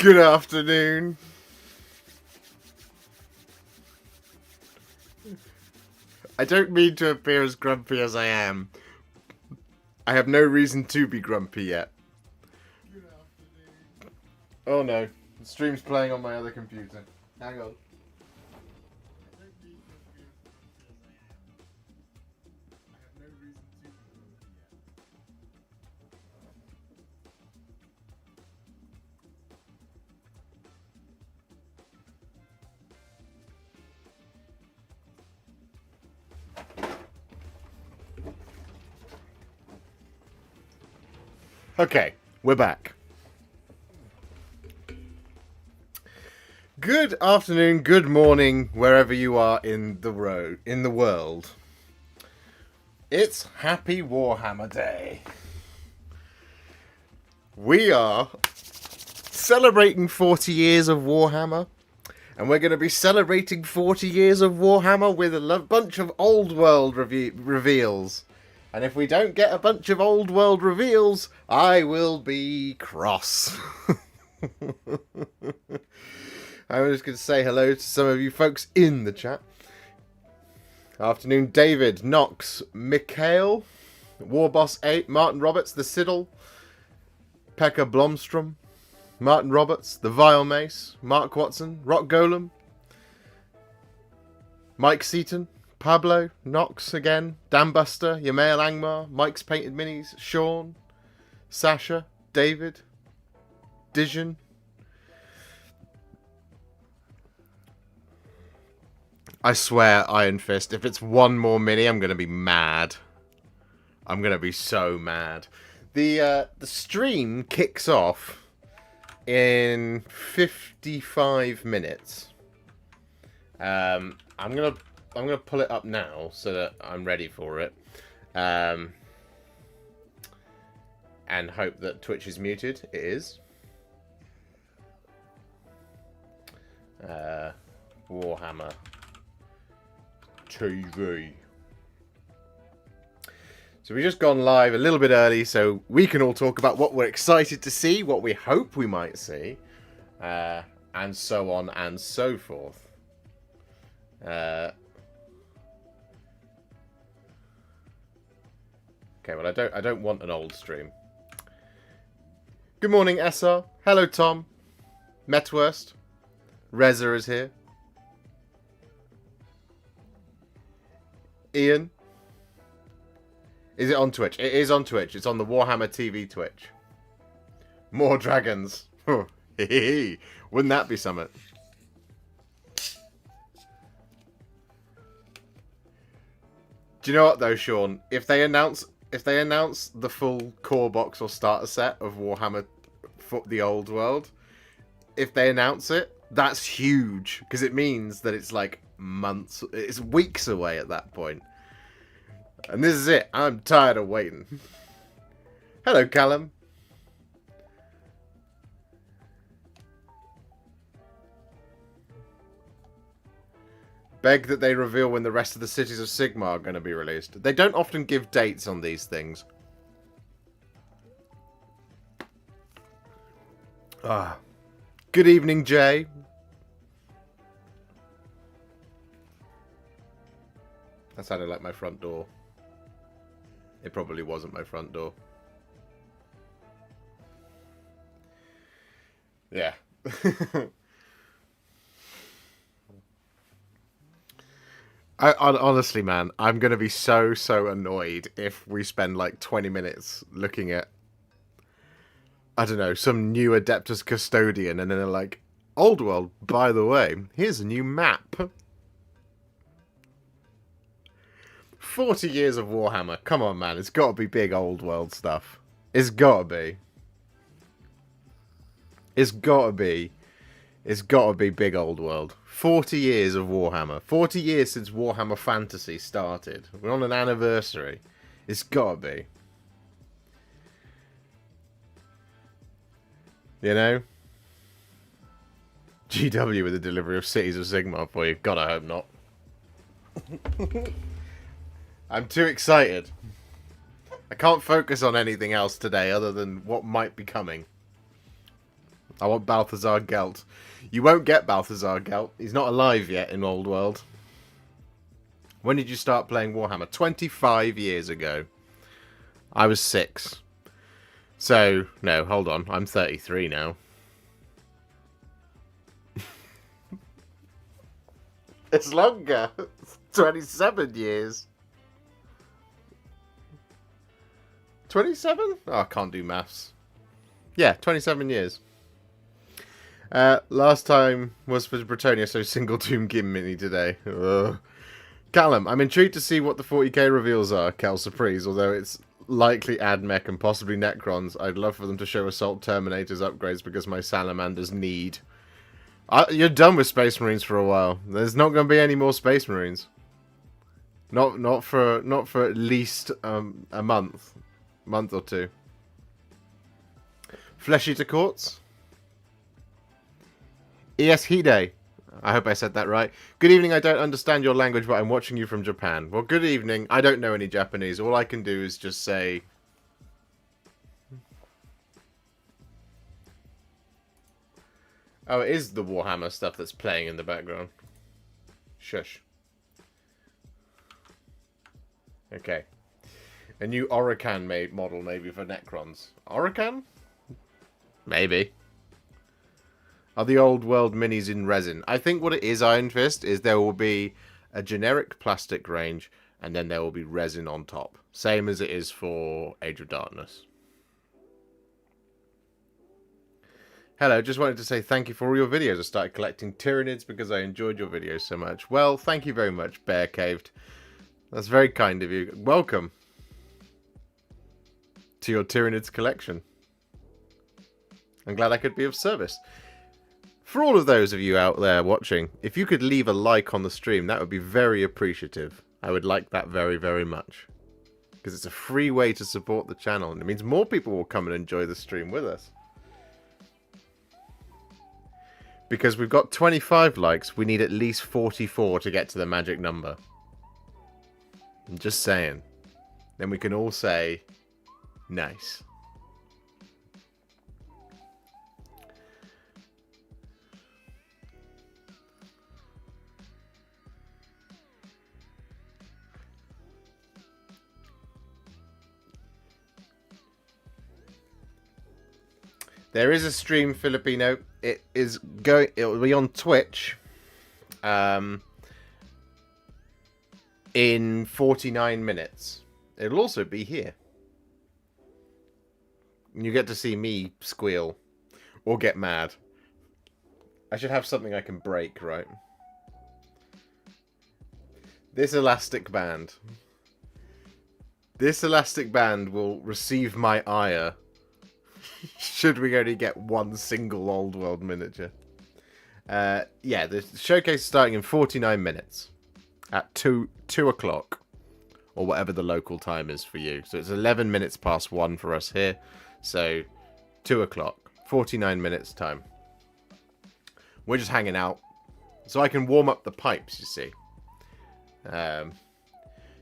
Good afternoon. I don't mean to appear as grumpy as I am. I have no reason to be grumpy yet. Good afternoon. Oh no, the stream's playing on my other computer. Hang on. Okay, we're back. Good afternoon, good morning, wherever you are in the world. It's Happy Warhammer Day. We are celebrating 40 years of Warhammer, and we're going to be celebrating 40 years of Warhammer with a bunch of old world reveals. And if we don't get a bunch of old world reveals, I will be cross. I'm just going to say hello to some of you folks in the chat. Afternoon, David, Knox, Mikhail, Warboss 8, Martin Roberts, The Siddle, Pekka Blomstrom, Martin Roberts, The Vile Mace, Mark Watson, Rock Golem, Mike Seaton, Pablo, Knox again, Dambuster, Yamail Angmar, Mike's Painted Minis, Sean, Sasha, David, Dijon. I swear, Iron Fist, if it's one more mini, I'm going to be mad. I'm going to be so mad. The stream kicks off in 55 minutes. I'm gonna pull it up now so that I'm ready for it, and hope that Twitch is muted. It is. Warhammer TV. So we've just gone live a little bit early, so we can all talk about what we're excited to see, what we hope we might see, and so on and so forth. Okay, well, I don't want an old stream. Good morning, SR. Hello, Tom. Metwurst. Reza is here. Ian. Is it on Twitch? It is on Twitch. It's on the Warhammer TV Twitch. More dragons. Wouldn't that be something? Do you know what though, Sean? If they announce the full core box or starter set of Warhammer for the old world, if they announce it, that's huge because it means that it's like months, it's weeks away at that point. And this is it. I'm tired of waiting. Hello, Callum. Beg that they reveal when the rest of the Cities of Sigmar are going to be released. They don't often give dates on these things. Ah. Good evening, Jay. That sounded like my front door. It probably wasn't my front door. Yeah. Honestly, man, I'm going to be so annoyed if we spend like 20 minutes looking at, I don't know, some new Adeptus Custodian, and then they're like, old world, by the way, here's a new map. 40 years of Warhammer. Come on, man. It's got to be big old world stuff. It's got to be. It's got to be. It's got to be big old world. 40 years of Warhammer. 40 years since Warhammer Fantasy started. We're on an anniversary. It's got to be. You know? GW with the delivery of Cities of Sigmar for you. God, I hope not. I'm too excited. I can't focus on anything else today other than what might be coming. I want Balthazar Gelt. You won't get Balthazar Gelt. He's not alive yet in Old World. When did you start playing Warhammer? 25 years ago. I was 6. So, no, hold on. I'm 33 now. It's longer. 27 years. 27? Oh, I can't do maths. Yeah, 27 years. Last time was for Britannia, so single Doom Gim Mini today. Ugh. Callum, I'm intrigued to see what the 40k reveals are, Cal Surprise, although it's likely Admech and possibly Necrons. I'd love for them to show Assault Terminators upgrades because my Salamanders need. You're done with Space Marines for a while. There's not going to be any more Space Marines. Not for at least a month or two. Flesh Eater Courts. ES Hide. I hope I said that right. Good evening, I don't understand your language, but I'm watching you from Japan. Well, good evening. I don't know any Japanese. All I can do is just say... Oh, it is the Warhammer stuff that's playing in the background. Shush. Okay. A new Oracan model, maybe, for Necrons. Oracan? Maybe. Are the old world minis in resin? I think what it is, Iron Fist, is there will be a generic plastic range, and then there will be resin on top. Same as it is for Age of Darkness. Hello, just wanted to say thank you for all your videos. I started collecting Tyranids because I enjoyed your videos so much. Well, thank you very much, Bear Caved. That's very kind of you. Welcome to your Tyranids collection. I'm glad I could be of service. For all of those of you out there watching, if you could leave a like on the stream, that would be very appreciative. I would like that very, very much. Because it's a free way to support the channel, and it means more people will come and enjoy the stream with us. Because we've got 25 likes, we need at least 44 to get to the magic number. I'm just saying. Then we can all say, nice. There is a stream, Filipino. It will be on Twitch. In 49 minutes. It'll also be here. You get to see me squeal or get mad. I should have something I can break, right? This elastic band. This elastic band will receive my ire. Should we only get one single old world miniature? Yeah, the showcase is starting in 49 minutes. At 2 o'clock. Or whatever the local time is for you. So it's 11 minutes past 1 for us here. So 2 o'clock. 49 minutes time. We're just hanging out. So I can warm up the pipes, you see.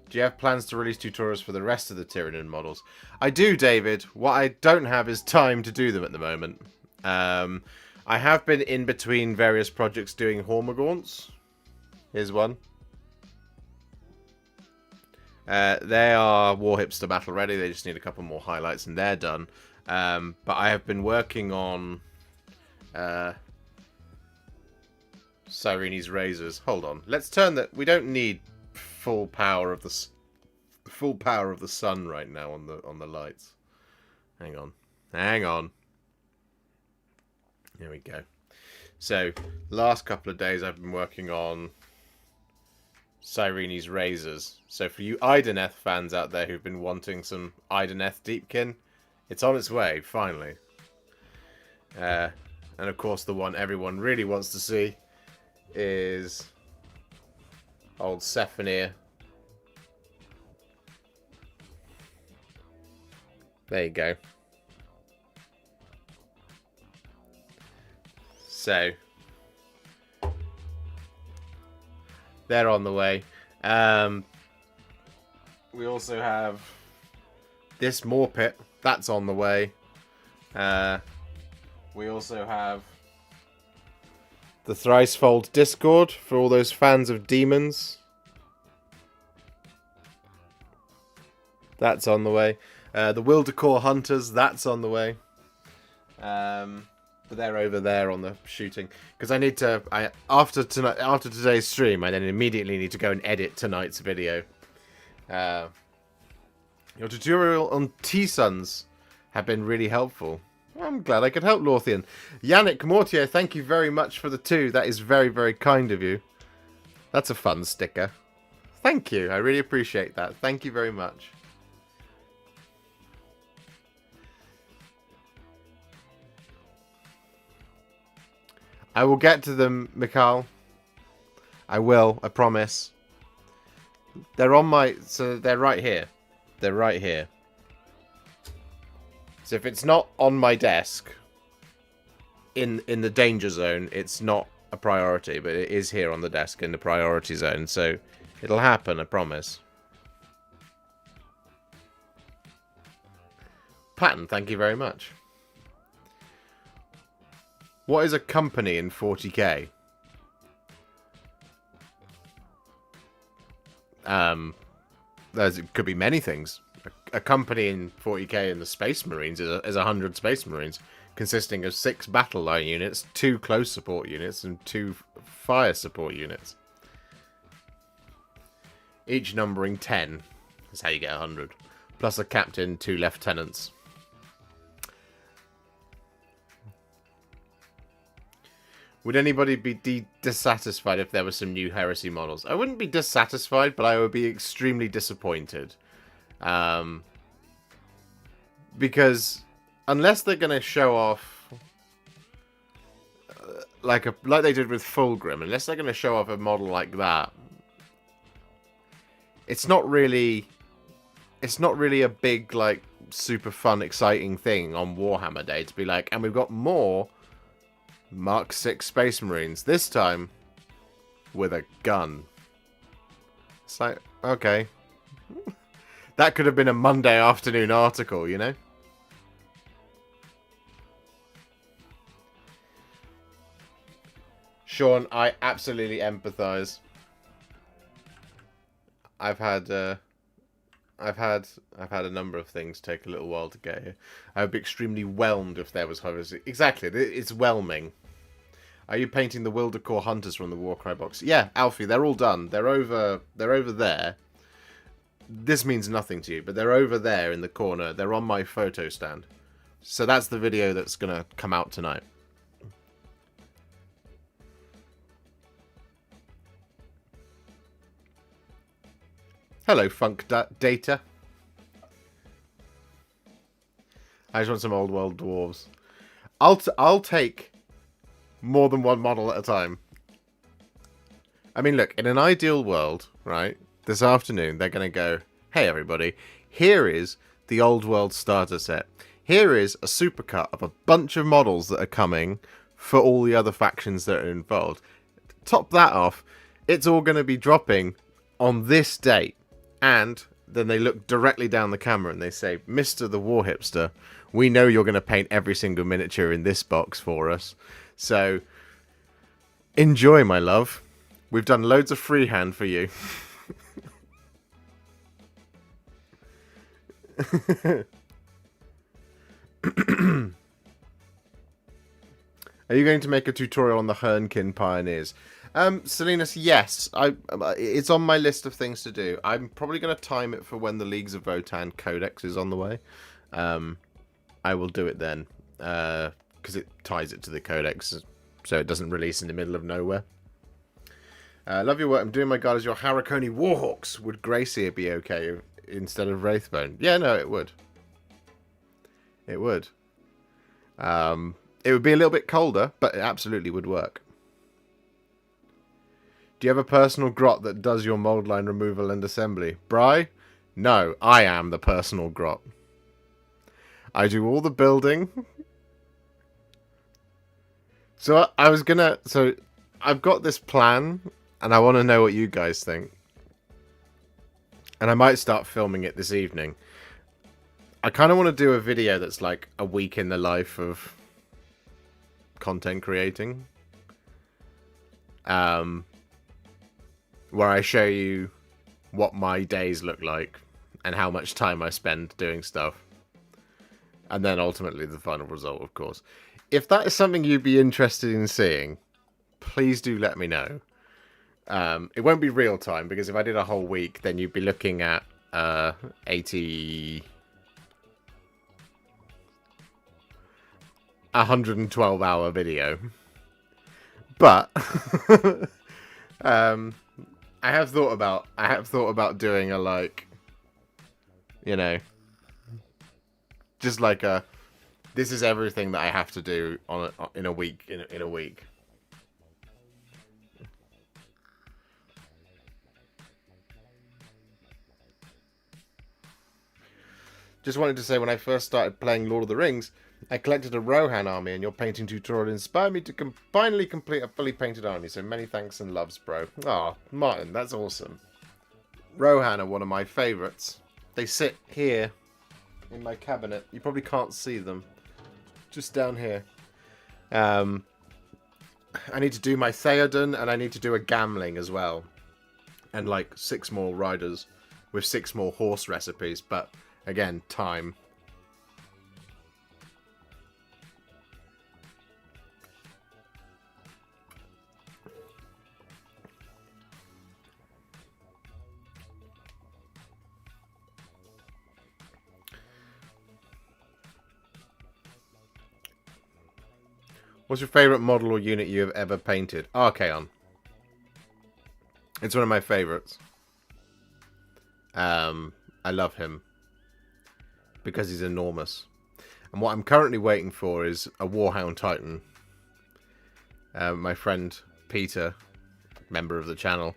Do you have plans to release tutorials for the rest of the Tyranid models? I do, David. What I don't have is time to do them at the moment. I have been in between various projects doing Hormagaunts. Here's one. They are Warhipster battle ready. They just need a couple more highlights and they're done. But I have been working on Cyrene's razors. Hold on. Let's turn that. We don't need full power of the sun right now on the lights. Hang on. Here we go. So, last couple of days I've been working on Cyrene's razors. So for you Ideneth fans out there who've been wanting some Ideneth Deepkin, it's on its way, finally. And of course the one everyone really wants to see is old Sephenir. There you go. So they're on the way. We also have this Morpit. That's on the way. We also have the Thricefold Discord for all those fans of demons. That's on the way. The Wildercore Hunters, that's on the way. But they're over there on the shooting. Because I need to... after today's stream, I then immediately need to go and edit tonight's video. Your tutorial on T-Suns have been really helpful. I'm glad I could help, Lorthian. Yannick Mortier, thank you very much for the 2. That is very, very kind of you. That's a fun sticker. Thank you. I really appreciate that. Thank you very much. I will get to them, Mikhail. I will. I promise. They're on my... So they're right here. They're right here. So if it's not on my desk, in the danger zone, it's not a priority, but it is here on the desk in the priority zone, so it'll happen, I promise. Patton, thank you very much. What is a company in 40k? It could be many things. A company in 40k in the Space Marines is 100 Space Marines, consisting of 6 battle line units, 2 close support units, and 2 fire support units. Each numbering 10. That's how you get 100. Plus a captain, 2 lieutenants. Would anybody be dissatisfied if there were some new Heresy models? I wouldn't be dissatisfied, but I would be extremely disappointed. Because unless they're going to show off like they did with Fulgrim, unless they're going to show off a model like that, it's not really a big, like, super fun, exciting thing on Warhammer Day to be like, and we've got more Mark 6 Space Marines, this time with a gun. It's like, okay. That could have been a Monday afternoon article, you know? Sean, I absolutely empathise. I've had a number of things take a little while to get here. I would be extremely whelmed if there was Heresy. Exactly, it's whelming. Are you painting the Wildercore Hunters from the Warcry box? Yeah, Alfie, they're all done. They're over there. This means nothing to you, but they're over there in the corner. They're on my photo stand. So that's the video that's going to come out tonight. Hello, Funk Data. I just want some old world dwarves. I'll take more than one model at a time. I mean, look, in an ideal world, right? This afternoon, they're going to go, hey, everybody, here is the old world starter set. Here is a supercut of a bunch of models that are coming for all the other factions that are involved. Top that off, it's all going to be dropping on this date. And then they look directly down the camera and they say, Mr. the Warhipster, we know you're going to paint every single miniature in this box for us. So, enjoy, my love. We've done loads of freehand for you. Are you going to make a tutorial on the Hernkin Pioneers? Salinas, yes. It's on my list of things to do. I'm probably going to time it for when the Leagues of Votann Codex is on the way. I will do it then. Because it ties it to the Codex, so it doesn't release in the middle of nowhere. Love your work. I'm doing my guide as your Harakoni Warhawks. Would Gracie be okay instead of Wraithbone? Yeah, no, it would. It would. It would be a little bit colder, but it absolutely would work. Do you have a personal grot that does your mold line removal and assembly? Bri? No, I am the personal grot. I do all the building. So I've got this plan, and I want to know what you guys think. And I might start filming it this evening. I kind of want to do a video that's like a week in the life of content creating. Where I show you what my days look like and how much time I spend doing stuff. And then ultimately the final result, of course. If that is something you'd be interested in seeing, please do let me know. It won't be real time, because if I did a whole week, then you'd be looking at 112-hour video. But I have thought about doing a, like, you know, just like a, this is everything that I have to do in a week. In a week. Just wanted to say, when I first started playing Lord of the Rings, I collected a Rohan army, and your painting tutorial inspired me to finally complete a fully painted army. So many thanks and loves, bro. Oh, Martin, that's awesome. Rohan are one of my favourites. They sit here in my cabinet. You probably can't see them. Just down here. I need to do my Theoden, and I need to do a Gamling as well. And like 6 more riders with 6 more horse recipes. But again, time. What's your favourite model or unit you have ever painted? Archaon. It's one of my favourites. I love him because he's enormous. And what I'm currently waiting for is a Warhound Titan. My friend Peter, member of the channel,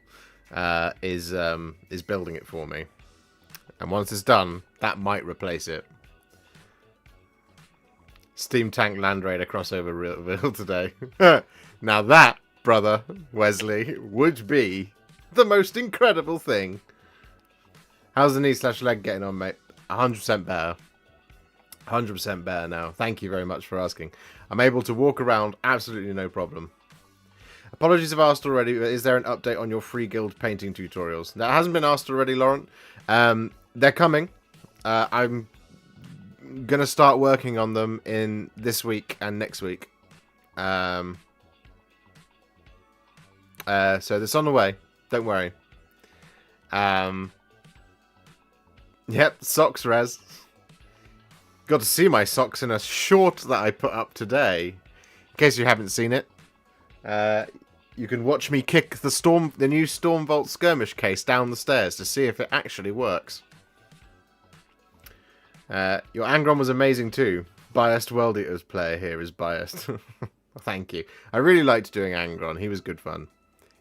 is building it for me. And once it's done, that might replace it. Steam Tank Land Raider crossover reveal today. Now that, brother Wesley, would be the most incredible thing. How's the knee/leg getting on, mate? 100% better. 100% better now. Thank you very much for asking. I'm able to walk around absolutely no problem. Apologies if asked already, but is there an update on your free guild painting tutorials? That hasn't been asked already, Laurent. They're coming. I'm gonna start working on them in this week and next week. So that's on the way. Don't worry. Yep, socks res. Got to see my socks in a short that I put up today. In case you haven't seen it, you can watch me kick the new Stormvault skirmish case down the stairs to see if it actually works. Your Angron was amazing too. Biased World Eaters player here is biased. Thank you. I really liked doing Angron. He was good fun.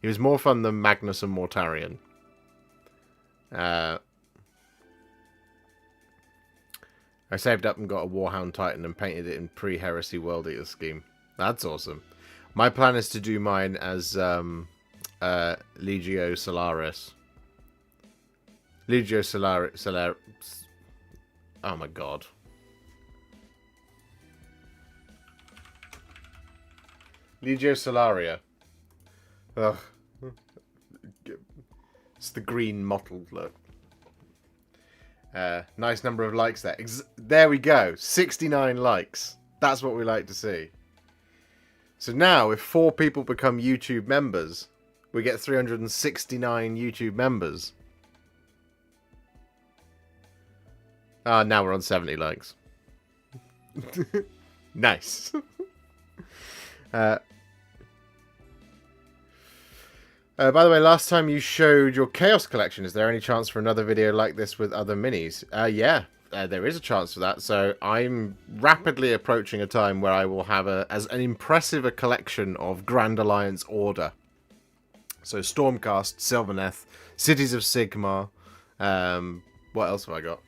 He was more fun than Magnus and Mortarion. I saved up and got a Warhound Titan and painted it in pre-Heresy World Eater scheme. That's awesome. My plan is to do mine as Legio Solaris. Legio Solaris. Oh my god. Legio Solaria. Ugh. It's the green mottled look. Nice number of likes there. There we go. 69 likes. That's what we like to see. So now, if 4 people become YouTube members, we get 369 YouTube members. Now we're on 70 likes. Nice. By the way, last time you showed your Chaos collection, is there any chance for another video like this with other minis? Yeah, there is a chance for that. So I'm rapidly approaching a time where I will have as an impressive a collection of Grand Alliance Order. So Stormcast, Sylvaneth, Cities of Sigmar. What else have I got?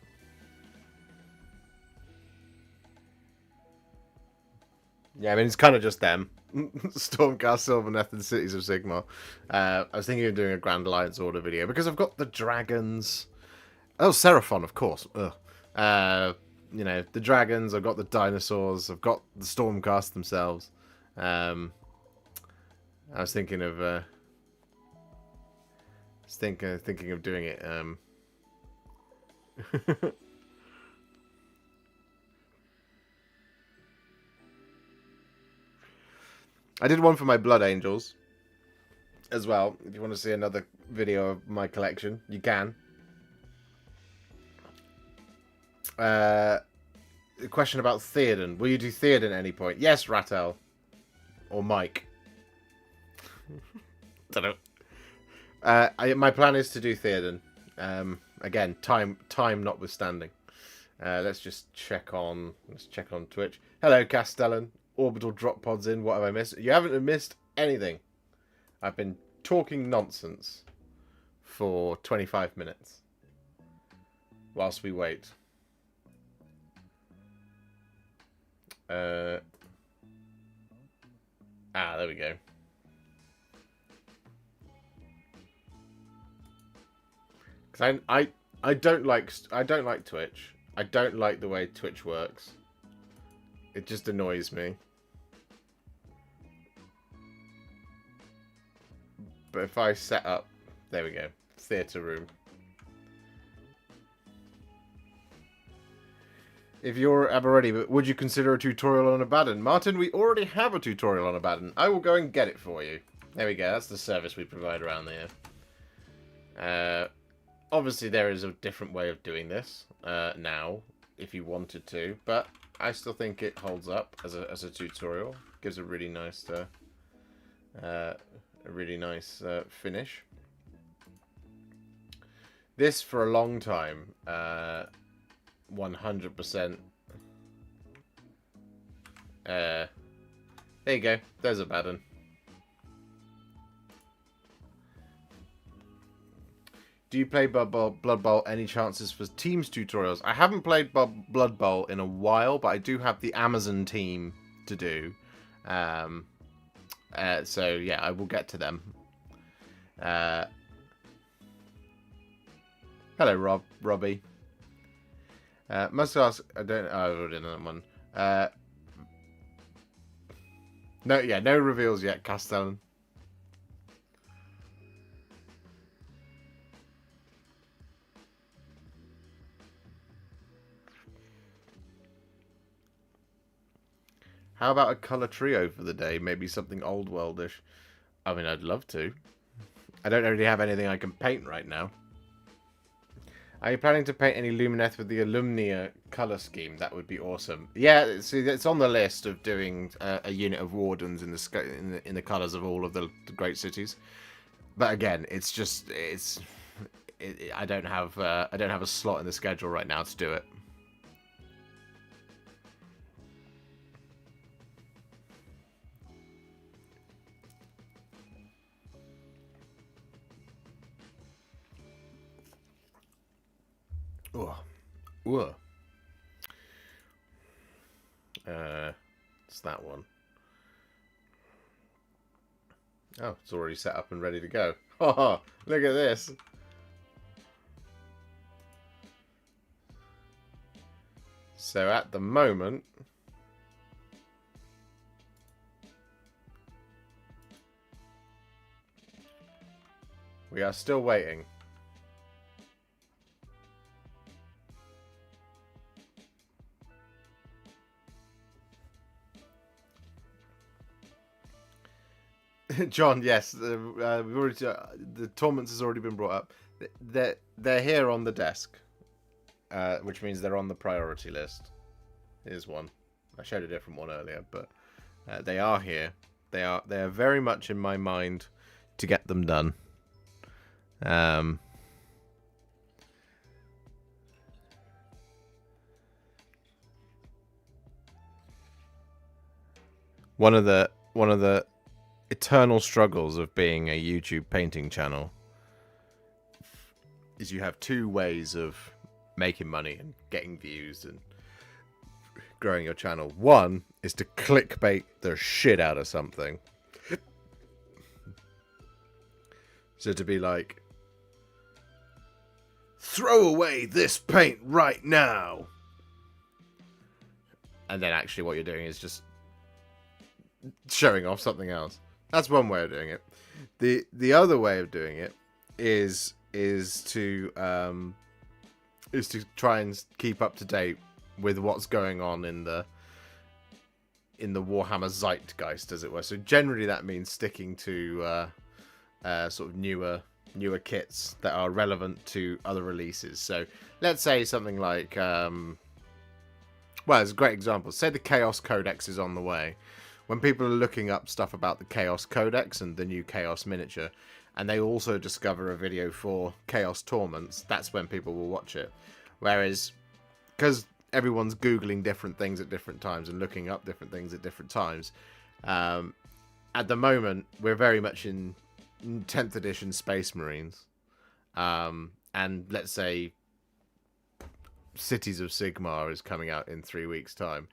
Yeah, I mean, it's kind of just them. Stormcast, Sylvaneth, and Cities of Sigmar. I was thinking of doing a Grand Alliance Order video, because I've got the dragons. Oh, Seraphon, of course. Ugh. You know, the dragons, I've got the dinosaurs, I've got the Stormcast themselves. I was thinking of thinking of doing it. I did one for my Blood Angels as well. If you want to see another video of my collection, you can. The question about Theoden. Will you do Theoden at any point? Yes, Rattel. Or Mike. Don't know. My plan is to do Theoden. Again, time notwithstanding. Let's just check on Twitch. Hello, Castellan. Orbital drop pods in. What have I missed? You haven't missed anything. I've been talking nonsense for 25 minutes whilst we wait. There we go. Because I don't like Twitch. I don't like the way Twitch works. It just annoys me. But if I set up, there we go, theatre room. If you're already, would you consider a tutorial on Abaddon? Martin, we already have a tutorial on Abaddon. I will go and get it for you. There we go. That's the service we provide around here. Obviously, there is a different way of doing this now, if you wanted to, but I still think it holds up as a tutorial. Gives a really nice finish. This for a long time, 100%. There you go. There's Abaddon. Do you play Blood Bowl? Any chances for Teams tutorials? I haven't played Blood Bowl in a while, but I do have the Amazon team to do. So yeah, I will get to them. Hello, Robbie. Must ask. I've already done that one. No reveals yet, Castellan. How about a colour trio for the day? Maybe something old worldish. I mean, I'd love to. I don't really have anything I can paint right now. Are you planning to paint any Lumineth with the Alumnia colour scheme? That would be awesome. Yeah, see, it's on the list of doing a unit of Wardens in the colours of all of the great cities. But again, I don't have a slot in the schedule right now to do it. Ooh. It's that one. Oh, it's already set up and ready to go. Oh, look at this. So at the moment, we are still waiting. John, yes, we've already. The torments has already been brought up. They're here on the desk, which means they're on the priority list. Here's one. I showed a different one earlier, but they are here. They are very much in my mind to get them done. One of the eternal struggles of being a YouTube painting channel is you have two ways of making money and getting views and growing your channel. One is to clickbait the shit out of something. So to be like, throw away this paint right now. And then actually what you're doing is just showing off something else. That's one way of doing it. The other way of doing it is to try and keep up to date with what's going on in the Warhammer zeitgeist, as it were. So generally that means sticking to sort of newer kits that are relevant to other releases. So let's say something like well, it's a great example. Say the Chaos Codex is on the way. When people are looking up stuff about the Chaos Codex and the new Chaos miniature, and they also discover a video for Chaos Torments, that's when people will watch it. Whereas, because everyone's Googling different things at different times and looking up different things at different times, at the moment, we're very much in 10th edition Space Marines. And let's say Cities of Sigmar is coming out in 3 weeks' time.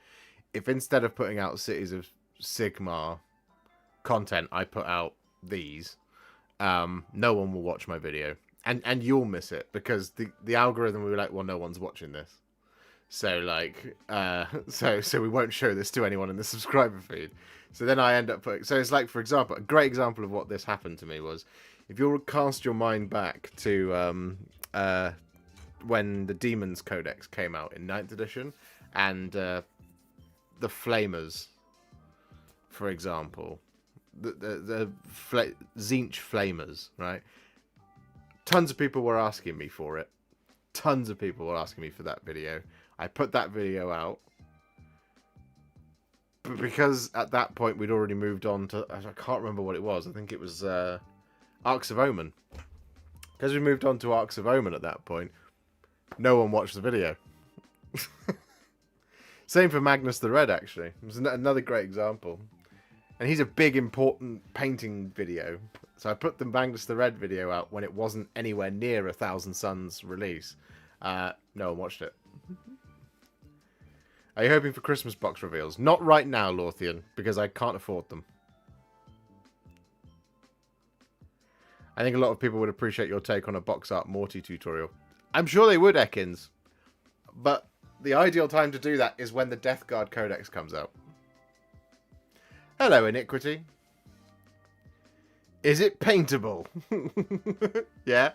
If instead of putting out Cities of Sigmar content, I put out these, no one will watch my video. And you'll miss it, because the algorithm will be like, well, no one's watching this. So, like, so we won't show this to anyone in the subscriber feed. So then I end up putting... So it's like, for example, a great example of what this happened to me was, if you'll cast your mind back to when the Demons Codex came out in 9th edition, and the Flamers, for example, the Tzeentch Flamers, right? Tons of people were asking me for it. Tons of people were asking me for that video. I put that video out. But because at that point we'd already moved on to... I can't remember what it was. I think it was Arcs of Omen. Because we moved on to Arcs of Omen at that point, no one watched the video. Same for Magnus the Red, actually. It was another great example. And he's a big, important painting video. So I put the Magnus the Red video out when it wasn't anywhere near 1,000 Suns release. No one watched it. Are you hoping for Christmas box reveals? Not right now, Lorthian, because I can't afford them. I think a lot of people would appreciate your take on a box art Morty tutorial. I'm sure they would, Ekins. But the ideal time to do that is when the Death Guard Codex comes out. Hello, Iniquity. Is it paintable? Yeah.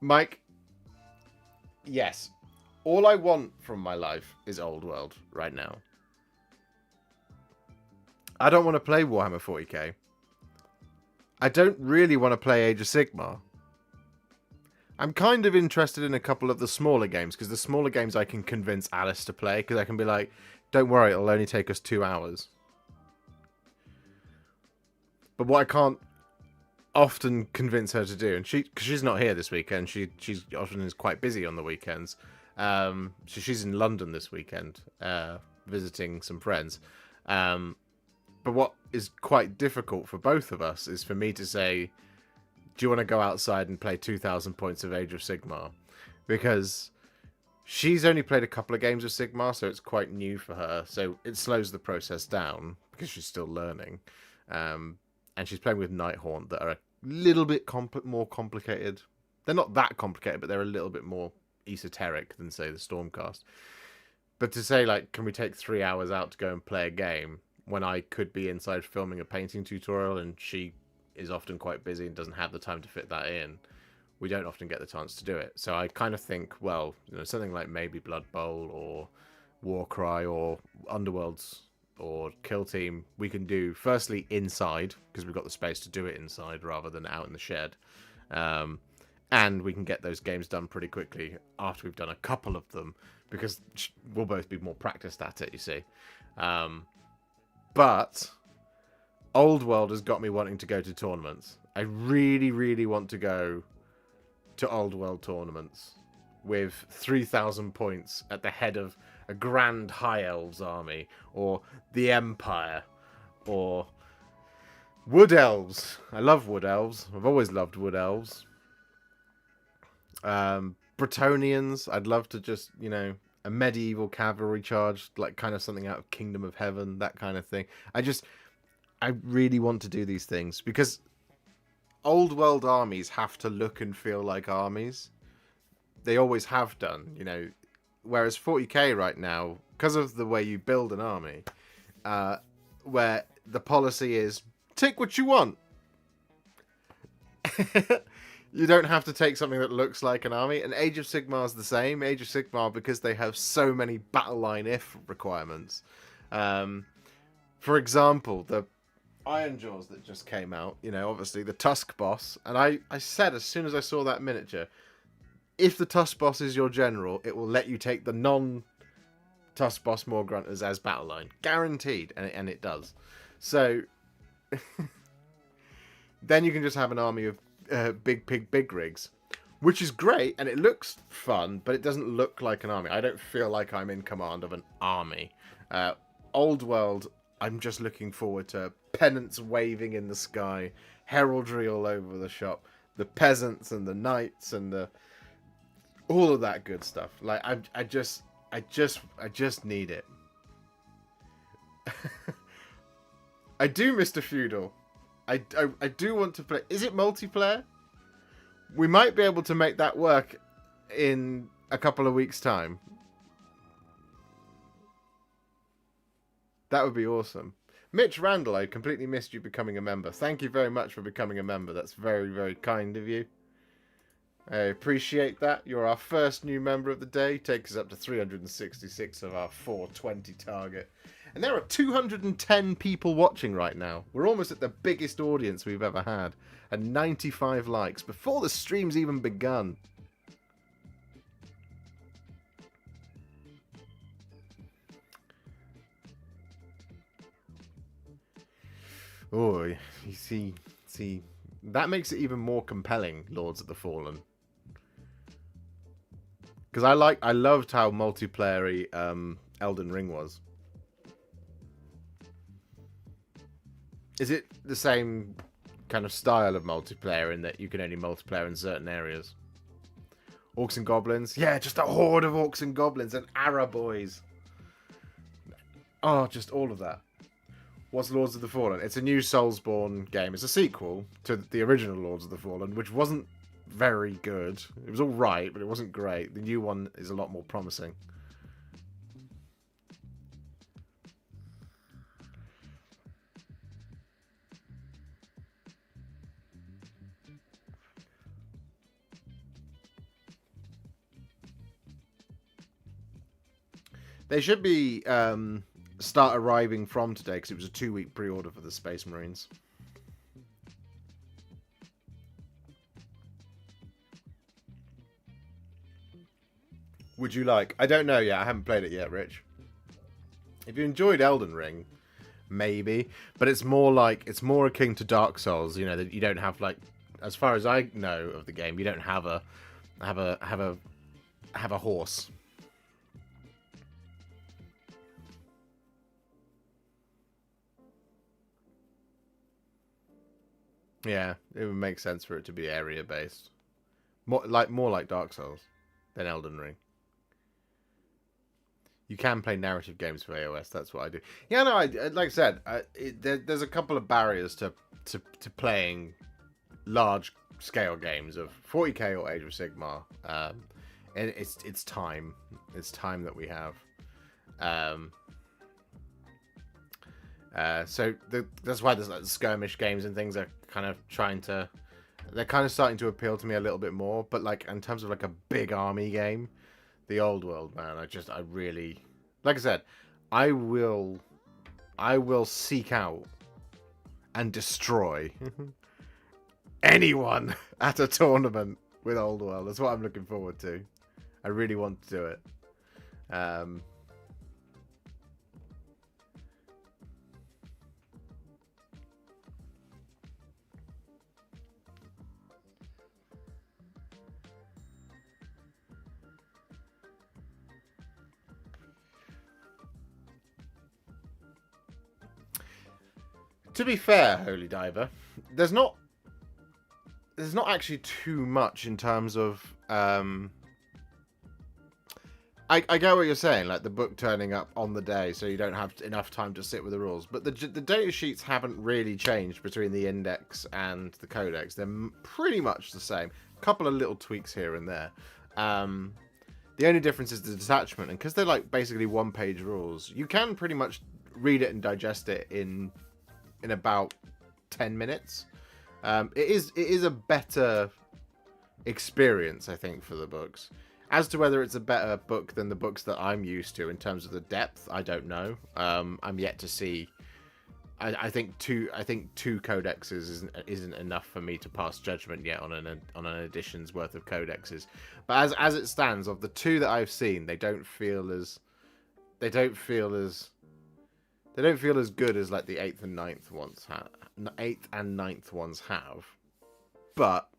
Mike, yes. All I want from my life is Old World right now. I don't want to play Warhammer 40k. I don't really want to play Age of Sigmar. I'm kind of interested in a couple of the smaller games, because the smaller games I can convince Alice to play, because I can be like, don't worry, it'll only take us 2 hours. But what I can't often convince her to do, and because she's not here this weekend, she's often is quite busy on the weekends. So she's in London this weekend, visiting some friends. But what is quite difficult for both of us is for me to say, do you want to go outside and play 2,000 points of Age of Sigmar? Because she's only played a couple of games of Sigmar, so it's quite new for her. So it slows the process down, because she's still learning. And she's playing with Nighthaunt that are a little bit more complicated. They're not that complicated, but they're a little bit more esoteric than, say, the Stormcast. But to say, like, can we take 3 hours out to go and play a game, when I could be inside filming a painting tutorial, and she is often quite busy and doesn't have the time to fit that in, we don't often get the chance to do it. So I kind of think, well, you know, something like maybe Blood Bowl or Warcry or Underworlds or Kill Team, we can do firstly inside, because we've got the space to do it inside rather than out in the shed. And we can get those games done pretty quickly after we've done a couple of them, because we'll both be more practiced at it, you see. But Old World has got me wanting to go to tournaments. I really, really want to go to Old World tournaments with 3,000 points at the head of a Grand High Elves army, or the Empire, or Wood Elves. I love Wood Elves. I've always loved Wood Elves. Bretonians. I'd love to just, you know, a medieval cavalry charge, like kind of something out of Kingdom of Heaven, that kind of thing. I really want to do these things, because old world armies have to look and feel like armies. They always have done, you know. Whereas 40k right now, because of the way you build an army, where the policy is take what you want. You don't have to take something that looks like an army. And Age of Sigmar is the same. Age of Sigmar, because they have so many battle line if requirements. For example, the Iron Jaws that just came out, you know, obviously the Tusk boss. And I said as soon as I saw that miniature, if the Tusk boss is your general, it will let you take the non-Tusk boss Morgrunters as battle line. Guaranteed. And it does. So then you can just have an army of big pig big rigs, which is great, and it looks fun, but it doesn't look like an army. I don't feel like I'm in command of an army. Old world, I'm just looking forward to pennants waving in the sky, heraldry all over the shop, the peasants and the knights and the all of that good stuff. Like I just need it. I do, Mr. Feudal. I do want to play. Is it multiplayer? We might be able to make that work in a couple of weeks' time. That would be awesome. Mitch Randall, I completely missed you becoming a member. Thank you very much for becoming a member. That's very, very kind of you. I appreciate that. You're our first new member of the day. Take us up to 366 of our 420 target. And there are 210 people watching right now. We're almost at the biggest audience we've ever had. And 95 likes before the stream's even begun. Oh, you see, that makes it even more compelling, Lords of the Fallen. Because I loved how multiplayer Elden Ring was. Is it the same kind of style of multiplayer in that you can only multiplayer in certain areas? Orcs and goblins? Yeah, just a horde of orcs and goblins and Araboys. Oh, just all of that. What's Lords of the Fallen? It's a new Soulsborne game. It's a sequel to the original Lords of the Fallen, which wasn't very good. It was alright, but it wasn't great. The new one is a lot more promising. They should be start arriving from today because it was a 2-week pre-order for the Space Marines. Would you like? I don't know yet. I haven't played it yet, Rich. If you enjoyed Elden Ring, maybe, but it's more akin to Dark Souls. You know that you don't have, like, as far as I know of the game, you don't have a horse. Yeah, it would make sense for it to be area based, more like Dark Souls than Elden Ring. You can play narrative games for AOS. That's what I do. Yeah, no, like I said, there's a couple of barriers to playing large scale games of 40k or Age of Sigmar, and it's time. It's time that we have. So that's why there's like skirmish games and things are kind of they're kind of starting to appeal to me a little bit more. But like in terms of like a big army game, the old world, man, I really, like I said, I will seek out and destroy anyone at a tournament with old world. That's what I'm looking forward to. I really want to do it. To be fair, Holy Diver, there's not actually too much in terms of I I get what you're saying, like the book turning up on the day, so you don't have enough time to sit with the rules. But the data sheets haven't really changed between the index and the codex. They're pretty much the same. A couple of little tweaks here and there. The only difference is the detachment, and because they're like basically one-page rules, you can pretty much read it and digest it in about 10 minutes. It is a better experience, I think, for the books. As to whether it's a better book than the books that I'm used to in terms of the depth, I don't know. I'm yet to see. I think two codexes isn't enough for me to pass judgment yet on an edition's worth of codexes. But as it stands, of the two that I've seen, they don't feel as good as like the 8th and 9th ones have. But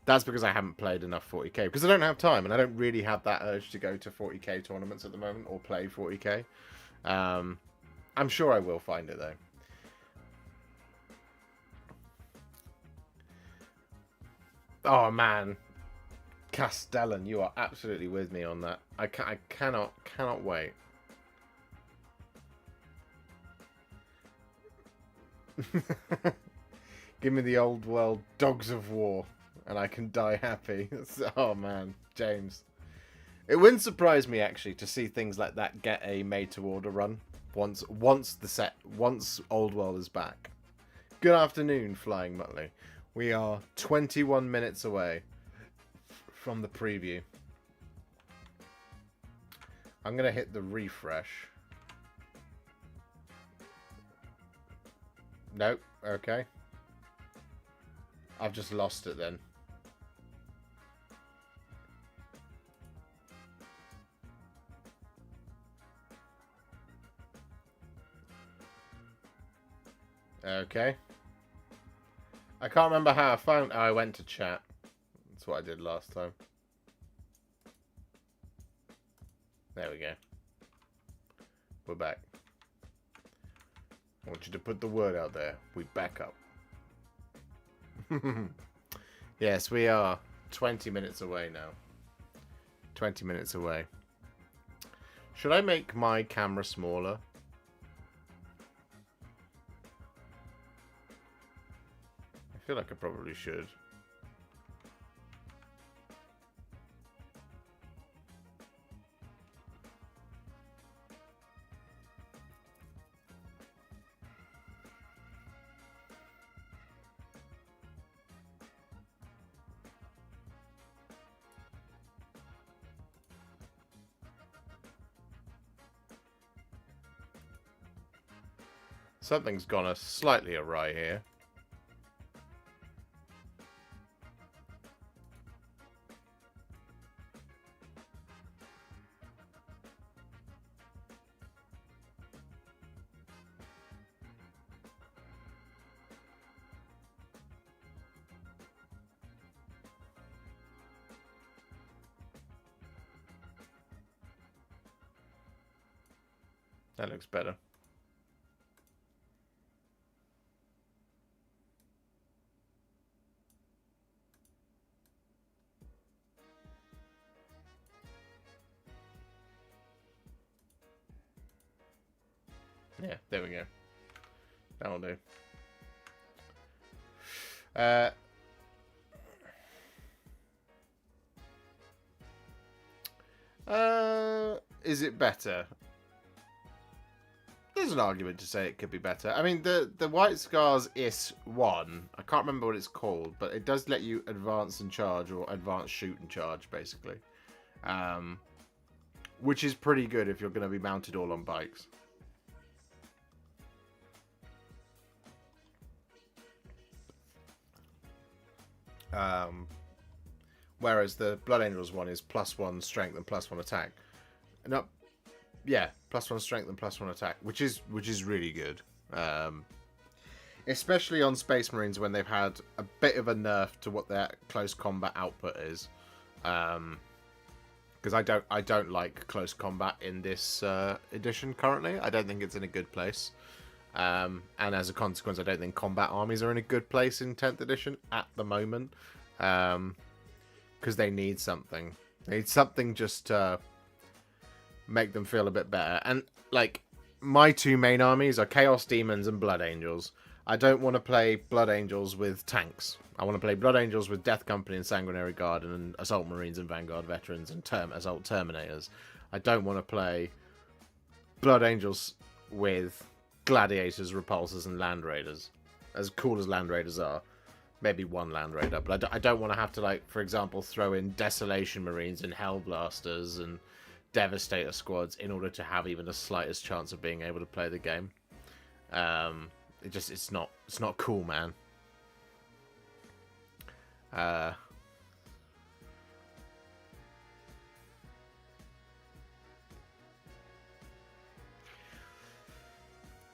that's because I haven't played enough 40k. Because I don't have time, and I don't really have that urge to go to 40k tournaments at the moment, or play 40k. I'm sure I will find it, though. Oh, man. Castellan, you are absolutely with me on that. I cannot wait. Give me the old world Dogs of War, and I can die happy. Oh man, James. It wouldn't surprise me actually to see things like that get a made to order run once Old World is back. Good afternoon, Flying Muttley. We are 21 minutes away from the preview. I'm gonna hit the refresh. Nope. Okay. I've just lost it then. Okay. I can't remember how I found... Oh, I went to chat. That's what I did last time. There we go. We're back. I want you to put the word out there. We back up. Yes, we are 20 minutes away now. 20 minutes away. Should I make my camera smaller? I feel like I probably should. Something's gone slightly awry here. That looks better. Yeah, there we go. That'll do. Is it better? There's an argument to say it could be better. I mean, the White Scars IS-1, I can't remember what it's called, but it does let you advance and charge, or advance, shoot and charge, basically. Which is pretty good if you're going to be mounted all on bikes. Whereas the Blood Angels one is +1 strength and +1 attack. No, yeah, +1 strength and +1 attack, which is really good. Especially on Space Marines when they've had a bit of a nerf to what their close combat output is. Because I don't like close combat in this edition currently. I don't think it's in a good place. And as a consequence, I don't think combat armies are in a good place in 10th edition at the moment. Because they need something. They need something just to make them feel a bit better. And like my two main armies are Chaos Demons and Blood Angels. I don't want to play Blood Angels with tanks. I want to play Blood Angels with Death Company and Sanguinary Guard and Assault Marines and Vanguard Veterans and Assault Terminators. I don't want to play Blood Angels with Gladiators, Repulsors, and Land Raiders. As cool as Land Raiders are. Maybe one Land Raider, but I don't want to have to, like, for example, throw in Desolation Marines and Hellblasters and Devastator squads in order to have even the slightest chance of being able to play the game. It's not cool, man.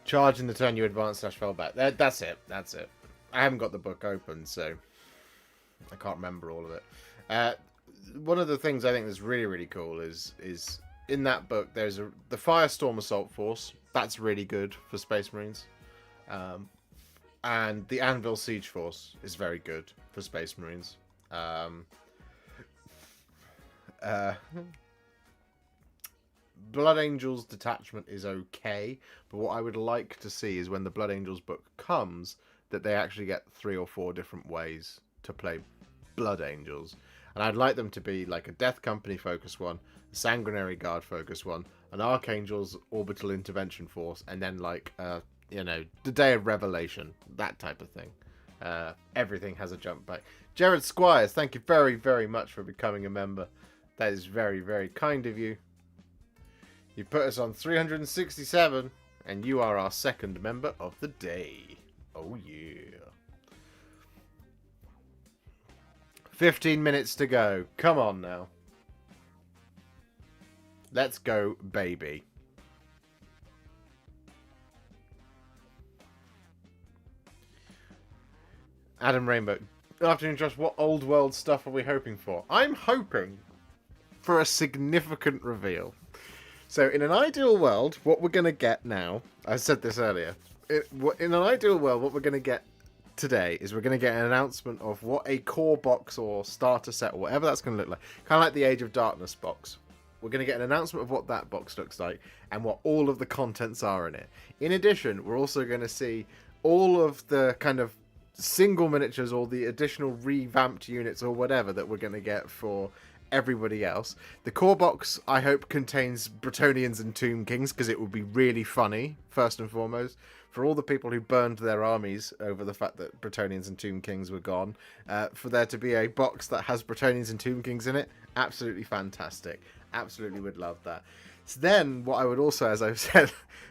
Charge in the turn you advance / fell back. That's it. I haven't got the book open, so I can't remember all of it. One of the things I think that's really, really cool is in that book there's the Firestorm Assault Force. That's really good for Space Marines. And the Anvil Siege Force is very good for Space Marines. Blood Angels detachment is okay, but what I would like to see is when the Blood Angels book comes, that they actually get 3 or 4 different ways to play Blood Angels. And I'd like them to be like a Death Company focus one, a Sanguinary Guard focus one, an Archangel's Orbital Intervention Force, and then like, the Day of Revelation, that type of thing. Everything has a jump back. Jared Squires, thank you very, very much for becoming a member. That is very, very kind of you. You put us on 367, and you are our second member of the day. Oh, yeah. 15 minutes to go. Come on now. Let's go, baby. Adam Rainbow. Afternoon, Josh. What old world stuff are we hoping for? I'm hoping for a significant reveal. So, in an ideal world, what we're going to get now... I said this earlier. In an ideal world, what we're going to get today is we're going to get an announcement of what a core box or starter set or whatever that's going to look like. Kind of like the Age of Darkness box. We're going to get an announcement of what that box looks like and what all of the contents are in it. In addition, we're also going to see all of the kind of single miniatures or the additional revamped units or whatever that we're going to get for everybody else. The core box, I hope, contains Bretonnians and Tomb Kings because it would be really funny, first and foremost, for all the people who burned their armies over the fact that Bretonnians and Tomb Kings were gone. For there to be a box that has Bretonnians and Tomb Kings in it, absolutely fantastic. Absolutely would love that. So then, what I would also, as I've said,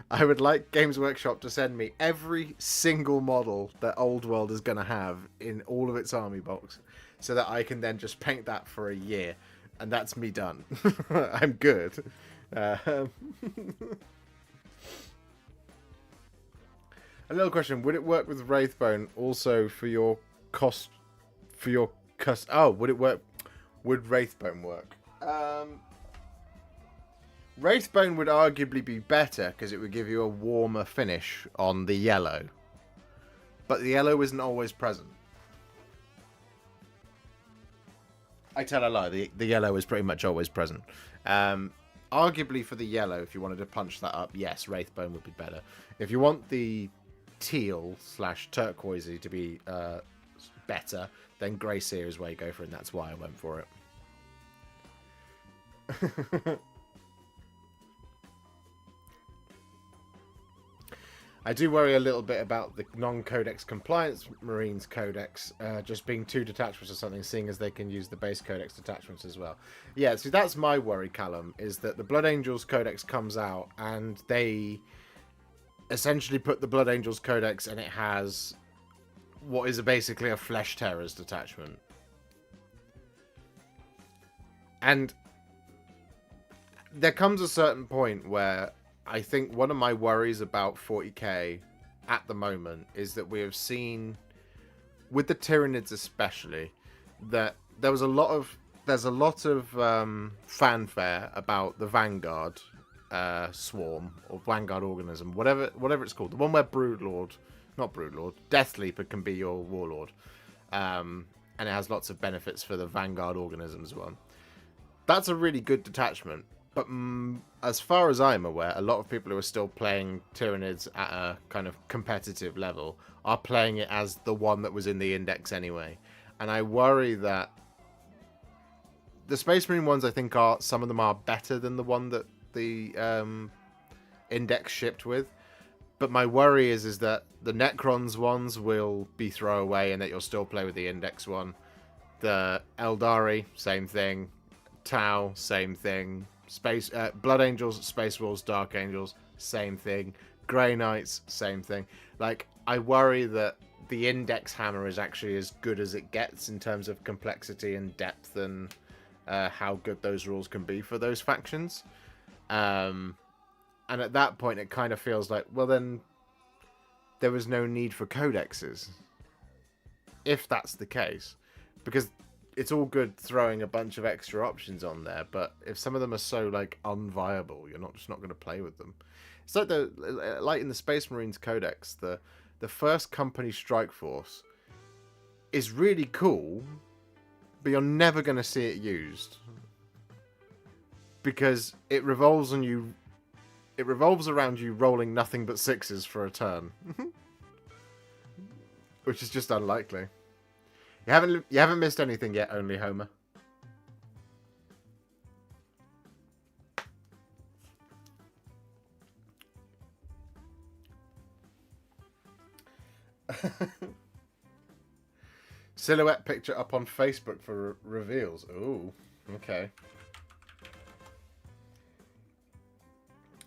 I would like Games Workshop to send me every single model that Old World is going to have in all of its army box, so that I can then just paint that for a year, and that's me done. I'm good. A little question: would it work with Wraithbone also for your cost? Oh, would it work? Would Wraithbone work? Wraithbone would arguably be better because it would give you a warmer finish on the yellow, but the yellow isn't always present. I tell a lie. The yellow is pretty much always present. Arguably for the yellow, if you wanted to punch that up, yes, Wraithbone would be better. If you want the teal / turquoisey to be better, then Grey Seer is where you go for it, and that's why I went for it. I do worry a little bit about the non-codex compliance Marines codex just being 2 detachments or something, seeing as they can use the base codex detachments as well. Yeah, so that's my worry, Callum, is that the Blood Angels codex comes out and they essentially put the Blood Angels codex and it has what is basically a Flesh Terrors detachment. And there comes a certain point where I think one of my worries about 40k at the moment is that we have seen, with the Tyranids especially, that there's a lot of fanfare about the Vanguard swarm or Vanguard organism, whatever it's called, the one where Deathleaper can be your warlord, and it has lots of benefits for the Vanguard organisms one. That's a really good detachment. But as far as I'm aware, a lot of people who are still playing Tyranids at a kind of competitive level are playing it as the one that was in the index anyway. And I worry that the Space Marine ones, I think, some of them are better than the one that the index shipped with. But my worry is that the Necrons ones will be throwaway and that you'll still play with the index one. The Eldari, same thing. Tau, same thing. Blood Angels, Space Wolves, Dark Angels, same thing. Grey Knights, same thing. Like, I worry that the Index Hammer is actually as good as it gets in terms of complexity and depth and how good those rules can be for those factions. And at that point, it kind of feels like, well, then there was no need for codexes. If that's the case. Because it's all good throwing a bunch of extra options on there, but if some of them are so like unviable, you're just not going to play with them. It's like in the Space Marines Codex, the first company strike force is really cool, but you're never going to see it used because it revolves around you rolling nothing but sixes for a turn, which is just unlikely. You haven't missed anything yet, only Homer. Silhouette picture up on Facebook for reveals. Ooh, okay.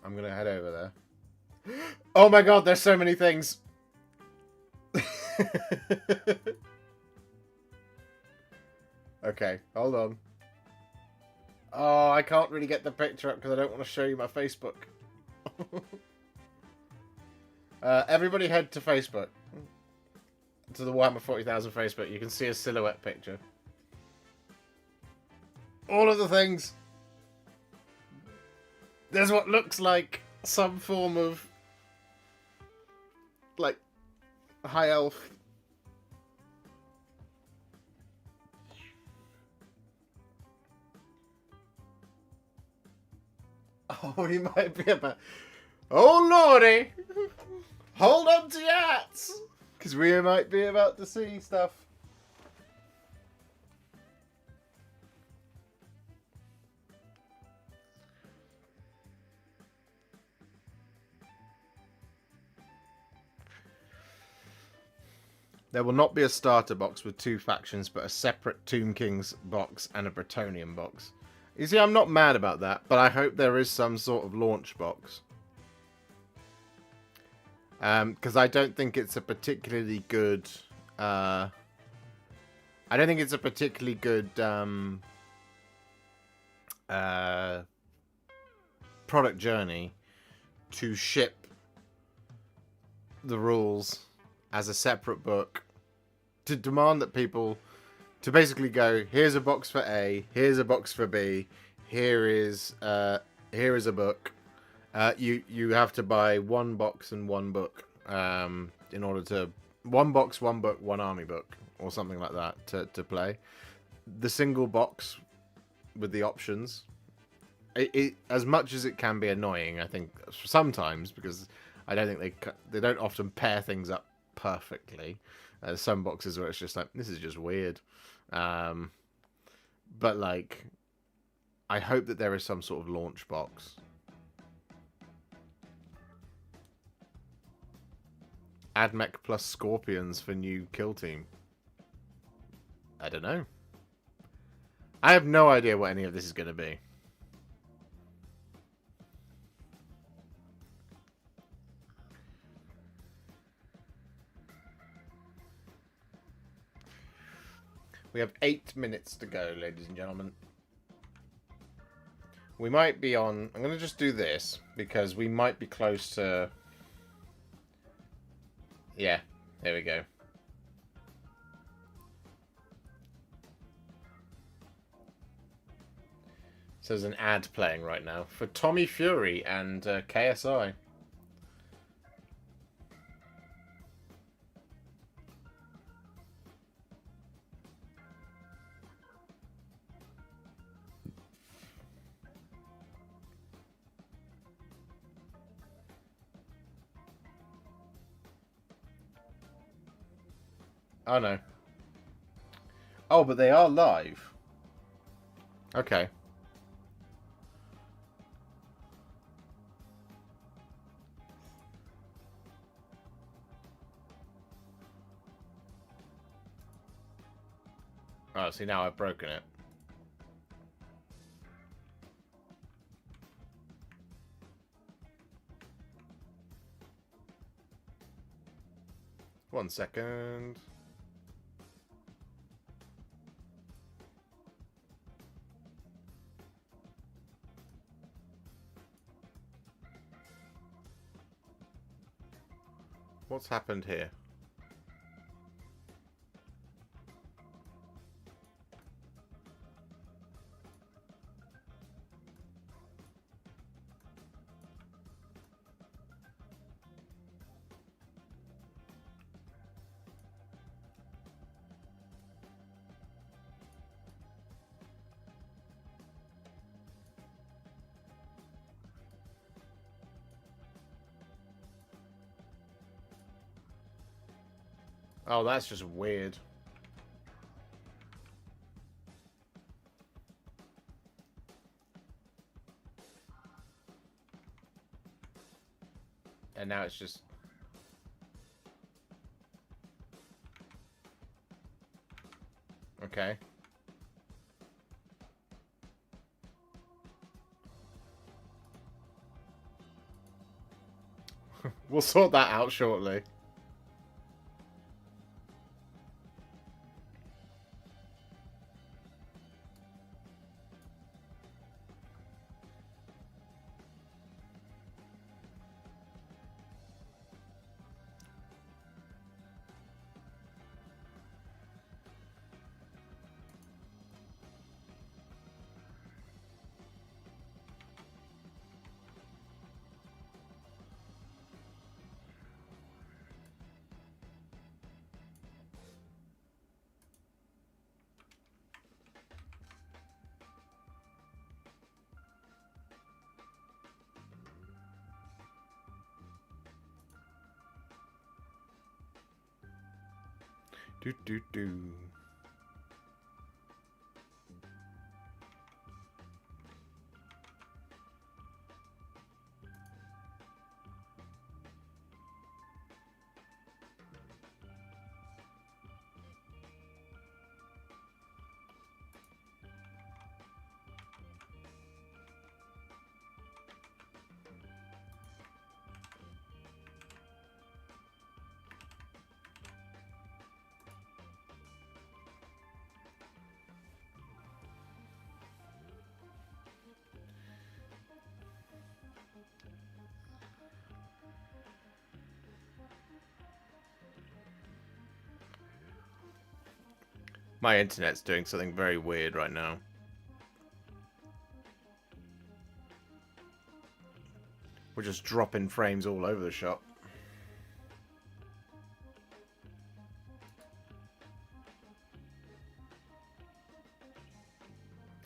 I'm gonna head over there. Oh my god, there's so many things. Okay, hold on. Oh, I can't really get the picture up because I don't want to show you my Facebook. Everybody head to Facebook. To the Warhammer 40,000 Facebook. You can see a silhouette picture. All of the things. There's what looks like some form of like high elf. Oh, he might be about... Oh, lordy! Hold on to your hats! Because we might be about to see stuff. There will not be a starter box with two factions, but a separate Tomb Kings box and a Bretonnian box. You see, I'm not mad about that, but I hope there is some sort of launch box. Because I don't think it's a particularly good... I don't think it's a particularly good product journey to ship the rules as a separate book. To demand that people... To basically go, here's a box for A, here's a box for B, here is a book. You have to buy one box and one book in order to... One box, one book, one army book, or something like that to play. The single box with the options, it as much as it can be annoying, I think, sometimes, because I don't think they don't often pair things up perfectly. There's some boxes where it's just like, this is just weird. But like, I hope that there is some sort of launch box. Admech plus Scorpions for new kill team. I don't know. I have no idea what any of this is going to be. We have 8 minutes to go, ladies and gentlemen. We might be on... I'm going to just do this, because we might be close to... Yeah, there we go. So there's an ad playing right now for Tommy Fury and KSI. Oh, no. Oh, but they are live. Okay. Oh, see, now I've broken it. One second. What's happened here? Oh, that's just weird. And now it's just... Okay. We'll sort that out shortly. Do. My internet's doing something very weird right now. We're just dropping frames all over the shop.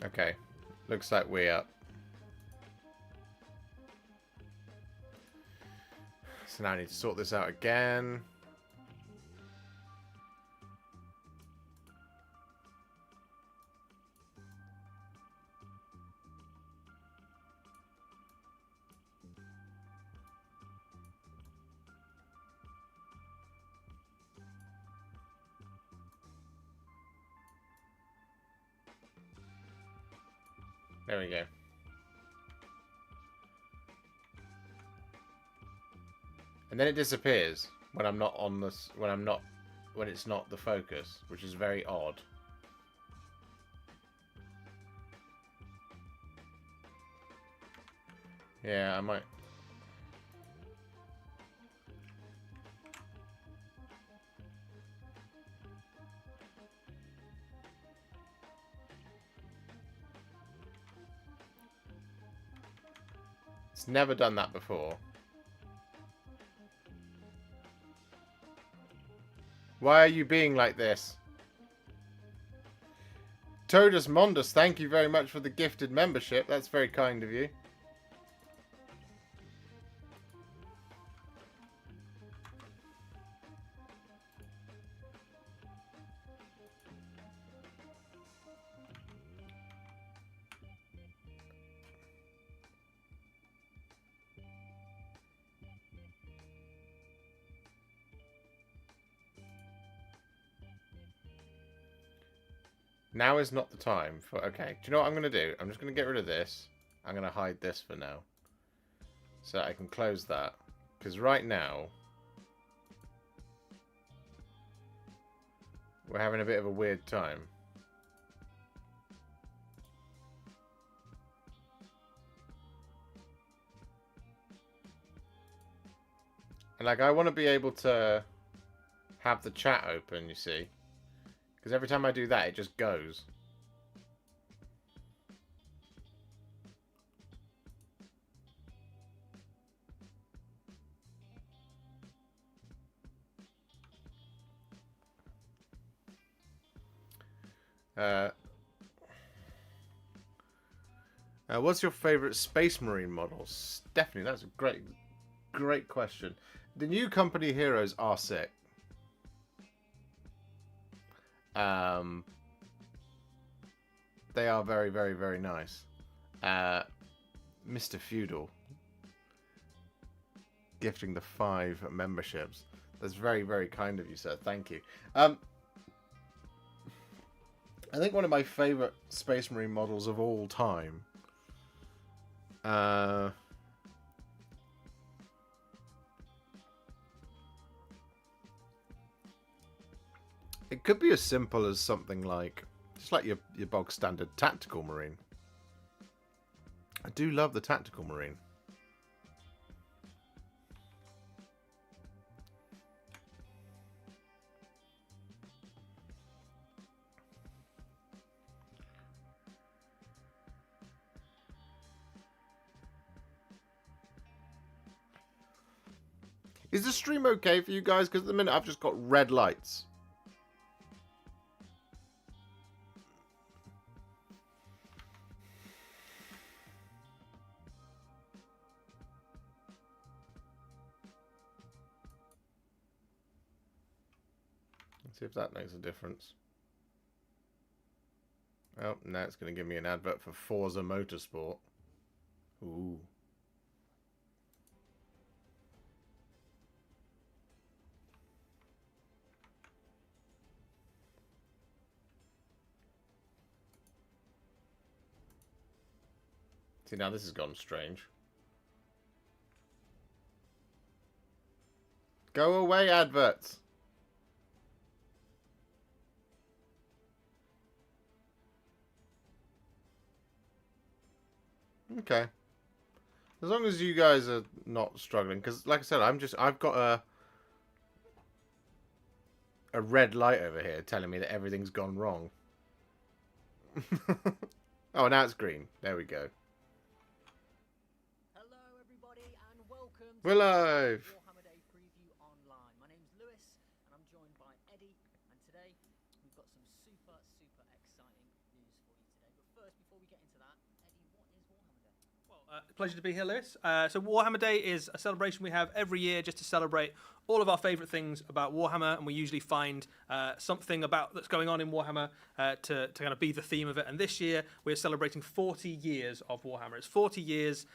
Okay. Looks like we're up. So now I need to sort this out again. There we go. And then it disappears when I'm not on this, when it's not the focus, which is very odd. Yeah, I might. It's never done that before. Why are you being like this? Todus Mondus, thank you very much for the gifted membership. That's very kind of you. Now is not the time for... Okay, do you know what I'm going to do? I'm just going to get rid of this. I'm going to hide this for now. So I can close that. Because right now... we're having a bit of a weird time. And like, I want to be able to have the chat open, you see. Because every time I do that, it just goes. What's your favourite Space Marine model? Stephanie, that's a great question. The new company heroes are sick. They are very, very, very nice. Mr. Feudal. Gifting the 5 memberships. That's very, very kind of you, sir. Thank you. I think one of my favourite Space Marine models of all time. It could be as simple as something like, just like your bog standard tactical marine. I do love the tactical marine. Is the stream okay for you guys? Because at the minute I've just got red lights. Let's see if that makes a difference. Oh, now it's going to give me an advert for Forza Motorsport. Ooh. See, now this has gone strange. Go away, adverts! Okay. As long as you guys are not struggling, because like I said, I've got a red light over here telling me that everything's gone wrong. Oh, now it's green. There we go. We're live! Warhammer Day preview online. My name's Lewis, and I'm joined by Eddie. And today, we've got some super exciting news for you today. But first, before we get into that, Eddie, what is Warhammer Day? Well, pleasure to be here, Lewis. So Warhammer Day is a celebration we have every year just to celebrate all of our favourite things about Warhammer, and we usually find something about that's going on in Warhammer to kind of be the theme of it. And this year we're celebrating 40 years of Warhammer. It's 40 years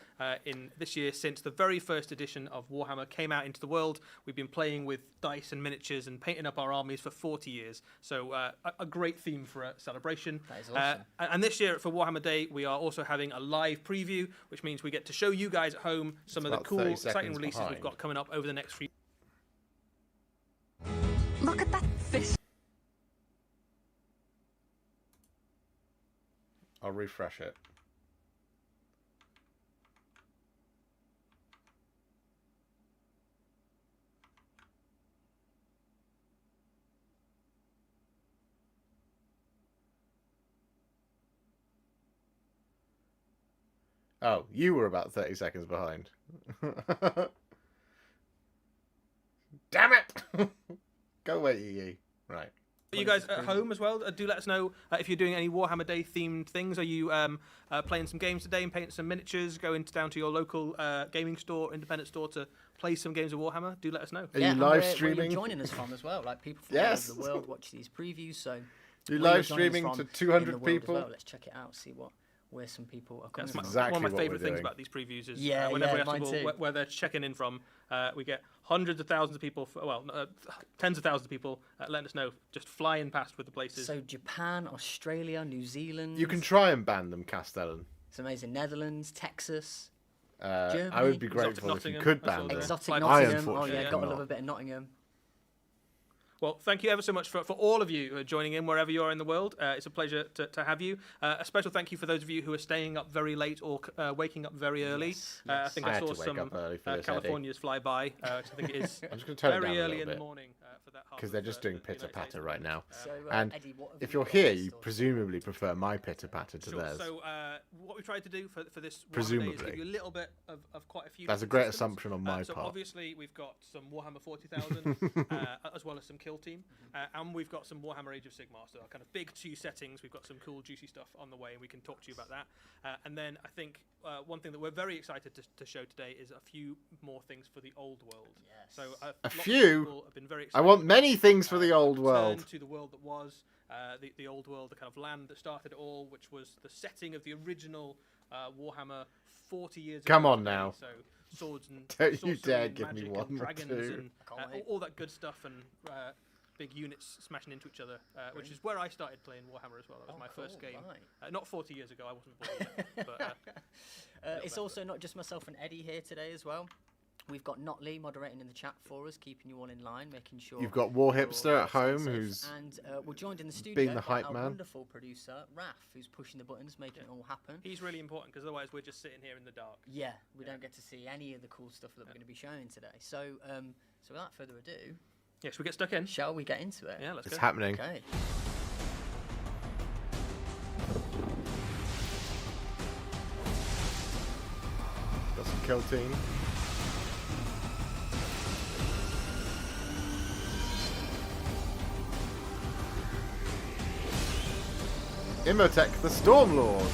in this year since the very first edition of Warhammer came out into the world. We've been playing with dice and miniatures and painting up our armies for 40 years. So a great theme for a celebration. That is awesome. And this year for Warhammer Day we are also having a live preview, which means we get to show you guys at home some of the cool, exciting releases we've got coming up over the next few. Look at that fish. I'll refresh it. Oh, you were about 30 seconds behind. Damn it! Go away, EE. Right. You guys at home as well, do let us know if you're doing any Warhammer Day themed things. Are you playing some games today and painting some miniatures, going down to your local gaming store, independent store to play some games of Warhammer? Do let us know. Are you live streaming? Where you're joining us from as well. Like people from all over the world watch these previews. So you live streaming to 200 people? Well. Let's check it out. See what where some people are coming That's from. exactly one of my what we're favourite things doing. about these previews is Yeah, whenever yeah, we have mine to too. where they're checking in from, we get hundreds of thousands of people, tens of thousands of people letting us know, just flying past with the places. So Japan, Australia, New Zealand. You can try and ban them, Castellan. It's amazing. Netherlands, Texas, Germany. I would be Exotic grateful if you Nottingham, could I ban saw them. there. Exotic I Nottingham. Oh unfortunately yeah, gotta cannot. love a bit of Nottingham. Well, thank you ever so much for all of you who are joining in wherever you are in the world. It's a pleasure to have you. A special thank you for those of you who are staying up very late or waking up very early. Yes, I yes. think I I, had saw to wake some up early for this, Californias fly by. Which I think it is I'm just going to turn it down very a early little in the bit morning for that half because of they're just the doing United pitter patter States. right now. So, And Eddie, what have if you you're got here, on this you story? presumably prefer my pitter patter to Sure. theirs. So what we tried to do for this Warhammer Day is Presumably. give you a little bit of quite a few. That's a different great systems. assumption on my So part. obviously we've got some Warhammer 40,000 as well as some Kill Team, and we've got some Warhammer Age of Sigmar. So our kind of big two settings. We've got some cool juicy stuff on the way, and we can talk to you about that. And then I think one thing that we're very excited to show today is a few more things for the old world. Yes. So A lots of few? people have been very I excited want many things for uh, the old return world. to the world that was, the old world, the kind of land that started it all, which was the setting of the original Warhammer 40 years Come ago on today. now. So swords and Don't you sorcery dare and give me magic one and or dragons two. and I can't wait. all that good stuff and big units smashing into each other, which is where I started playing Warhammer as well. That was my first cool, game. right. Not 40 years ago, I wasn't born yet, but It's also not just myself and Eddie here today as well. We've got Notley moderating in the chat for us, keeping you all in line, making sure You've got you're Warhipster at safe. home, who's and we're joined in the studio being the by hype our man. wonderful producer Raf, who's pushing the buttons, making it all happen. he's really important because otherwise we're just sitting here in the dark. Yeah, we don't get to see any of the cool stuff that we're going to be showing today. So, so without further ado, Yes, we get stuck in. shall we get into it? Yeah, let's it's go. happening. Okay. Got some kill team. Imhotep, the Stormlord.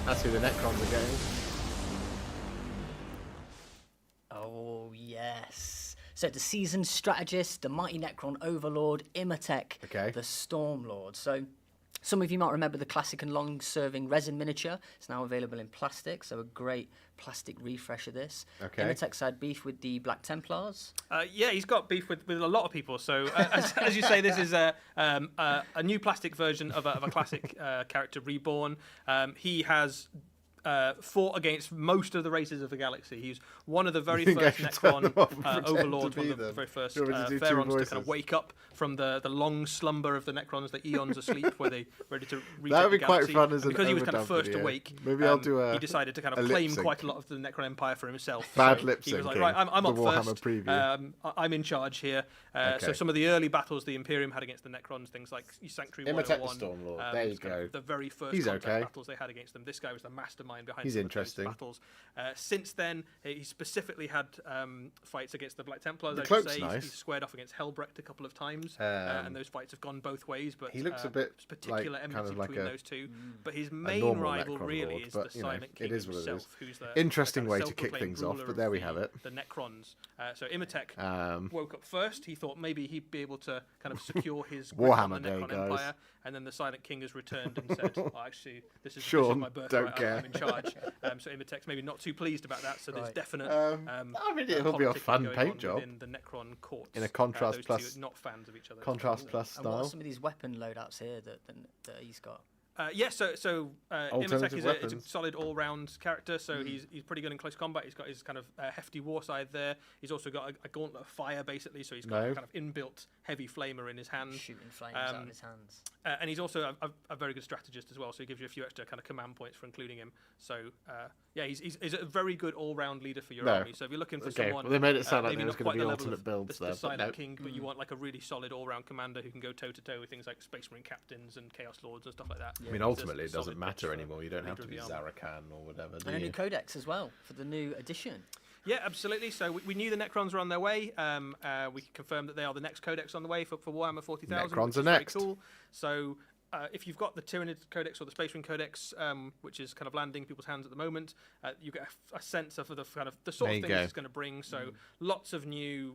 That's who the Necrons are getting. Oh yes. So the seasoned strategist, the mighty Necron overlord, Imhotep, Okay. the Stormlord. So some of you might remember the classic and long-serving resin miniature. It's now available in plastic, so a great plastic refresh of this. Okay. Imhotep's had beef with the Black Templars. Yeah, he's got beef with a lot of people. So, as you say, this is a new plastic version of a classic character reborn. He has fought against most of the races of the galaxy. He's one of the very think I first should turn Necron them off and pretend overlords, to one be of the them? very first Do you want me to do two pharaohs to kind voices? of wake up from the long slumber of the Necrons, the eons of sleep, where they ready to retake That would the be quite galaxy. fun as And an because he was kind of overdub first video. awake. Maybe I'll do He decided to kind a of lip claim sync. quite a lot of the Necron Empire for himself. Bad So lip he was like, syncing, right, I'm the up Warhammer first. preview. I'm in charge here. Okay. So some of the early battles the Imperium had against the Necrons, things like Sanctuary Imhotep the 101. Stormlord, there you was kind of go. The very first He's contact okay. battles they had against them. This guy was the mastermind behind He's some interesting. of those battles. Since then, he specifically had fights against the Black Templars. The as you cloak's say. nice. He's squared off against Helbrecht a couple of times, and those fights have gone both ways. But he looks a bit there's particular like- enmity kind of like between a- those two. But his main normal rival Necron really lord, is but, the you know, Silent it King is what it is. himself, who's the Interesting kind way of to kick self-proclaimed things off, ruler but there of we have it. The Necrons. So Imhotep Um, woke up first. He thought maybe he'd be able to kind of secure his grip on Warhammer the Day, Necron guys. Empire, and then the Silent King has returned and said, well, "Actually, this is Sean, my birthright. don't care." I'm in charge." So Imhotep's maybe not too pleased about that. So there's Right. definite. I mean, it'll be a politicking fun going paint on job. within the Necron courts. In a contrast those plus- two are not fans of each other. Contrast plus And what are style. some of these weapon loadouts here that he's got? Yes, so Imhotep Alternative is a weapons. solid all-round character. So he's pretty good in close combat. He's got his kind of hefty war side there. He's also got a gauntlet of fire, basically. So he's got No. a kind of inbuilt heavy flamer in his hand. Shooting flames out Um, of his hands. And he's also a very good strategist as well, so he gives you a few extra kind of command points for including him. So, yeah, he's a very good all-round leader for your No. army. So if you're looking for Okay, someone... well, they made it sound like maybe there was not gonna quite be the level alternate of builds the there, but Silent no. King, but you want like a really solid all-round commander who can go toe-to-toe with things like Space Marine Captains and Chaos Lords and stuff like that. I mean, He's a ultimately, it solid doesn't pitch matter for anymore. You don't have leader to of be the army. Zarakan or whatever, do And a new you? codex as well for the new edition. Yeah, absolutely. So we knew the Necrons were on their way. We can confirm that they are the next codex on the way for Warhammer 40,000. Necrons which are is very next. Cool. So if you've got the Tyranid Codex or the Space Marine Codex, which is kind of landing in people's hands at the moment, you get a sense of the kind of the sort There of you things go. it's going to bring. So lots of new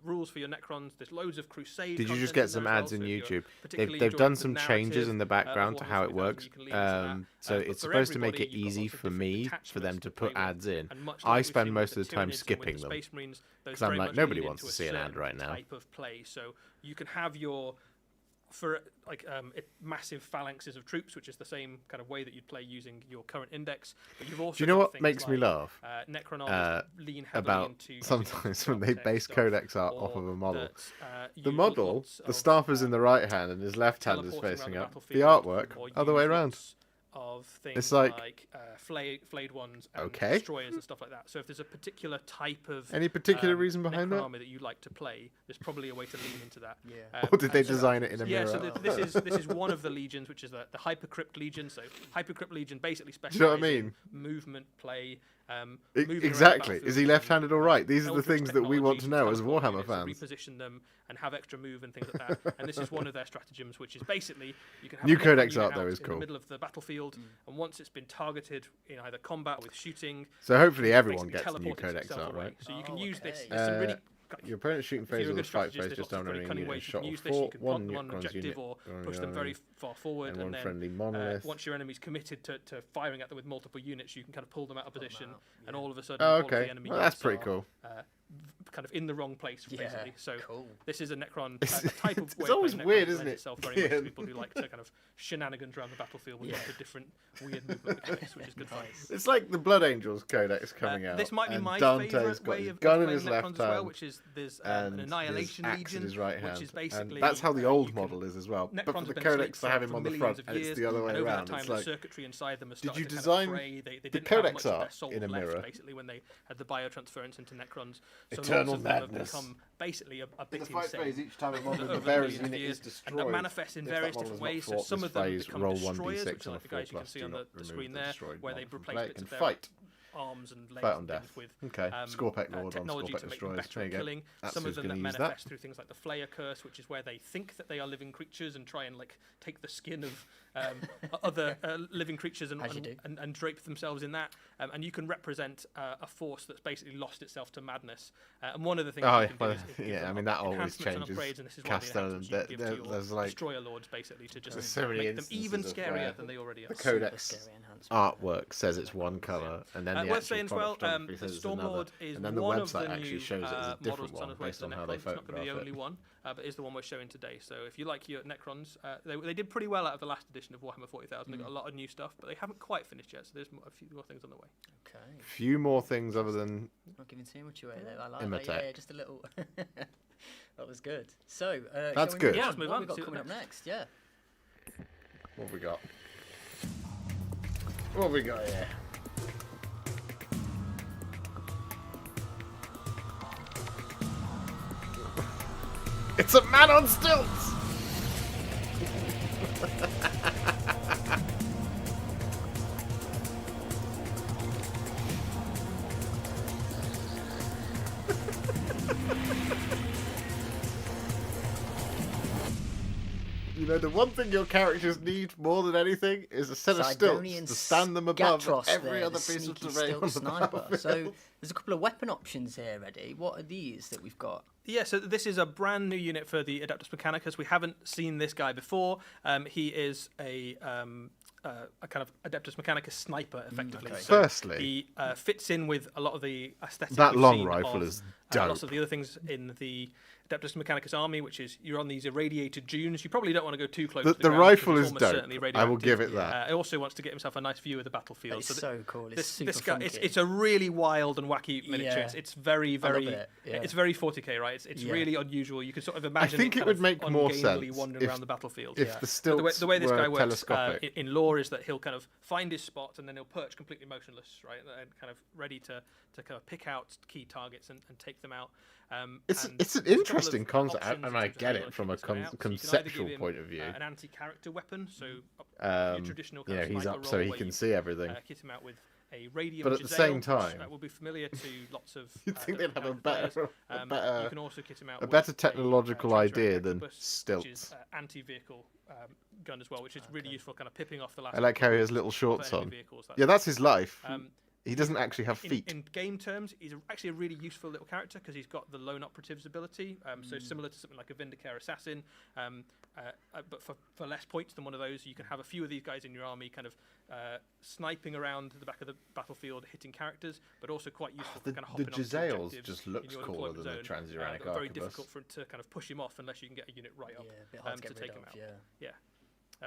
rules for your Necrons. There's loads of Crusade. Did you just content get in some there as ads well. in So if you're YouTube? particularly They've enjoying done the some changes in the narrative, background to of how it Warhammer 40,000, works. you can lean into that. So But it's for supposed to make it everybody, you've got easy lots of for different me for detachments them to play put with. ads in. And much I like we've spend seen most with of the time Tyranids and with skipping the them. Space Marines, those 'Cause I'm very like, much nobody lean wants into to a see an ad certain right now. Type of play, so you can have your massive phalanxes of troops, which is the same kind of way that you'd play using your current index. But you've also Do you know got what things makes me like, laugh? Necron armies that lean heavily About into using sometimes when they Architect base stuff, codex art or off of a model. that, The use model, lots the of, staff is in the right hand and his left hand is teleporting facing around up. The battlefield, artwork, or other way use around. lots of things It's like- flayed ones and Okay. destroyers and stuff like that. So if there's a particular type of Any particular reason behind Necron that? army that you like to play, there's probably a way to lean into that. Yeah. Or did they and so- design it in a Yeah, mirror? so this is one of the legions, which is the Hypercrypt Legion. So Hypercrypt Legion basically Do you know what I specializes mean? in movement play. moving around the Exactly. Is he battlefield left-handed or using, right? These are the Eldritch things that we want to know as teleport Warhammer units, fans. Reposition them and have extra move and things like that. And this is one of their stratagems, which is basically you can have New a Necron codex unit art, though, out is in cool. the middle of the battlefield, and once it's been targeted in either combat or with shooting, So hopefully everyone basically gets the new teleports codex itself art, away. right? So you can Oh, use this. okay. There's some really Your opponent's shooting if you're phase a of the good fight strategist, phase there's just lots of down very a cunning unit ways you shot can of use this. You 4, can one plant them on an Necron's objective unit, or going push them around very far forward, and one then friendly monolith. once your enemy's committed to firing at them with multiple units, you can kind of pull them out of position, out, and yeah. all of a sudden, Oh, all of okay. the enemy Well, that's units pretty are, cool. kind of in the wrong place, Yeah, basically. So cool. this is a Necron It's- type of it's way of always playing Necron weird, that isn't lends it? itself very much Yeah. to people who like to kind of shenanigans around the battlefield with Yeah. lots of different weird movement mechanics, which is good fun. Nice. It's like the Blood Angels codex coming out. This might be and my Dante's favourite got way his of gun in playing his Necrons left as well, hand, which is there's and an Annihilation his axe Legion, in his right hand. which is basically and that's how the you old can- model is as well. But Necrons for have the been codex, asleep they have him for on the millions front, of and it's years, the other way and over around. that time, It's the like, circuitry inside them has Did you started to design kind of fray. They the didn't have codex much of their art soul in a left, mirror? basically, when they had the biotransference into Necrons. So Eternal lots of them madness. have become basically a in bit the fight insane. phase, each time a model over of the the bearer's millions of unit is years, and destroyed. that manifests in If that various model different is not ways. So fought some this of them phase, become roll destroyers, 1d6 which are on like a the guys you 4+, can see do on not the remove screen the there, destroyed where they model from replace play bits and of their fight. arms and legs Fight on and death. things with Okay, Scorpec Lord on technology Scorpec to make them Destroyers. better There at you go. killing. That's Some who's of them that going to use that. manifest through things like the Flayer Curse, which is where they think that they are living creatures and try and like take the skin of other living creatures As you do. and drape themselves in that. And you can represent a force that's basically lost itself to madness. And one of the things Oh, you can well, do is it gives yeah, them I mean, that always enhancements and changes upgrades, and this is why the Castellan. enhancements you can give to your There's like destroyer lords basically to just there's so many make them even instances of where scarier than they already are. the codex Scary enhancement. artwork says it's one color, and then the Worth actual saying as well, product photography the says it's another, Stormlord is and then the one of website the actually new shows it as a models different that's on one its way based to on the how they Necrons. It's not going to be the photograph only it. one, but is the one we're showing today. So if you like your Necrons, they did pretty well out of the last edition of Warhammer 40,000. They got a lot of new stuff, but they haven't quite finished yet. So there's a few more things on the way. Okay. Few more things other than Not giving too much away there. I like Imatech. that. Yeah, just a little. That was good. So, That's shall we good. move Yeah, on? let's move What on, have we see got what coming up next? Yeah. what have we got? What have we got here? It's a man on stilts! You know, the one thing your characters need more than anything is a set of Sidonian stilts to stand them above Gatros every there, other the piece of sneaky terrain stealth on the sniper. battlefield. So there's a couple of weapon options here, Eddie. What are these that we've got? Yeah, so this is a brand new unit for the Adeptus Mechanicus. We haven't seen this guy before. He is a kind of Adeptus Mechanicus sniper, effectively. okay. So Firstly- he fits in with a lot of the aesthetics. That we've long seen rifle of, is lots dope. of the other things in the Adeptus Mechanicus army, which is you're on these irradiated dunes. You probably don't want to go too close to the The ground rifle because is it's almost dope. certainly I will radioactive. give it that. He also wants to get himself a nice view of the battlefield. It's So so cool. It's super this guy, funky. it's a really wild and wacky miniature. Yeah. It's very, very, it, yeah. it's very 40k, right? It's Yeah. really unusual. You can sort of imagine. think it kind would of make more ungainly sense wandering if- around the battlefield. if Yeah. the But stilts the way this were guy works telescopic. in lore is that he'll kind of find his spot and then he'll perch completely motionless, right, and kind of ready to kind of pick out key targets and take them out. It's and an there's a couple of interesting concept, options and in I terms of get how you it wanna from keep a this guy out. So you can either conceptual give him, point of view. an anti-character weapon, so your traditional kind Yeah, of he's sniper up so role he where can you, see everything. kit him out with a radium But at the Giselle, same which, time- will be familiar to lots of. You'd think they'd have a players. better, You can also kit him out a with better technological Transatlantic idea than Octopus, which is stilts. anti-vehicle gun as well, which is really useful, kind of pipping off the last. I like how he has little shorts on. Yeah, that's his life. He doesn't actually have feet. In game terms, he's actually a really useful little character because he's got the lone operative's ability, so similar to something like a Vindicare Assassin, but for less points than one of those. You can have a few of these guys in your army kind of sniping around the back of the battlefield, hitting characters, but also quite useful for kind of hopping The onto Giselles objectives just in looks your cooler deployment than the zone, Transuranic but very Arquebus. difficult for to kind of push him off unless you can get a unit right up Yeah, a bit hard to get rid take of, him out. yeah.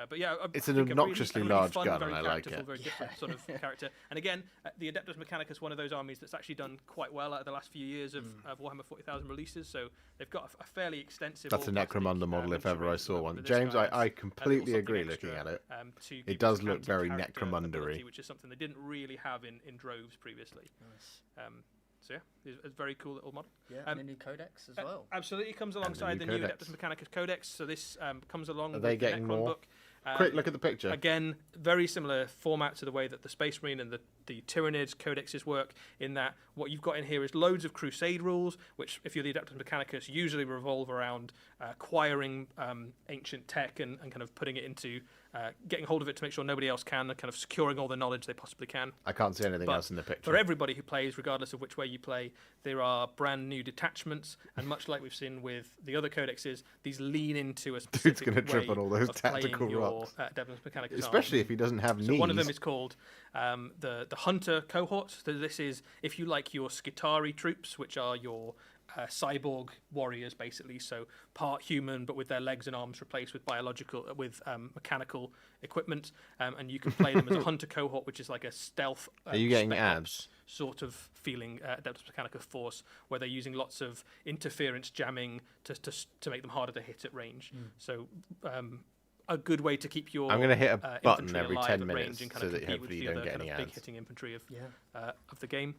But yeah, It's I an think a really- obnoxiously a really large fun, gun, very and I like characterful, it. Very different sort of character. And again, the Adeptus Mechanicus, one of those armies that's actually done quite well out of the last few years of Warhammer 40,000 releases. So they've got a fairly extensive. That's a all-plastic, Necromunda model if ever I military saw range, one. but this James, guy I adds a little completely something agree extra, looking at it. to It give does this look very anti-character Necromundery. ability, which is something they didn't really have in droves previously. Nice. So yeah, it's a very cool little model. Yeah, Um, and a new codex as well. Absolutely, comes alongside the new new codex. Adeptus Mechanicus Codex. So this comes along. Are with they the getting Necron more? book. Quick look at the picture. Again, very similar format to the way that the Space Marine and the Tyranids codexes work, in that what you've got in here is loads of Crusade rules, which, if you're the Adeptus Mechanicus, usually revolve around acquiring ancient tech and kind of putting it into, getting hold of it to make sure nobody else can, and kind of securing all the knowledge they possibly can. I can't see anything But else in the picture. For everybody who plays, regardless of which way you play, there are brand new detachments, and much like we've seen with the other codexes, these lean into a specific gonna trip way on all those of playing tactical your rocks. Adeptus Mechanicus Especially army. if he doesn't have knees. So one of them is called the Hunter cohort. So this is, if you like, your Skitarii troops, which are your cyborg warriors, basically. So part human, but with their legs and arms replaced with mechanical equipment. And you can play them as a Hunter cohort, which is like a stealth. Are you getting spec abs? ops sort of feeling Adeptus Mechanicus force, where they're using lots of interference jamming to make them harder to hit at range. So a good way to keep your I'm going to hit a button infantry every alive 10 at minutes range and kind so of that compete with hopefully the you don't other get kind any of big ads. hitting infantry of the game.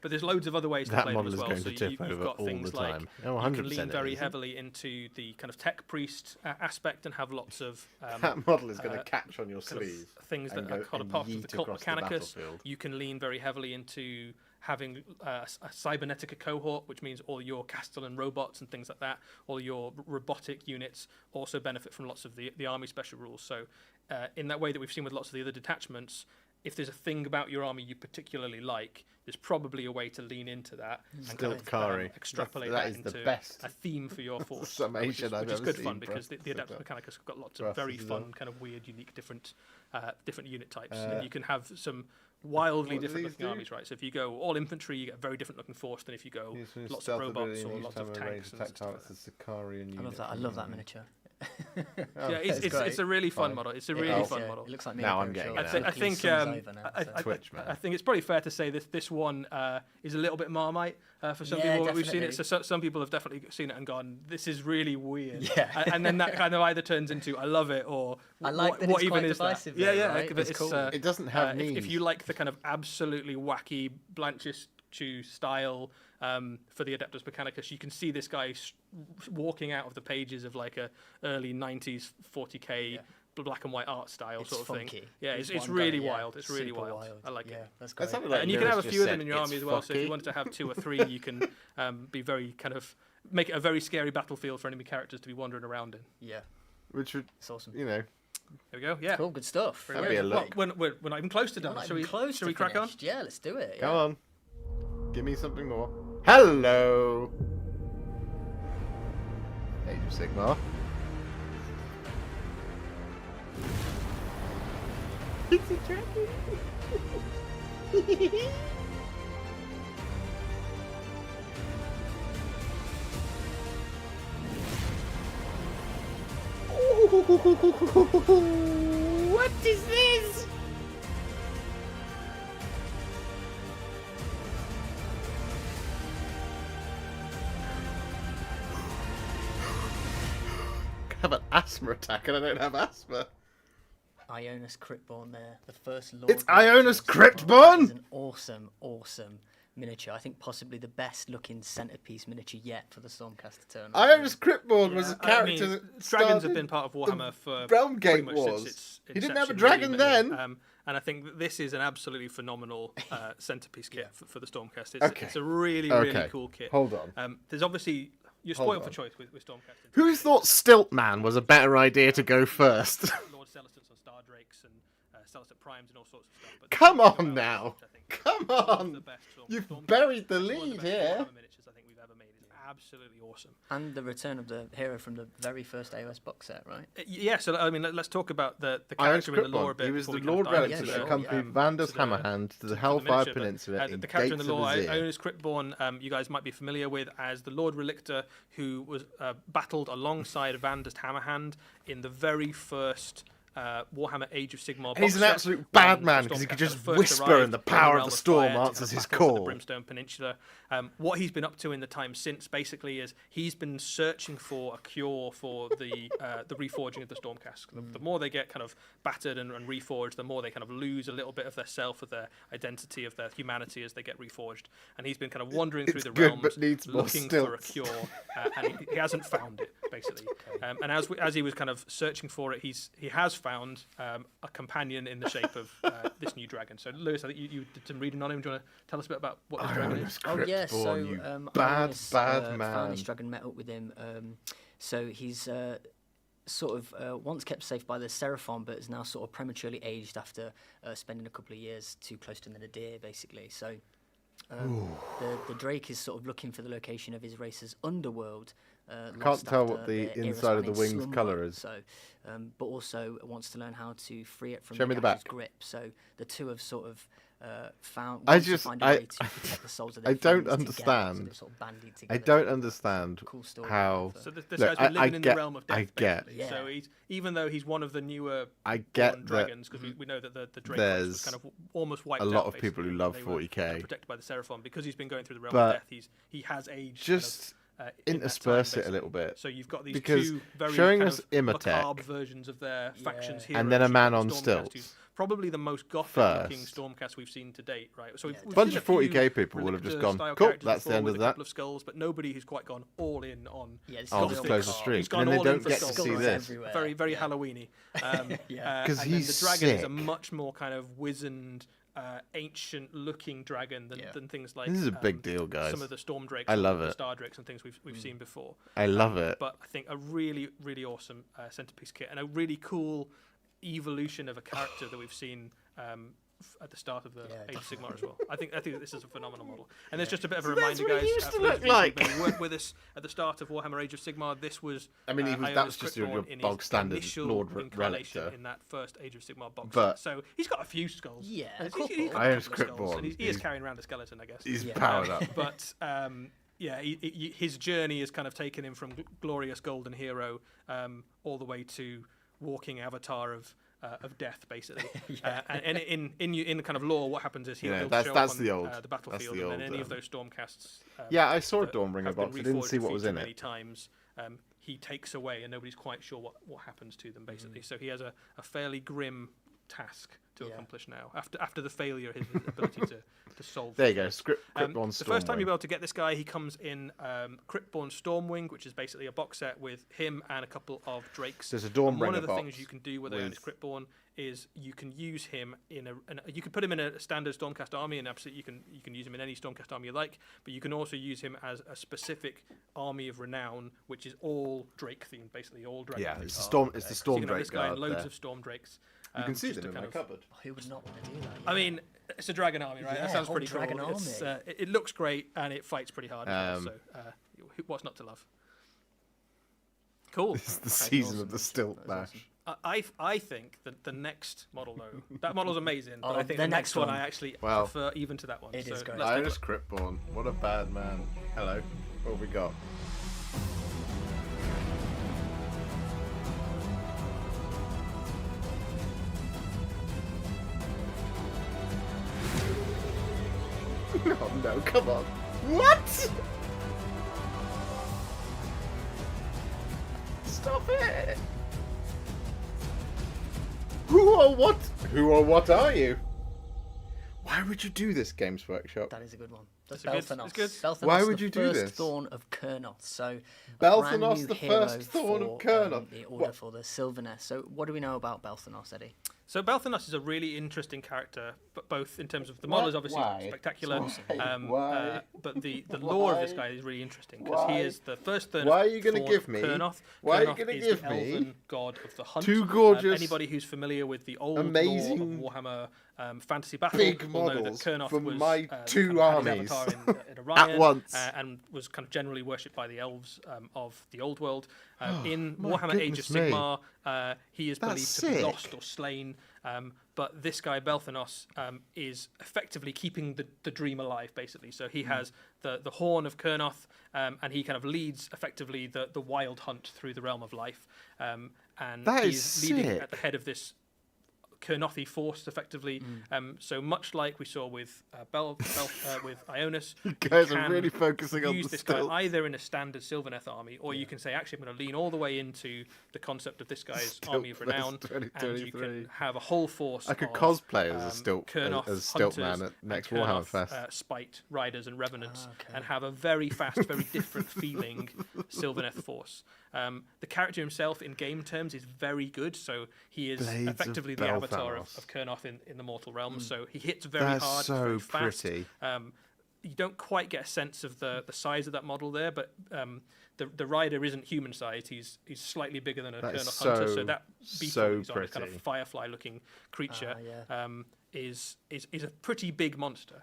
But there's loads of other ways to That play them model as is well. going So to tip you've over got all things the like time. Oh, you 100% can lean it very is. heavily into the kind of tech priest aspect and have lots of That model is going to catch on your kind of sleeve. things that and are go kind of and part of yeet the cult across the Mechanicus. battlefield. You can lean very heavily into having a Cybernetica cohort, which means all your Castellan robots and things like that, all your robotic units also benefit from lots of the army special rules. So in that way that we've seen with lots of the other detachments, if there's a thing about your army you particularly like, there's probably a way to lean into that and kind of, Stiltkari. extrapolate That that is the into best a theme for your force. summation I've which is ever good seen fun for because the us. Adeptus Mechanicus have got lots For of us very as fun, well. kind of weird, unique, different unit types. And you can have some wildly What do different these looking do? armies, right? So if you go all infantry, you get a very different looking force than if you go lots of robots or lots of tanks and stuff like that. I love that miniature. Yeah, It's great. it's a really fun Fine. model. It's a It really is, fun yeah. model. It looks like Now mini I'm getting Perishore. it. I Luckily think summer's over now, so- Twitch, man. I think it's probably fair to say this one is a little bit Marmite for some Yeah, people. We've seen it, definitely. so some people have definitely seen it and gone, "This is really weird." Yeah. And then that kind of either turns into "I love it" or I like that it's even quite is that? divisive Yeah, though, yeah. right? But It's cool. It doesn't have knees. If you like the kind of absolutely wacky Blanchester style for the Adeptus Mechanicus, you can see this guy walking out of the pages of like a early 90s 40k black and white art style It's sort of funky. thing. Yeah, It's it's one really guy, yeah. wild. It's really Super wild. I like yeah, it. that's That great. sounded like And you can Lewis have a just few of them said, in your army "It's as well. So if you fucky." wanted to have 2 or 3, you can be very kind of make it a very scary battlefield for enemy characters to be wandering around in. Yeah, Which would, it's awesome. you know, There we go. Yeah. Cool, good stuff. That'd be a look. Well, we're not even close to We're done. not Shall even we? close Shall to we crack on? finished. Yeah, let's do it. come yeah. on. Give me something more. Hello! Age of Sigmar. It's a dragon! What is this? I have an asthma attack and I don't have asthma. Ionis Cryptborn there, the first Lord. It's Ionis That is Cryptborn! an awesome, awesome miniature. I think possibly the best looking centerpiece miniature yet for the Stormcast Eternals. Iris Cryptborn was a I character mean, that dragons started have been part of Warhammer for Realm pretty Gate much Wars. since its He didn't have a inception, dragon really, but, then. and I think that this is an absolutely phenomenal centerpiece kit for the Stormcast. Okay. It's a really Okay. cool kit. Hold on. There's obviously you're Hold spoiled for on. choice with Stormcast. Who thought Stiltman was a better idea to go first? Lord Celestants on Star Drakes and Celestant Primes and all sorts of stuff. But Come Stormcast on Eternals, now. which I think Come is one of on. the best You've Stormcast buried the It's one of lead best here. Warhammer miniatures I think we've ever made. It's absolutely awesome. And the return of the hero from the very first AOS box set, right? Yeah, so I mean, let's talk about the Iris character in the lore a Cryptborn. bit. He was before the we kind Lord of dive Relic yeah, that into sure, accompanied yeah. Vander's to the- Hammerhand to the to Hellfire miniature, but, Peninsula in the character in Gates the of lore, Azir. Ionis Cryptborn, you guys might be familiar with as the Lord Relictor, who was battled alongside Vander's Hammerhand in the very first Warhammer Age of Sigmar. And he's box an set, absolute when bad the man because he Stormcast could had just first whisper arrived and the in power realm of the storm fire to kind answers of his battle for the call. Brimstone Peninsula. What he's been up to in the time since basically is he's been searching for a cure for the reforging of the Stormcast. The more they get kind of battered and reforged, the more they kind of lose a little bit of their self, of their identity, of their humanity as they get reforged. And he's been kind of wandering through It's the good, realms but needs more looking for a stilts. cure, and he hasn't found it basically. And as he was kind of searching for it, he has found a companion in the shape of this new dragon. So Lewis, I think you did some reading on him. Do you want to tell us a bit about what this dragon is? Oh yeah, so Cryptborn, you I bad, bad found man. this dragon, met up with him. So he's sort of once kept safe by the Seraphon, but is now sort of prematurely aged after spending a couple of years too close to him than a deer, basically. So the Drake is sort of looking for the location of his race's underworld. Can't tell what the inside of the wings colour is. So, but also wants to learn how to free it from Show me the Nagash's back. grip. So the two have sort of found. I want to just- find a I- way to protect the souls of their I don't friends together, so understand. they're sort of bandied I together don't to- understand cool story how. for- So this Look, guy's been I living in get- the realm of death. I get- basically. So Yeah. he's even though he's one of the newer I born get that dragons, because we know that the Drake race was there's kind of almost wiped a out. lot of people basically, who love they were 40k. protected by the Seraphon because he's been going through the realm But of death. He has aged. just in that time, intersperse it a basically. little bit. So you've got these Because two very showing kind us of Imatech macabre versions of their factions here, and then a man on stilts probably the most gothic-looking first. Stormcast we've seen to date, right? So we've A bunch seen of few 40k people will have just gone, Relictor-style cool, characters that's the before end with of a that. couple of skulls, but nobody who's quite gone all in on. Yeah, this I'll is just real close the macabre. stream. He's gone And then they all in don't for get to skulls see this. everywhere. Very, very Yeah. Halloween-y. Yeah. 'Cause and then he's the dragon is a sick. much more kind of wizened, ancient-looking dragon than things like. This is a big deal, guys. Some of the Storm Drakes, I and love the it. Star Drakes, and things we've seen before. I love it. But I think a really, really awesome centerpiece kit and a really cool evolution of a character that we've seen at the start of the Age of Sigmar as well. I think this is a phenomenal model. And there's just a bit of a So that's reminder, what it guys. used to For those look of you who like. maybe weren't with us at the start of Warhammer Age of Sigmar, this was. I mean, even that Ionis was just your Cryptborn in his bog standard initial Lord incarnation Relictor. in that first Age of Sigmar box. But- set. So he's got a few skulls. Yeah, And a he's got couple. a couple Ionis of skulls, Cryptborn, and he is he's- carrying around a skeleton, I guess. He's Yeah. powered up. But yeah, his journey has kind of taken him from glorious golden hero all the way to walking avatar of death, basically. And in the kind of lore, what happens is he'll show that's up on the old- the that's battlefield, the and then old, any of those Stormcasts. Yeah, I saw a that Dawnbringer have been box. I didn't reforged see and what was featured in many it. times. He takes away, and nobody's quite sure what happens to them, basically. Mm. So he has a fairly grim task to Yeah. accomplish now after the failure of his ability to solve. There you go. Cryptborn The first time you'll be Stormwing. able to get this guy, he comes in Cryptborn Stormwing, which is basically a box set with him and a couple of Drakes. There's a And one Dawnbringer of the box things you can do with with- Ionis Cryptborn is you can use him you can put him in a standard Stormcast army, and absolutely you can use him in any Stormcast army you like. But you can also use him as a specific army of renown, which is all Drake themed, basically all dragon. Yeah, themed. it's the Storm. It's the So Storm you can have Drake this guy and guard loads there. of Storm Drakes. You can see just them to in my kind of- cupboard. Who would not want to do that? I mean, it's a dragon army, right? Yeah, That sounds whole pretty cool. dragon It's, army. it looks great and it fights pretty hard. As well, so what's not to love? Cool. It's the season of the Stilt Bash. I think that the next model though, that model's amazing, but Oh, I think the the next next one one. I actually Well, prefer even to that one. it so is great. let's take a Irish Cryptborn. What a bad man. Hello. What have we got? No, come on. What? Stop it. Who or what are you? Why Why would you do this, Games Workshop? That is a good one. That's good. That's good. Belthanos, Why would the you do first this? Thorn of Kurnoth. So a Belthanos, brand new the hero first Thorn of for, Kurnoth. the order What? for the Sylvaneth. So what do we know about Belthanos, Eddie? So Belthanos is a really interesting character, but both in terms of the What? model is obviously Why? spectacular, Why? but the lore of this Why? guy is really interesting because he Why? is the first Thorn. Why are you going gonna to give me- Kurnoth? why are you Kurnoth gonna is give the me elven god of the hunt. two gorgeous, anybody who's familiar with the old amazing lore of Warhammer fantasy battle big will know that models Kurnoth for was my two kind of had armies his avatar in Orion, at once? and was kind of generally worshipped by the elves of the old world. In my Warhammer Age of goodness me. Sigmar, he is That's believed to be sick. lost or slain. But this guy Belthanos is effectively keeping the dream alive, basically. So he has the horn of Kurnoth, and he kind of leads effectively the wild hunt through the realm of life. And That he's is leading sick. at the head of this Kurnothi force, effectively. So much like we saw with with Ionis, You guys are can really focusing on use the this guy stilts. either in a standard Sylvaneth army, or you can say, actually, I'm going to lean all the way into the concept of this guy's army of Stiltfest renown, and you 2023. can have a whole force. I could of, cosplay as a Kurnoth as Stilt Man hunters at next and Warhammer Kurnoth, Fest. Spite riders and revenants, okay. and have a very fast, very different feeling Sylvaneth force. The character himself, in game terms, is very good. So he is Blades of effectively the avatar Belthanos. of Kurnoth in the mortal realm. So he hits very That's hard, so very fast. pretty. You don't quite get a sense of the size of that model there, but the rider isn't human sized. He's slightly bigger than a That is Kurnoth hunter. So so- that beetle so he's on, this kind of pretty. firefly looking creature, yeah. is a pretty big monster.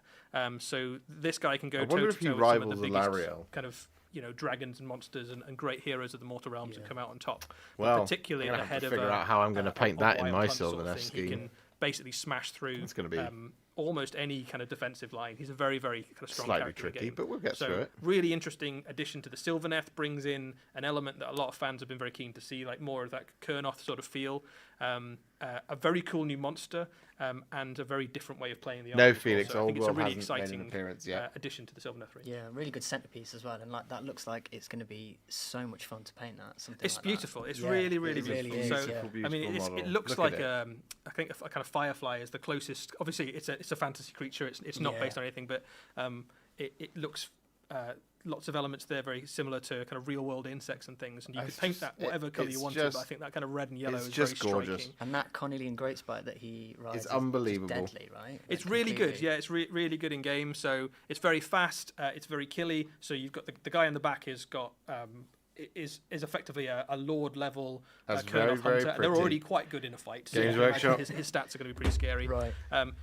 So this guy can go I wonder toe if to he toe with some of the rivals biggest Alariel. kind of dragons and monsters and great heroes of the mortal realms and come out on top. Well, But particularly I'm at gonna the have head to of figure out how I'm gonna paint a that in wild my hunt sort of Sylvaneth thing. scheme. He can basically smash through It's gonna be almost any kind of defensive line. He's a very, very kind of strong slightly character in tricky, game. but we'll get So through it. really interesting addition to the Sylvaneth, brings in an element that a lot of fans have been very keen to see, like more of that Kurnoth sort of feel. A very cool new monster, and a very different way of playing the army. No, as well. Felix So I think it's a Oldworld really hasn't made an exciting appearance yet. addition to the Sylvaneth range. Yeah, really good centerpiece as well, and like that looks like it's going to be so much fun to paint that. Something It's like beautiful. That. It's Yeah, really, really it really beautiful. is, So, yeah. I mean, Beautiful it model. looks Look like at it. I think a kind of firefly is the closest. Obviously, it's a fantasy creature. It's not Yeah. based on anything, but it looks. Lots of elements there very similar to kind of real world insects and things, and you It's could paint just- that whatever colour you it's wanted. But I just- think that kind of red and yellow it's is just very gorgeous. striking. And that Cornelian Greatspite that he rides It's is unbelievable. just deadly, right? It's Like, really good, completely. yeah. It's really good in game. So it's very fast. It's very killy. So you've got the guy in the back has got is effectively a lord level That's Kurnoth very, very hunter. And they're pretty. already quite good in a fight. So Games you can imagine Workshop. his stats are going to be pretty scary. Right.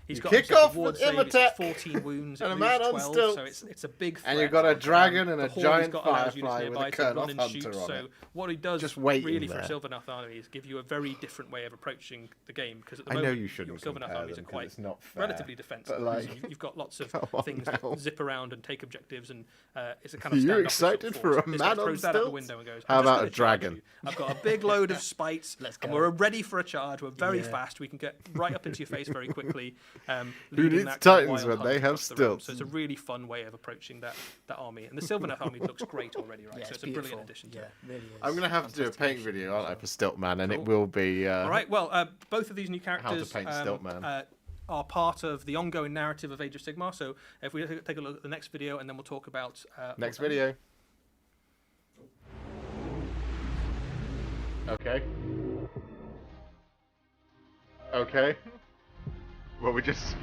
He's You got kick himself off a ward with save, it's Imitate 14 wounds, and it a man loses on 12, so stilts. it's a big threat. And you've got a dragon and the a horde giant he's got allows units firefly with nearby a to run Kurnoth and hunter shoot. on So it. what he does Just waiting really for there. a Sylvaneth army is give you a very different way of approaching the game, because at the I know moment you shouldn't your Sylvaneth compare armies are them 'cause quite it's not fair, relatively defensive. but, like, You've got lots of come on things now. that zip around and take objectives, and it's a kind of You're standoffish sort of excited force. for a This guy man on throws that out the stilts? window and goes, How "I'm just about gonna a charge dragon?" you. I've got a big load of spites, Let's and go. we're ready for a charge. We're very Yeah. fast. We can get right up into your face very quickly. Who leading needs that kind of titans wild when hunt they have across the realm. stilts? So it's a really fun way of approaching that army. And the Sylvaneth army looks great already, right? Yeah, so it's a beautiful. brilliant addition to Yeah, it. really is. I'm gonna have to do a Fantastic paint addition. video, aren't I, for Stiltman, and it Cool. will be All right. Well, both of these new characters paint Stiltman. are part of the ongoing narrative of Age of Sigmar. So if we take a look at the next video, and then we'll talk about next Warhammer. video. Okay. Okay. Well, we just.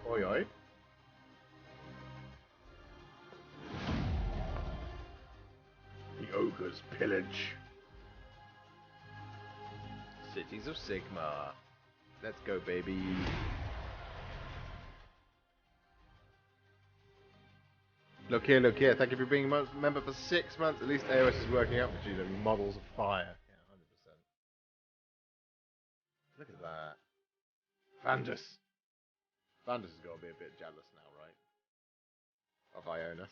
Oi oi. The ogres pillage. Cities of Sigmar. Let's go, baby. Look here, look here. Thank you for being a member for 6 months. At least AOS is working out for you. The models of fire. Yeah, 100%. Look at that. Vandus. Vandus has got to be a bit jealous now, right? Of Ionis.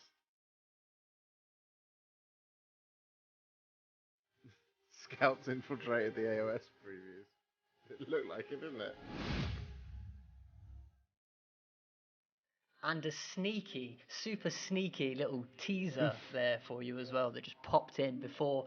Scouts infiltrated the AOS previews. It looked like it, didn't it? And a sneaky, super sneaky little teaser there for you as well that just popped in before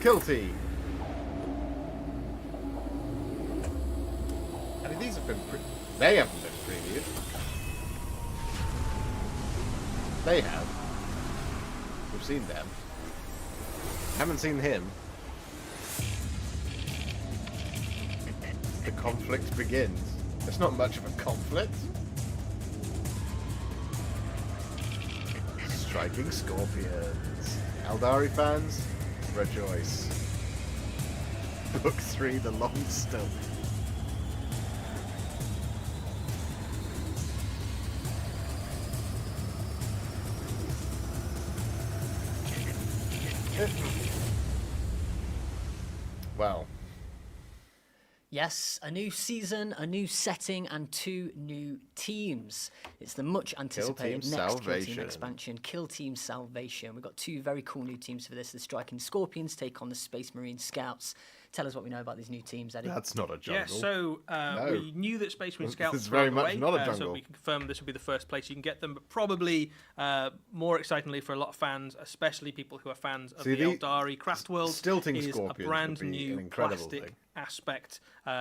Kill team. I mean, these have been. They haven't been previewed. They have. We've seen them. Haven't seen him. The conflict begins. It's not much of a conflict. Striking scorpions. Eldari fans, rejoice. Book 3, The Long Still. Well, Yes, a new season, a new setting, and 2 new teams. It's the much anticipated Team next Kill Team Salvation. expansion, Kill Team Salvation. We've got 2 very cool new teams for this. The Striking Scorpions take on the Space Marine Scouts. Tell us what we know about these new teams, Eddie. that's not a jungle. Yeah, so we knew that Space Marine Scouts is were very on the much way, not a so jungle. we can confirm this will be the first place you can get them, but probably more excitingly for a lot of fans, especially people who are fans of See, the the Eldari Craft World, Stilting is a Scorpions brand would be an new incredible plastic thing. aspect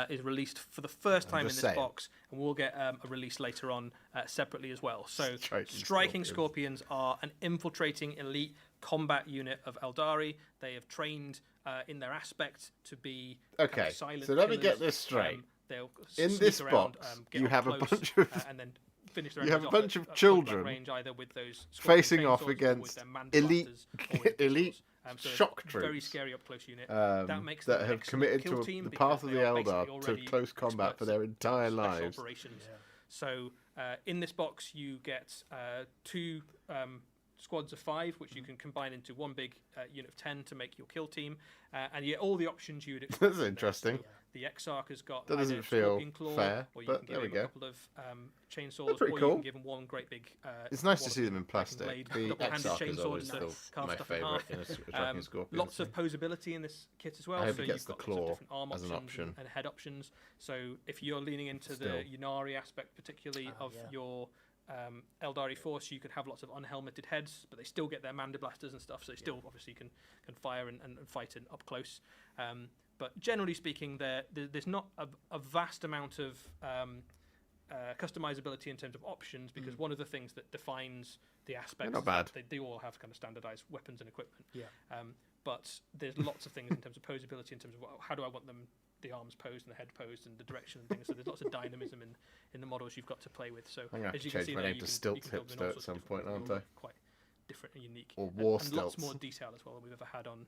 is released for the first time in just this saying. box, and we'll get a release later on separately as well. So Striking Scorpions are an infiltrating elite combat unit of Eldari. They have trained in their aspect to be Okay, silent so let me killers. get this straight. They'll In sneak this around, box, get you up have a close, bunch of and then finish their you have enemies a off bunch at of point children blank range, either with those scorpion facing off chainsaws or against with their man elite blasters or with elite pistols. So shock it's a very troops, scary up close unit. That makes that them an have excellent committed kill to team the because path of the they are basically Eldar to already close combat for experts their in entire special lives. operations. So in this box you get 2 squads of 5, which you can combine into one big unit of 10 to make your kill team, and you get all the options you would expect. That's from there. interesting. So the Exarch has got That doesn't either feel Scorpion Claw, fair, or you but can there give we him a go. couple of chainsaws, They're pretty or you cool. can give him one great big. It's nice to wad see of them in Breaking plastic. Blade, The double-handed Exarch is chainsaws always to still carve my stuff in favourite half. in a Striking Scorpions. Lots of posability in this kit as well. I hope so it gets you've the got lots claw of different arm as an options option. and head options. So if you're leaning into Still. the Yunari aspect, particularly of your Eldari force, you could have lots of unhelmeted heads, but they still get their Manda blasters and stuff, so they still obviously can fire and fight up close. But generally speaking, there's not a vast amount of customizability in terms of options, because one of the things that defines the aspects not is that bad. they do all have kind of standardized weapons and equipment. Yeah. But there's lots of things in terms of posability, in terms of how do I want them, the arms posed and the head posed and the direction and things. So there's lots of dynamism in the models you've got to play with. So I'm gonna have as to you can change see my there, name you to can Stilt build them in Hipster all at sorts some of point, different aren't ways, I? quite different and unique. Or And- War and lots Stilts. more detail as well than we've ever had on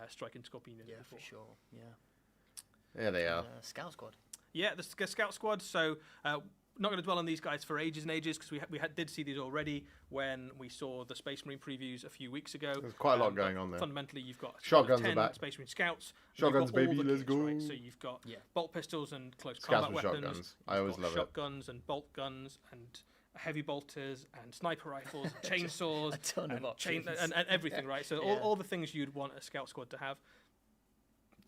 Striking Scorpion Yeah, before. for sure. Yeah. There they are. Scout Squad. Yeah, the Scout Squad. So not going to dwell on these guys for ages and ages, because we did see these already when we saw the Space Marine previews a few weeks ago. There's quite a lot but going on there. Fundamentally, you've got Shotguns are 10 back. Space Marine Scouts. and Shotguns, you've got all baby, the let's kits, right? go. So you've got Yeah. bolt pistols and close Scouts combat with weapons. shotguns. I You've always got love it. shotguns and bolt guns and heavy bolters and sniper rifles, chainsaws, A ton of and, options. and everything, right? So Yeah. all the things you'd want a Scout Squad to have.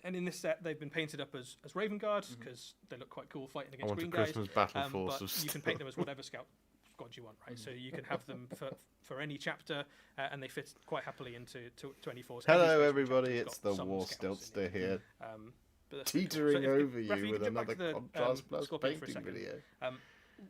And in this set, they've been painted up as Raven Guards, because they look quite cool fighting I against want a green guys. Christmas battle force But of you can paint them as whatever Scout Squad you want, right? So you can have them for any chapter, and they fit quite happily into 24. So Hello, every Space Marine everybody. chapter's It's got the some War Scouts in Stiltster it. here, But that's pretty cool. teetering So over Rafa, you can with jump back another to the, Contrast Plus Scorpion for a painting second. video.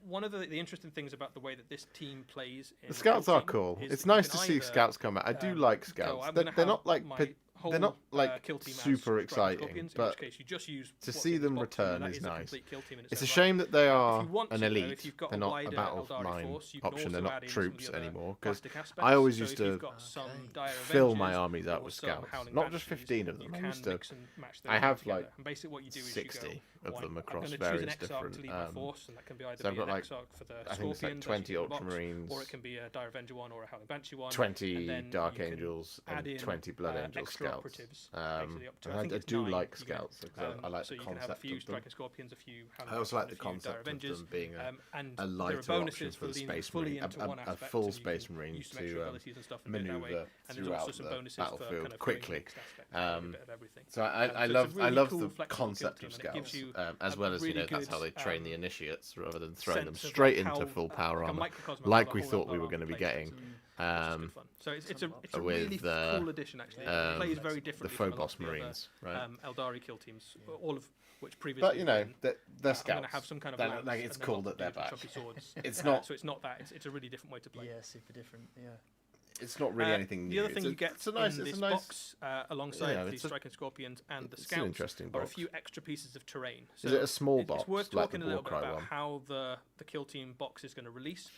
One of the interesting things about the way that this team plays in The Scouts Kill are Team cool. is It's you nice can to see either, Scouts come out. I do like go, Scouts. I'm They're, gonna they're have not like my they're whole, not like kill team as super Striking exciting, Scorpions, in but which case you just use to what's see in them this box, and return that is is a nice. complete kill team in It's a its own shame right. that they If are you want an to, though, elite. if you've got They're a not a wider battle Eldari line force, you can option. They're also not add in some of troops the other anymore. Because plastic aspects. I always So used if you've to got some dire fill my Avengers armies out or with some Scouts. Howling Not just Banshees, 15 of you them. I can used to. mix and match them I have together. like And basically what you do is 60 you go, of them I'm across going to choose an various Exarch different. to lead my force, and that can be either so I've be got an like Exarch for the I think it's like Scorpions, 20 as you see in the box, Ultramarines, or it can be a Dire Avenger one or a Howling Banshee one. 20 and then Dark you can Angels, add and in, 20 Blood Angel extra Scouts. operatives, Um, basically up to, and I think I it's do 9 like you can, Scouts because I like so the you can have a concept few of them. Striking Scorpions, a few Howling I also like the Banshees, and a few Dire concept of Avengers, them being and a there are lighter bonuses option for the leaning Space fully Marine, into one a aspect, full and you can Space Marine use some extra to abilities and stuff and do it that way. maneuver And there's also throughout some the bonuses for battlefield kind of quickly. mixed aspects, a bit of everything. So I So it's a love really the cool, flexible concept kill of team, and it gives Scouts, you as a well as really that's how they good, train the initiates rather than throwing them sense of, straight like, into how, full power like a armor, microcosmos like of we the thought whole we were Eldar going to be playstyle, getting. which is good fun. So it's a with really the, cool addition actually. It plays very the differently from a lot Phobos of the other, Marines, right? Eldari kill teams, all of which previously. But you know, been, they're I'm going Scouts. to have some kind of They're- lance, like, it's and then cool lots that of they're dudes with back. chunky swords. It's not. So it's not that. It's a really different way to play. Yeah, super different. Yeah. It's not really anything new. The other thing it's you get it's a nice, in it's this a nice, box, alongside you know, the it's a- Striking Scorpions and the it's an Scouts, interesting are a box. few extra pieces of terrain. So Is it a small it's box, worth like the talking a little bit Warcry about one? how the Kill Team box is going to release.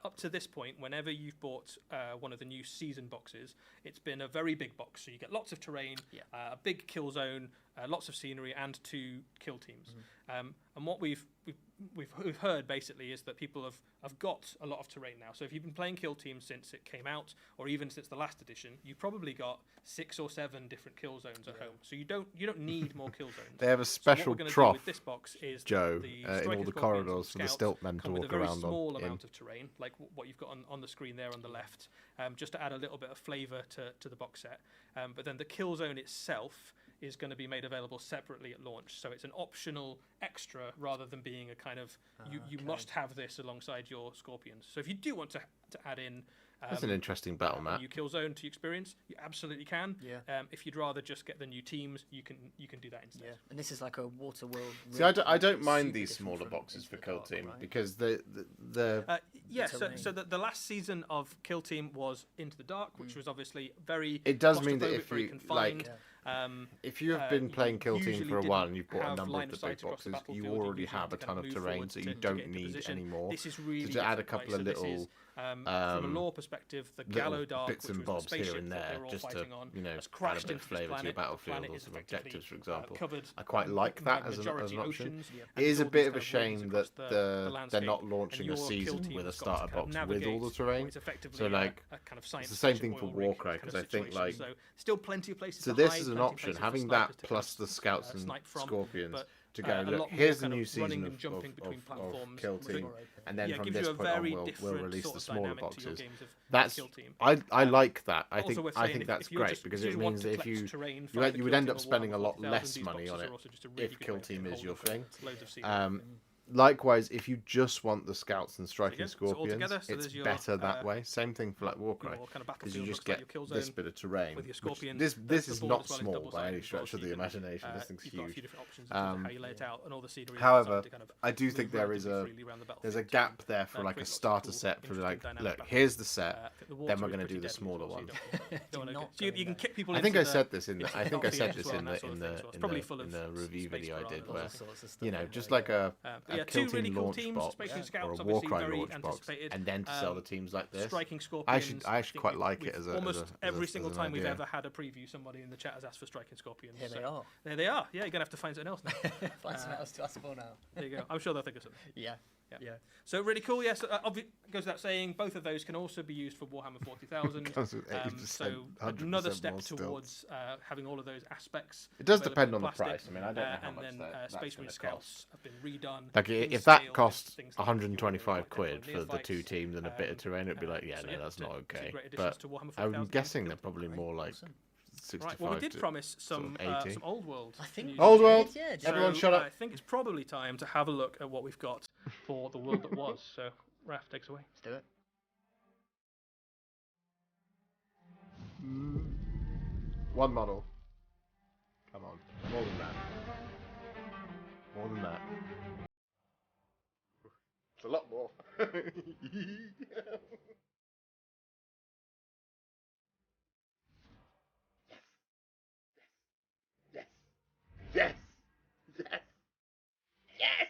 Up to this point, whenever you've bought one of the new season boxes, it's been a very big box. So you get lots of terrain, a big kill zone, lots of scenery, and 2 kill teams. And what we've heard basically is that people have got a lot of terrain now. So if you've been playing kill teams since it came out, or even since the last edition, you've probably got 6 or 7 different kill zones at home. So you don't need more kill zones. They have a So special what we're gonna do trough, with this box is Joe, the in all Striker the Scorpions corridors for the Scouts Stiltmen to come with walk a very around small on. amount of terrain, like what you've got on the screen there on the left, just to add a little bit of flavour to the box set. But then the kill zone itself is going to be made available separately at launch, so it's an optional extra rather than being a kind of you must have this alongside your Scorpions. So if you do want to add in That's an interesting battle a map. new kill zone to your experience, you absolutely can. Yeah. If you'd rather just get the new teams, you can do that instead. Yeah, and this is like a water world. See, I don't mind super these different smaller from boxes Into for the Kill Dark, Team right? because the Yeah, terrain. so the last season of Kill Team was Into the Dark, which was obviously very. It does mean that claustrophobic, if very you, confined. like, if you have been playing Kill Team for a while and you've bought a number of the big boxes, you already have a ton of terrain, so you don't need any more. This is really to add a different, couple right? of So this little is, from a lore perspective, the little Gallo Dark, bits which and was the bobs here spaceship and that there, they're all just to fighting on, add has a crashed bit of into this flavour to your planet. The battlefield planet or is some effectively, objectives, for example. covered I quite like by that as an majority option. oceans, It and is a all bit these of a kind of shame rings that across the they're not landscape, launching and a your kill season team with a has got starter to kind of box with all the navigate terrain. what is effectively So, like, a kind of science it's the same fiction thing for oil rig Warcry, kind of 'cause I think, situation. like- So still plenty of places So to this hide, is an plenty of option. places for Having snipers that to plus kind of, the Scouts and snipe from, Scorpions but, to go, a look, lot more here's the kind new of running season and jumping between of platforms, Kill which Team, and then yeah, from gives this you a point on very we'll different release sort the of smaller dynamic to your boxes. games of That's Kill Team. I like that. I Also think worth I saying think if that's you great just- because if it you want means to that if collect you terrain for you, either you would Kill end Team up or spending a Warhammer lot 40,000, less these money on boxes it are also just a really if good Kill way to Team is hold your them for thing. loads of scenery. Likewise, if you just want the Scouts and Striking go. So all Scorpions, together, so it's there's your, better that way. Same thing for like Warcry, your kind of because you battlefield just looks like get your kill this zone bit of terrain. with your which Scorpion. this The is board not as well is small by double-sided any as well, stretch so of the you can, imagination. This thing's you've got a few huge. different options in terms of how you lay it out, and all the scenery is However, designed to kind of I do think move there is relatively a freely around the there's a battlefield gap to, there for like a create lots of starter cool, set for interesting like, dynamic look, battles. here's the set. I think the Then water we're is going to pretty do the deadly as smaller well, one. so you don't wanna not go- so you going can there. kick people I think into I the- said this in the into I the think I said battlefield this as well in and the that sort in of thing, the so it's in probably the full in of the review space video I piranhas did and where all sorts of stuff you know in just there, like yeah. a Yeah, Kill two really Team cool launch teams, box Space or Marine Scouts, a obviously Warcry very launch box, anticipated. and then to sell the teams like this. Striking Scorpions. I actually quite think like we've it as a almost as a, every as single an time we've idea. ever had a preview, somebody in the chat has asked for Striking Scorpions. Here they so are. There they are. Yeah, you're gonna have to find something else now. Find something else to ask for now. There you go. I'm sure they'll think of something. Yeah. Yeah. Yeah. So really cool. Yes, goes without saying. Both of those can also be used for Warhammer 40,000. Comes with 80%, So 100% another step more stilts. towards having all of those aspects. It does available depend in on the plastic, price. I mean, I don't know how and much then that's Space gonna Marine cost. Scouts have been redone. Like in if scale that with costs things like 125 your quid for the two neophytes, teams and a bit of terrain, it'd be like, yeah, so no, yeah, that's two- not two okay. great additions But to Warhammer I'm 40,000. guessing they're probably more like Awesome. 65 Right. Well, we did to promise some sort of 80. some old world. I think news Old today. world. Yeah, just- Everyone So, shut up. I think it's probably time to have a look at what we've got for the world that was. So, Raph takes away. Let's do it. One model. Come on. More than that. More than that. It's a lot more. Yes. Yes. Yes. Yes.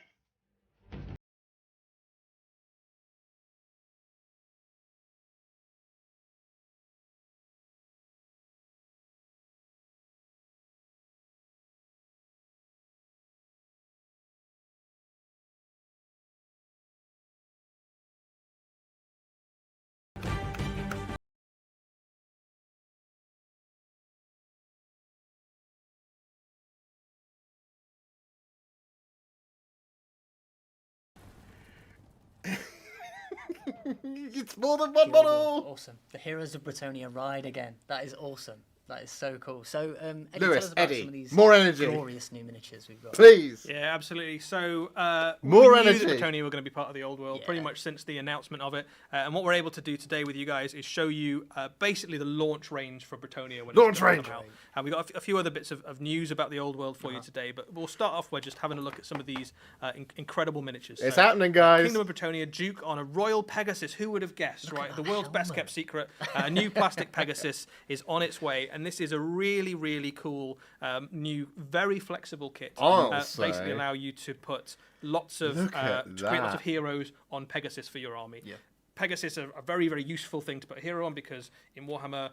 It's more than one model. Awesome. The Heroes of Britonia ride again. That is awesome. That is so cool. So, Eddie, Lewis, tell us about Eddie, some of these more energy. glorious new miniatures we've got. Please. Yeah, absolutely. So More we knew energy. that Britonia were going to be part of the old world pretty Yeah. much since the announcement of it. And what we're able to do today with you guys is show you basically the launch range for Britonia. When Launch it's gonna range. come out. And we've got a few other bits of news about the old world for you today. But we'll start off by just having a look at some of these incredible miniatures. It's So, happening, guys. Kingdom of Britonia, Duke on a Royal Pegasus. Who would have guessed, right? The world's best kept secret. A new plastic Pegasus is on its way. And this is a really, really cool new, very flexible kit. I'll Basically say. allow you to put lots of Look at to create lots that. of heroes on Pegasus for your army. Yeah. Pegasus are a very, very useful thing to put a hero on because in Warhammer,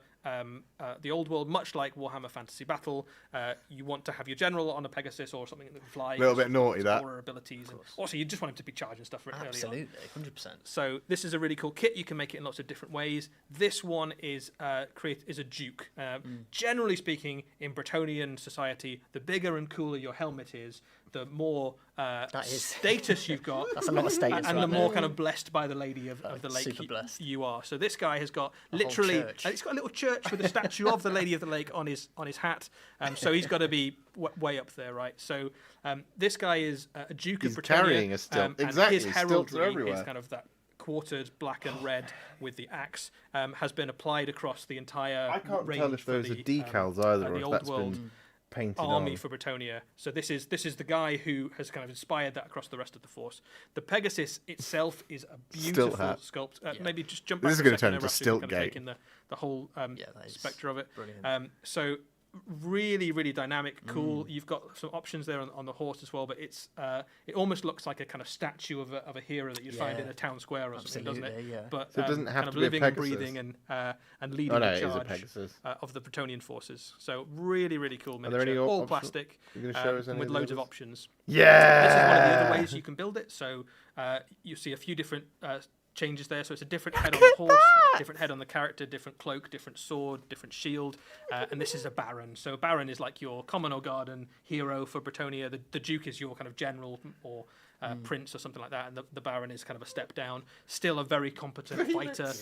the old world, much like Warhammer Fantasy Battle, you want to have your general on a Pegasus or something that can fly. A little bit naughty, that. Aura abilities. And also, you just want him to be charging stuff early on. Absolutely, 100%. So this is a really cool kit. You can make it in lots of different ways. This one is a Duke. Generally speaking, in Bretonian society, the bigger and cooler your helmet is, the more status you've got. That's a lot of status, and right the more there. kind of blessed by the Lady of the Lake super blessed. you are. So this guy has got literally, church. he's got a little church with a statue of the Lady of the Lake on his hat. So he's got to be way up there, right? So this guy is a Duke He's of Bretonnia. carrying a stilt. Exactly, And his stilts are heraldry everywhere. is kind of that quartered black and red with the axe has been applied across the entire I can't range tell if for those are the, decals either, the or if old that's world been painted army on. for Bretonnia. So this is the guy who has kind of inspired that across the rest of the force. The Pegasus itself is a beautiful hat. sculpt. Maybe just jump back. This is going gonna to turn into Stilt kind of Gate. taking the whole that is spectre of it. brilliant. So really, really dynamic, cool. You've got some options there on the horse as well, but it's it almost looks like a kind of statue of a hero that you'd find in a town square or something, doesn't it? Absolutely, yeah. But So it doesn't have kind to of be a living and Pegasus. breathing and leading Oh no, the it is a charge Pegasus. of the Bretonian forces. So really, really cool Are there miniature, any all optional- plastic, You're gonna show us any with of the loads of others? options. Yeah. This is one of the other ways you can build it. So you see a few different changes there. So it's a different head on the horse, different head on the character, different cloak, different sword, different shield, and this is a Baron. So a Baron is like your common or garden hero for Bretonnia. The Duke is your kind of general or prince or something like that, and the Baron is kind of a step down. Still a very competent fighter,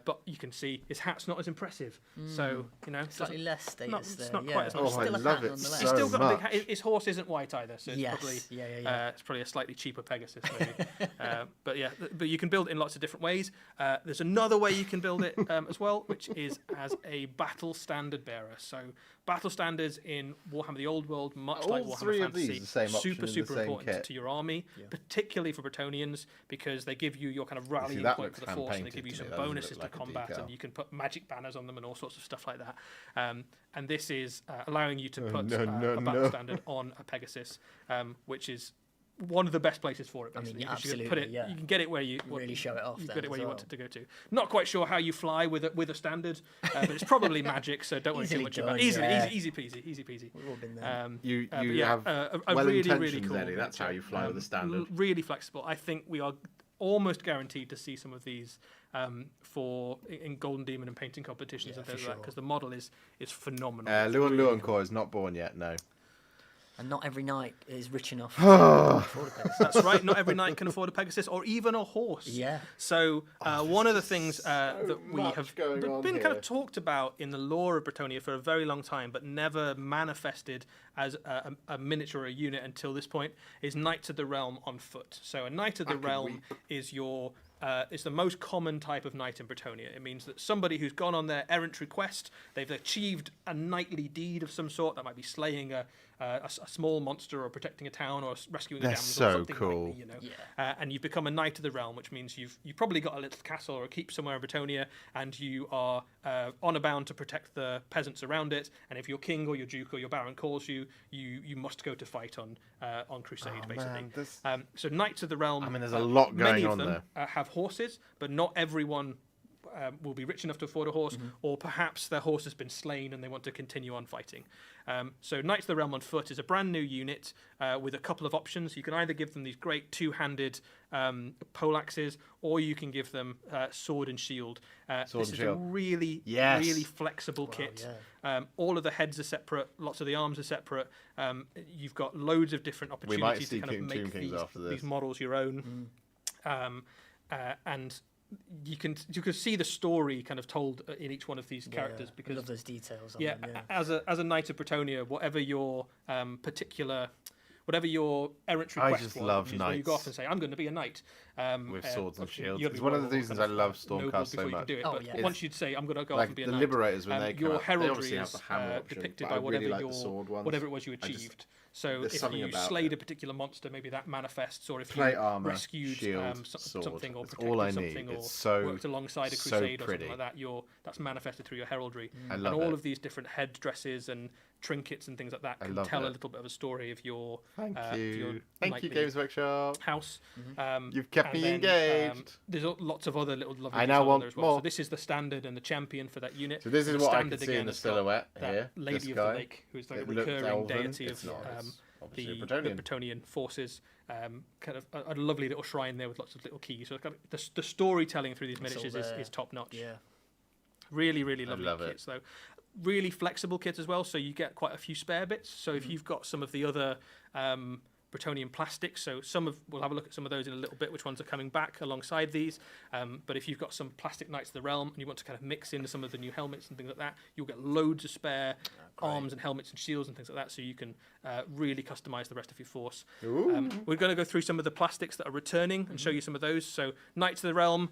but you can see his hat's not as impressive. So Slightly less status it's there. not yeah. quite as much. Oh, I Still a love hat it nonetheless. He's so still got a big much. his horse isn't white either, so it's Yes, probably yeah. it's probably a slightly cheaper Pegasus maybe. But you can build it in lots of different ways. There's another way you can build it as well, which is as a battle standard bearer. So battle standards in Warhammer the Old World, much like All Warhammer three of these Fantasy, are the same option super in the same important kit. to your army, particularly for Bretonians, because they give you your kind of rallying that point looks for the force, and they hand-painted give you to some me. That doesn't bonuses look to like a combat, decal. and you can put magic banners on them and all sorts of stuff like that. And this is allowing you to put a battle standard on a Pegasus, which is one of the best places for it. Basically, because you can put it, absolutely, yeah. you can get it where you Really show it off You've then got it where as you well. want it to go to. Not quite sure how you fly with a standard, but it's probably magic, so don't worry too Easily much about done, it. yeah. Easy peasy. We've all been there. You But have a well really, intentions, really cool Eddie. That's how miniature. you fly with a standard. Really flexible. I think we are almost guaranteed to see some of these in Golden Demon and painting competitions and for things like that, sure. because the model is phenomenal. Luan Luancore is not born yet. No. And not every knight is rich enough to afford a Pegasus. That's right. Not every knight can afford a Pegasus or even a horse. Yeah. So one of the things that we much have going on been kind here. of talked about in the lore of Bretonnia for a very long time, but never manifested as a miniature or a unit until this point, is Knights of the Realm on foot. So a Knight of the Realm is your is the most common type of knight in Bretonnia. It means that somebody who's gone on their errantry quest, they've achieved a knightly deed of some sort. That might be slaying a small monster or protecting a town or rescuing a They're damsel. so something cool. knightly, Yeah. and you've become a Knight of the Realm, which means you've probably got a little castle or a keep somewhere in Bretonnia, and you are honour bound to protect the peasants around it. And if your king or your duke or your baron calls you, you must go to fight on crusade, basically. Man, So Knights of the Realm. I mean, there's a lot many going of on them, have horses, but not everyone will be rich enough to afford a horse, or perhaps their horse has been slain and they want to continue on fighting. So Knights of the Realm on foot is a brand new unit with a couple of options. You can either give them these great two-handed poleaxes, or you can give them sword and shield. Sword this and is a shield. really flexible kit. yeah. All of the heads are separate. Lots of the arms are separate. You've got loads of different We might opportunities see to kind of Tomb make Kings after this. these models your own. And you can see the story kind of told in each one of these characters, I because love those details. On yeah, them, as a Knight of Bretonnia, whatever your whatever your errantry I quest just was, love which is where you go knights. off and say, I'm going to be a knight. With swords and obviously, shields. you gotta It's be one of the royal, reasons kind I love noble Stormcast so before you can much. do it. Oh, But yeah. once you'd say, I'm going to go off Like and be a the knight, Liberators, when they come your out, they heraldry obviously have is the hammer option, depicted but by I really whatever like the sword ones. whatever it was you I just- achieved. So there's if something you about slayed it. a particular monster, maybe that manifests, or if Plate you armor, rescued shield, sword. something, or That's protected all I something, need. or It's so- worked alongside a so crusade or pretty. something like that, that's manifested through your heraldry. I And love all it. of these different head dresses and trinkets and things like that I can love tell a it. little bit of a story of your Thank your you. Thank you, knightly Games Workshop. house. You've kept and me then, engaged. There's lots of other little lovely I now details on want there as well. more. So this is the standard and the champion for that unit. So this is The what I standard can see in again the has got silhouette that here. Lady This of guy. the Lake, who is like It a looks recurring elven. deity It's of not. It's obviously the Bretonnian. Bretonnian forces. Kind of a lovely little shrine there with lots of little keys. So it's got the storytelling through these It's all miniatures there. is top notch. Yeah. Really, really lovely love it. kits though. Really flexible kits as well, so you get quite a few spare bits. So if you've got some of the other Bretonnian plastics, so we'll have a look at some of those in a little bit, which ones are coming back alongside these. But if you've got some plastic Knights of the Realm and you want to kind of mix in some of the new helmets and things like that, you'll get loads of spare arms and helmets and shields and things like that, so you can really customize the rest of your force. We're going to go through some of the plastics that are returning and show you some of those. So Knights of the Realm,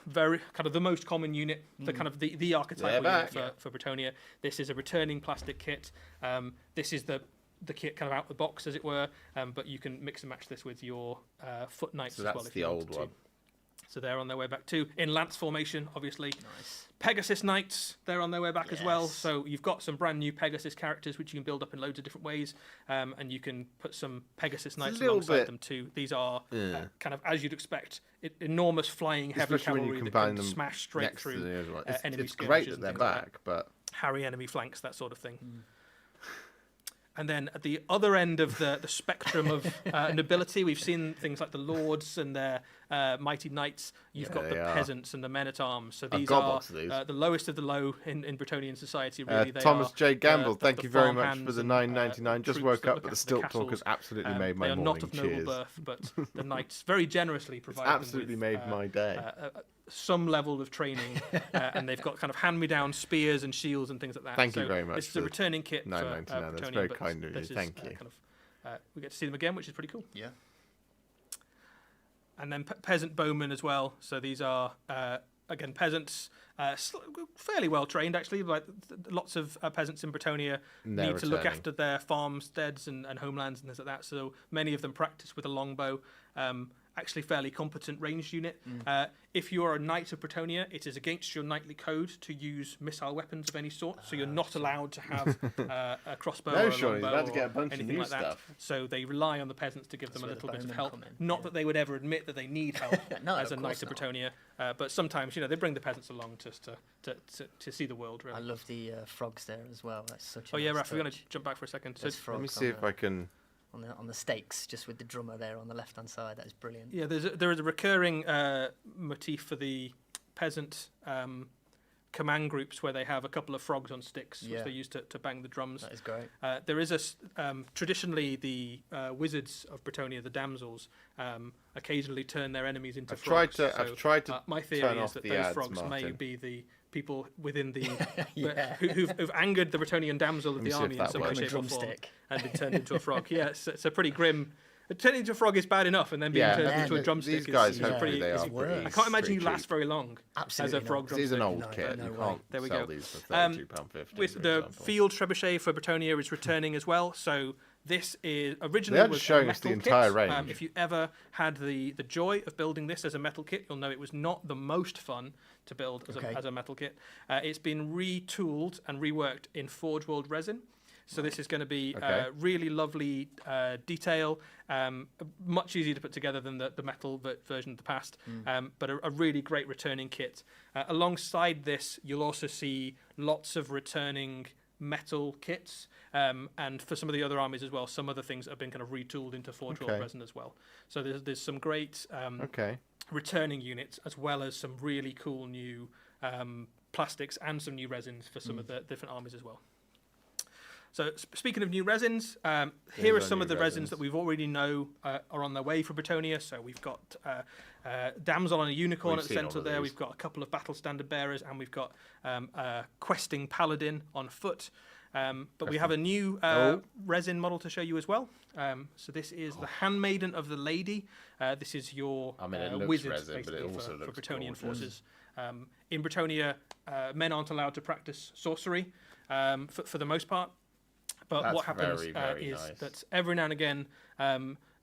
very kind of the most common unit, the kind of the archetypal They're unit for Bretonnia. This is a returning plastic kit. This is the kit kind of out the box, as it were, but you can mix and match this with your foot knights So as that's well if the you old wanted to. one. So they're on their way back too, in lance formation, obviously. Nice. Pegasus Knights, they're on their way back as well. Yes. So you've got some brand new Pegasus characters, which you can build up in loads of different ways, and you can put some Pegasus Knights little alongside bit- them too. These are Yeah. kind of, as you'd expect, enormous flying heavy Especially when you cavalry that combine can them smash straight next to through the other one. It's, enemy it's great skirmishes that and they're things like that. back, but harry enemy flanks, that sort of thing. And then at the other end of the spectrum of nobility, we've seen things like the lords and their mighty knights. You've got they the are. peasants and the men-at-arms. So I've these got a are box of these. the lowest of the low in Bretonnian society. Really, they Thomas are J. Gamble, the thank you very much farmhands for the and, $9.99. Just troops woke that up, look but the after stilt talk castles. has absolutely made my they are morning. not of noble Cheers. birth, but the knights very generously provide Absolutely them made with, my day. some level of training, and they've got kind of hand-me-down spears and shields and things like that. Thank you So very much This is for a returning kit for $9.99. That's Bretonnia, very but kind of you. this is, Thank you. Kind of, we get to see them again, which is pretty cool. Yeah. And then peasant bowmen as well. So these are again peasants, fairly well trained actually. But lots of peasants in Bretonnia They're need to look returning. after their farmsteads and homelands and things like that. So many of them practice with a longbow. Actually, fairly competent ranged unit. If you are a knight of Bretonnia, it is against your knightly code to use missile weapons of any sort. So you're not allowed to have a crossbow No, or a Sean, he's longbow about to get a or bunch of anything new like that. stuff. So they rely on the peasants to give them a That's little where bit the of help. bowmen come in, Not yeah. that they would ever admit that they need help No, as a of knight course of not. Bretonnia, but sometimes they bring the peasants along just to see the world. Really. I love the frogs there as well. That's such a Oh yeah, nice Raph, we're going to touch. jump back for a second. So, There's Let frogs me see if I can. on the stakes, just with the drummer there on the left-hand side. That is brilliant. yeah, there is a recurring motif for the peasant command groups where they have a couple of frogs on sticks, which Yeah. they use to bang the drums. That is great. There is traditionally the wizards of Bretonnia, the damsels, occasionally turn their enemies into I've tried frogs. to- I've tried to my turn theory off is that the those ads, frogs may Martin. be the people within the Yeah. who've angered the Bretonnian damsel of Let me the see if army in that some way, works. shape, or form, Drumstick. and been turned into a frog. Yeah, it's a pretty grim. Turning into a frog is bad enough, and then being Yeah, turned man, into a th- drumstick these guys, is hopefully pretty. they is are worse. pretty. I can't imagine you pretty last cheap. very long Absolutely as a frog not. drumstick. This is an old No, kit. no You way. can't There we sell go. these for £32.50. With for the example. field trebuchet for Bretonnia is returning as well. So this is originally They are was just showing a us the metal entire kit. range. If you ever had the joy of building this as a metal kit, you'll know it was not the most fun to build as, Okay. as a metal kit. It's been retooled and reworked in Forge World resin. So this is going to be Okay. really lovely detail, much easier to put together than the metal version of the past, but a really great returning kit. Alongside this, you'll also see lots of returning metal kits, and for some of the other armies as well, some other things that have been kind of retooled into Forge World Okay. resin as well. So there's some great Okay. returning units, as well as some really cool new plastics and some new resins for some of the different armies as well. So speaking of new resins, here Here's are our some new of the resins resins. that we've already know are on their way for Bretonnia. So we've got Damsel on a Unicorn We've at the seen all centre of there. these. We've got a couple of Battle Standard Bearers, and we've got a Questing Paladin on foot. But we have a new resin model to show you as well. So this is the Handmaiden of the Lady. This is your I mean, it looks wizard, resin, but it basically, also for looks Bretonnian gorgeous. forces. In Bretonnia, men aren't allowed to practice sorcery for the most part. But That's what happens very, very is nice. that every now and again,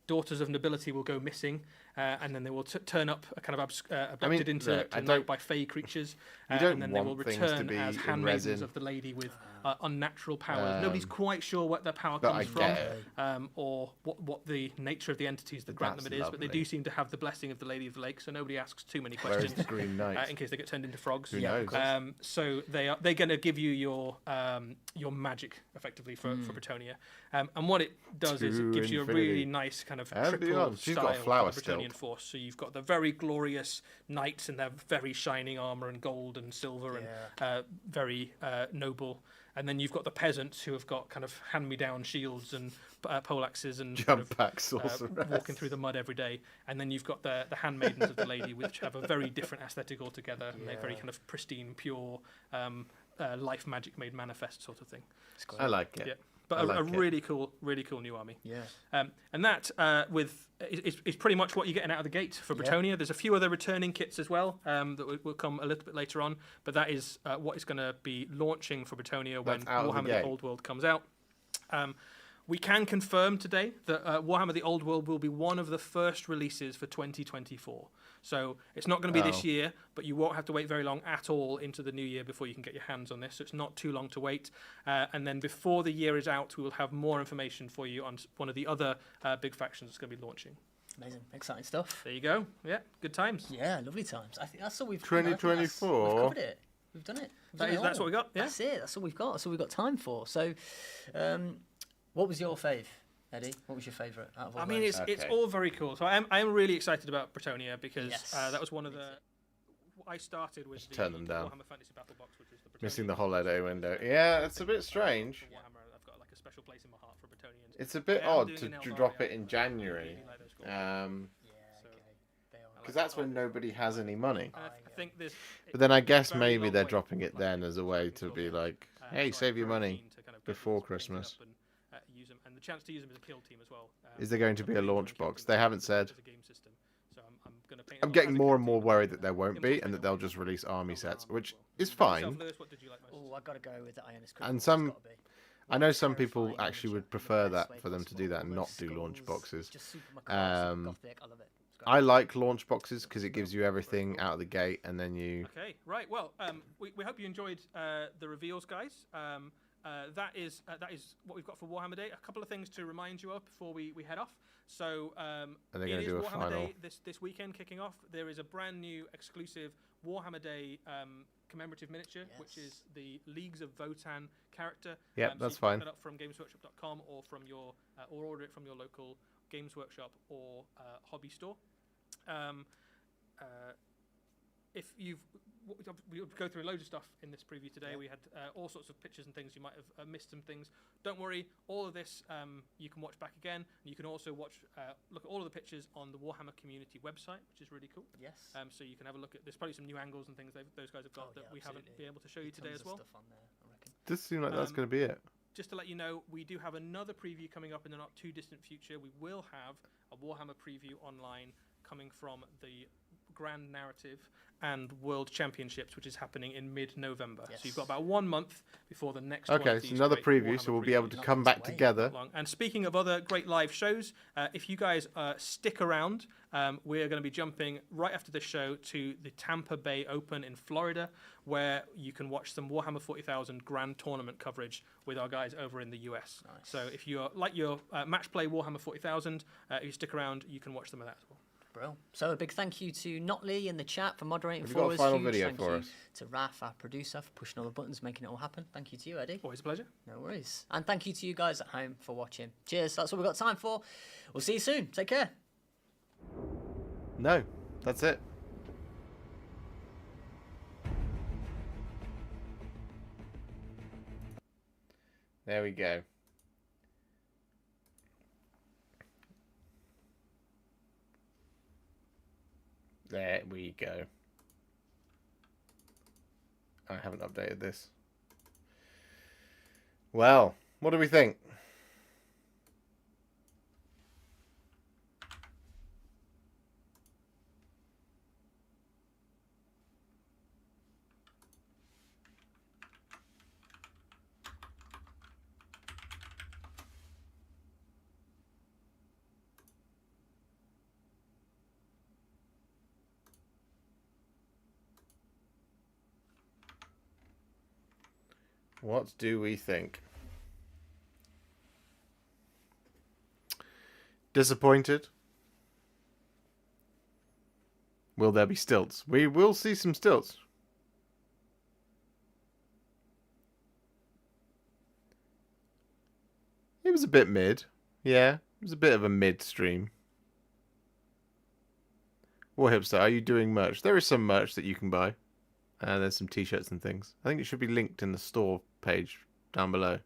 daughters of nobility will go missing, and then they will turn up, kind of abducted into look, I night don't- by fey creatures, You don't and then they will want things to return be as in handmaidens resin. of the lady with unnatural powers. Nobody's quite sure what their power but comes I from, get it. or what the nature of the entities that grant them That's it is. But they lovely. do seem to have the blessing of the Lady of the Lake, so nobody asks too many Where's questions the Green Knight? in case they get turned into frogs. Who knows? So they're going to give you your magic effectively for Bretonia, and what it does is it To gives you a infinity really nice kind of and triple beyond. She's got style flower for the Bretonian stilt. force. So you've got the very glorious knights in their very shining armor and gold and silver and very noble. And then you've got the peasants who have got kind of hand-me-down shields and poleaxes and kind Jump of, back sorceress. walking through the mud every day. And then you've got the handmaidens of the lady, which have a very different aesthetic altogether. And they're very kind of pristine, pure, life magic made manifest sort of thing. I like it. Yeah. But I like a it. really cool new army. Yeah. And that is pretty much what you're getting out of the gate for Bretonia. There's a few other returning kits as well that will come a little bit later on. But that is what is going to be launching for Bretonia when That's out of the Warhammer gate. the Old World comes out. We can confirm today that Warhammer the Old World will be one of the first releases for 2024. So it's not going to be this year, but you won't have to wait very long at all into the new year before you can get your hands on this. So it's not too long to wait. And then before the year is out, we will have more information for you on one of the other big factions that's going to be launching. Amazing, exciting stuff. There you go. Yeah, good times. Yeah, lovely times. I think that's all we've. 2024. We've covered it. We've done it. That's what we got. Yeah. That's it. That's all we've got. That's all we've got time for. So, what was your fave, Eddie? What was your favourite out of all I mean, those? it's Okay. all very cool. So I am really excited about Bretonia because Yes. that was one of the. I started with the turn them down. Warhammer Fantasy Battle Box, which is the Bretonian Missing the holiday window. Yeah, it's a bit strange. for Warhammer. I've got like a special place in my heart for Bretonians. It's a bit I am odd doing to an Eldari drop it out, in but I January. really like those scores. Yeah, So- okay. They are. Because that's when nobody has any money. And I think there's. But then I guess very maybe long they're way dropping it like then as a way to be like, hey, so save I'm your very money keen to kind of get before these painted Christmas. up and, use them. And the chance to use them as a kill team as well. Is there going to be a launch box? They haven't said. As a game system. So I'm gonna paint I'm them up getting as a more kill and more team. worried that there won't be Implement and that them they'll on just release army sets, Warhammer which as well. is Yourself, fine. Lewis, what did you like most? Oh, I gotta go with the Ionis Crystal. And It's some- gotta be. I know some people Terrifying actually imagery would in the prefer best that way for them to possible. do that and All not those do launch skulls, boxes. Just super macabre, Um, gothic. I love it. It's great. I like launch boxes because it gives you everything out of the gate and then you. Okay, right. Well, we hope you enjoyed the reveals, guys. That is what we've got for Warhammer Day. A couple of things to remind you of before we head off. So Are they it going is to do a Warhammer final? Day this weekend kicking off. There is a brand new exclusive Warhammer Day commemorative miniature, which Yes. is the Leagues of Votan character. Yep, so that's you can fine. pick that up from gamesworkshop.com or from your or order it from your local Games Workshop or hobby store. If you've we'll go through loads of stuff in this preview today. We had all sorts of pictures and things. You might have missed some things. Don't worry, all of this you can watch back again. And you can also look at all of the pictures on the Warhammer community website, which is really cool. Yes. So you can have a look at. There's probably some new angles and things those guys have got that we haven't been able to show you today Tons as well. of stuff on there, I reckon. Does seem like that's going to be it. Just to let you know, we do have another preview coming up in the not too distant future. We will have a Warhammer preview online coming from the Grand Narrative and World Championships, which is happening in mid-November. Yes. So you've got about 1 month before the next one. Okay, of so these another great preview, so Warhammer we'll be able to previews. come back together. Long. And speaking of other great live shows, if you guys stick around, we're going to be jumping right after this show to the Tampa Bay Open in Florida, where you can watch some Warhammer 40,000 Grand Tournament coverage with our guys over in the US. Nice. So if you like your match play Warhammer 40,000, if you stick around, you can watch some of that as well. Bro. So a big thank you to Notley in the chat for moderating Have you for got a us. final Huge video thank for you us? to Raf, our producer, for pushing all the buttons, making it all happen. Thank you to you, Eddie. Always a pleasure. No worries. And thank you to you guys at home for watching. Cheers. That's all we've got time for. We'll see you soon. Take care. No, that's it. There we go. There we go. I haven't updated this. Well, what do we think? What do we think? Disappointed? Will there be stilts? We will see some stilts. It was a bit mid. Yeah, it was a bit of a mid stream. Warhipster, are you doing merch? There is some merch that you can buy. There's some t-shirts and things. I think it should be linked in the store page down below.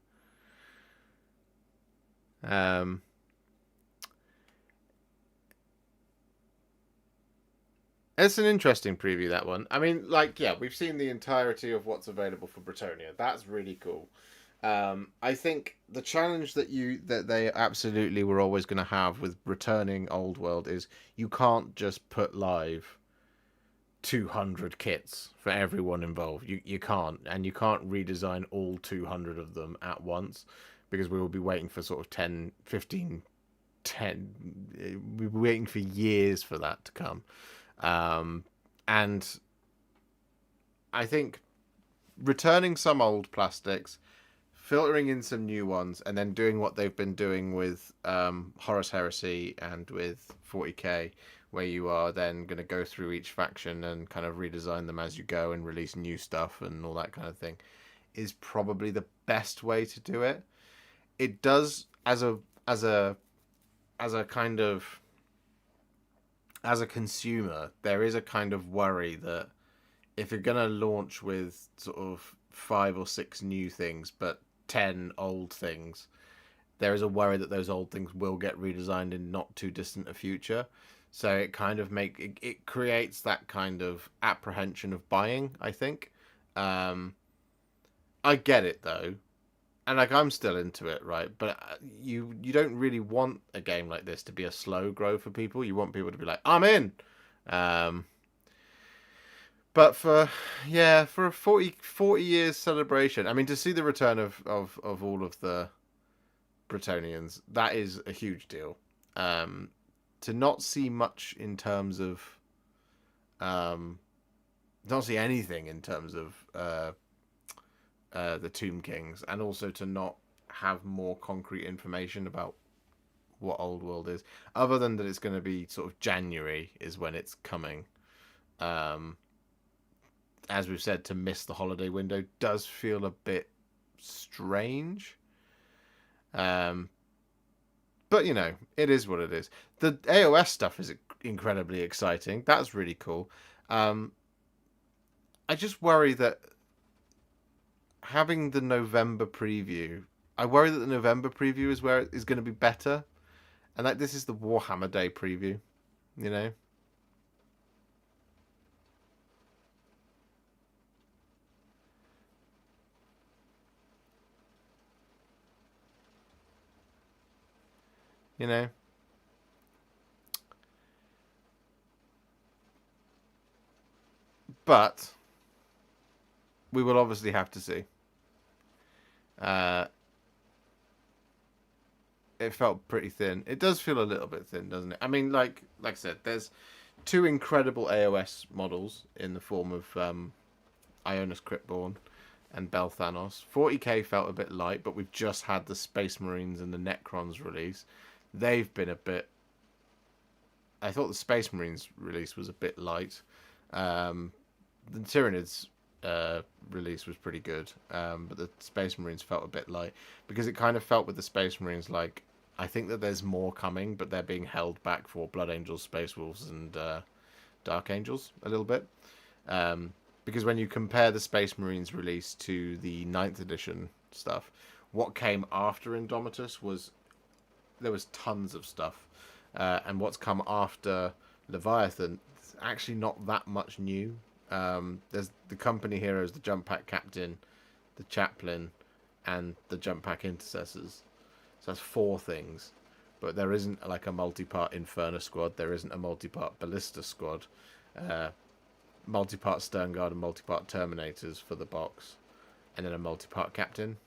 It's an interesting preview, that one. I mean, like, yeah, we've seen the entirety of what's available for Bretonia. That's really cool. I think the challenge that they absolutely were always going to have with returning Old World is you can't just put live 200 kits for everyone involved. You can't, and you can't redesign all 200 of them at once, because we will be waiting for sort of 10, 15, 10. We'll be waiting for years for that to come. And I think returning some old plastics, filtering in some new ones, and then doing what they've been doing with Horus Heresy and with 40k, where you are then going to go through each faction and kind of redesign them as you go and release new stuff and all that kind of thing, is probably the best way to do it. It does, as a kind of, as a consumer, there is a kind of worry that if you're going to launch with sort of 5 or 6 new things, but 10 old things, there is a worry that those old things will get redesigned in not too distant a future. So it kind of it creates that kind of apprehension of buying, I think. I get it though, and like I'm still into it, right? But you don't really want a game like this to be a slow grow for people. You want people to be like, I'm in. But for a 40 years celebration, I mean, to see the return of all of the Bretonians, that is a huge deal. To not see much in terms of, not see anything in terms of the Tomb Kings, and also to not have more concrete information about what Old World is, other than that it's going to be sort of January is when it's coming. As we've said, to miss the holiday window does feel a bit strange. But, you know, it is what it is. The AOS stuff is incredibly exciting. That's really cool. I just worry that having the November preview... I worry that the November preview is where it is going to be better. And like, this is the Warhammer Day preview, you know? You know? But we will obviously have to see. It felt pretty thin. It does feel a little bit thin, doesn't it? I mean, like I said, there's 2 incredible AOS models in the form of Ionis Cryptborn and Belthanos. 40k felt a bit light, but we've just had the Space Marines and the Necrons release. They've been a bit... I thought the Space Marines release was a bit light. The Tyranids release was pretty good, but the Space Marines felt a bit light, because it kind of felt with the Space Marines like, I think that there's more coming, but they're being held back for Blood Angels, Space Wolves, and Dark Angels a little bit. Because when you compare the Space Marines release to the 9th edition stuff, what came after Indomitus was... there was tons of stuff. And what's come after Leviathan, actually not that much new. There's the company heroes, the Jump Pack Captain, the Chaplain, and the Jump Pack Intercessors. So that's 4 things. But there isn't like a multi-part Inferno squad. There isn't a multi-part Ballista squad. Multi-part Sternguard and multi-part Terminators for the box. And then a multi-part Captain.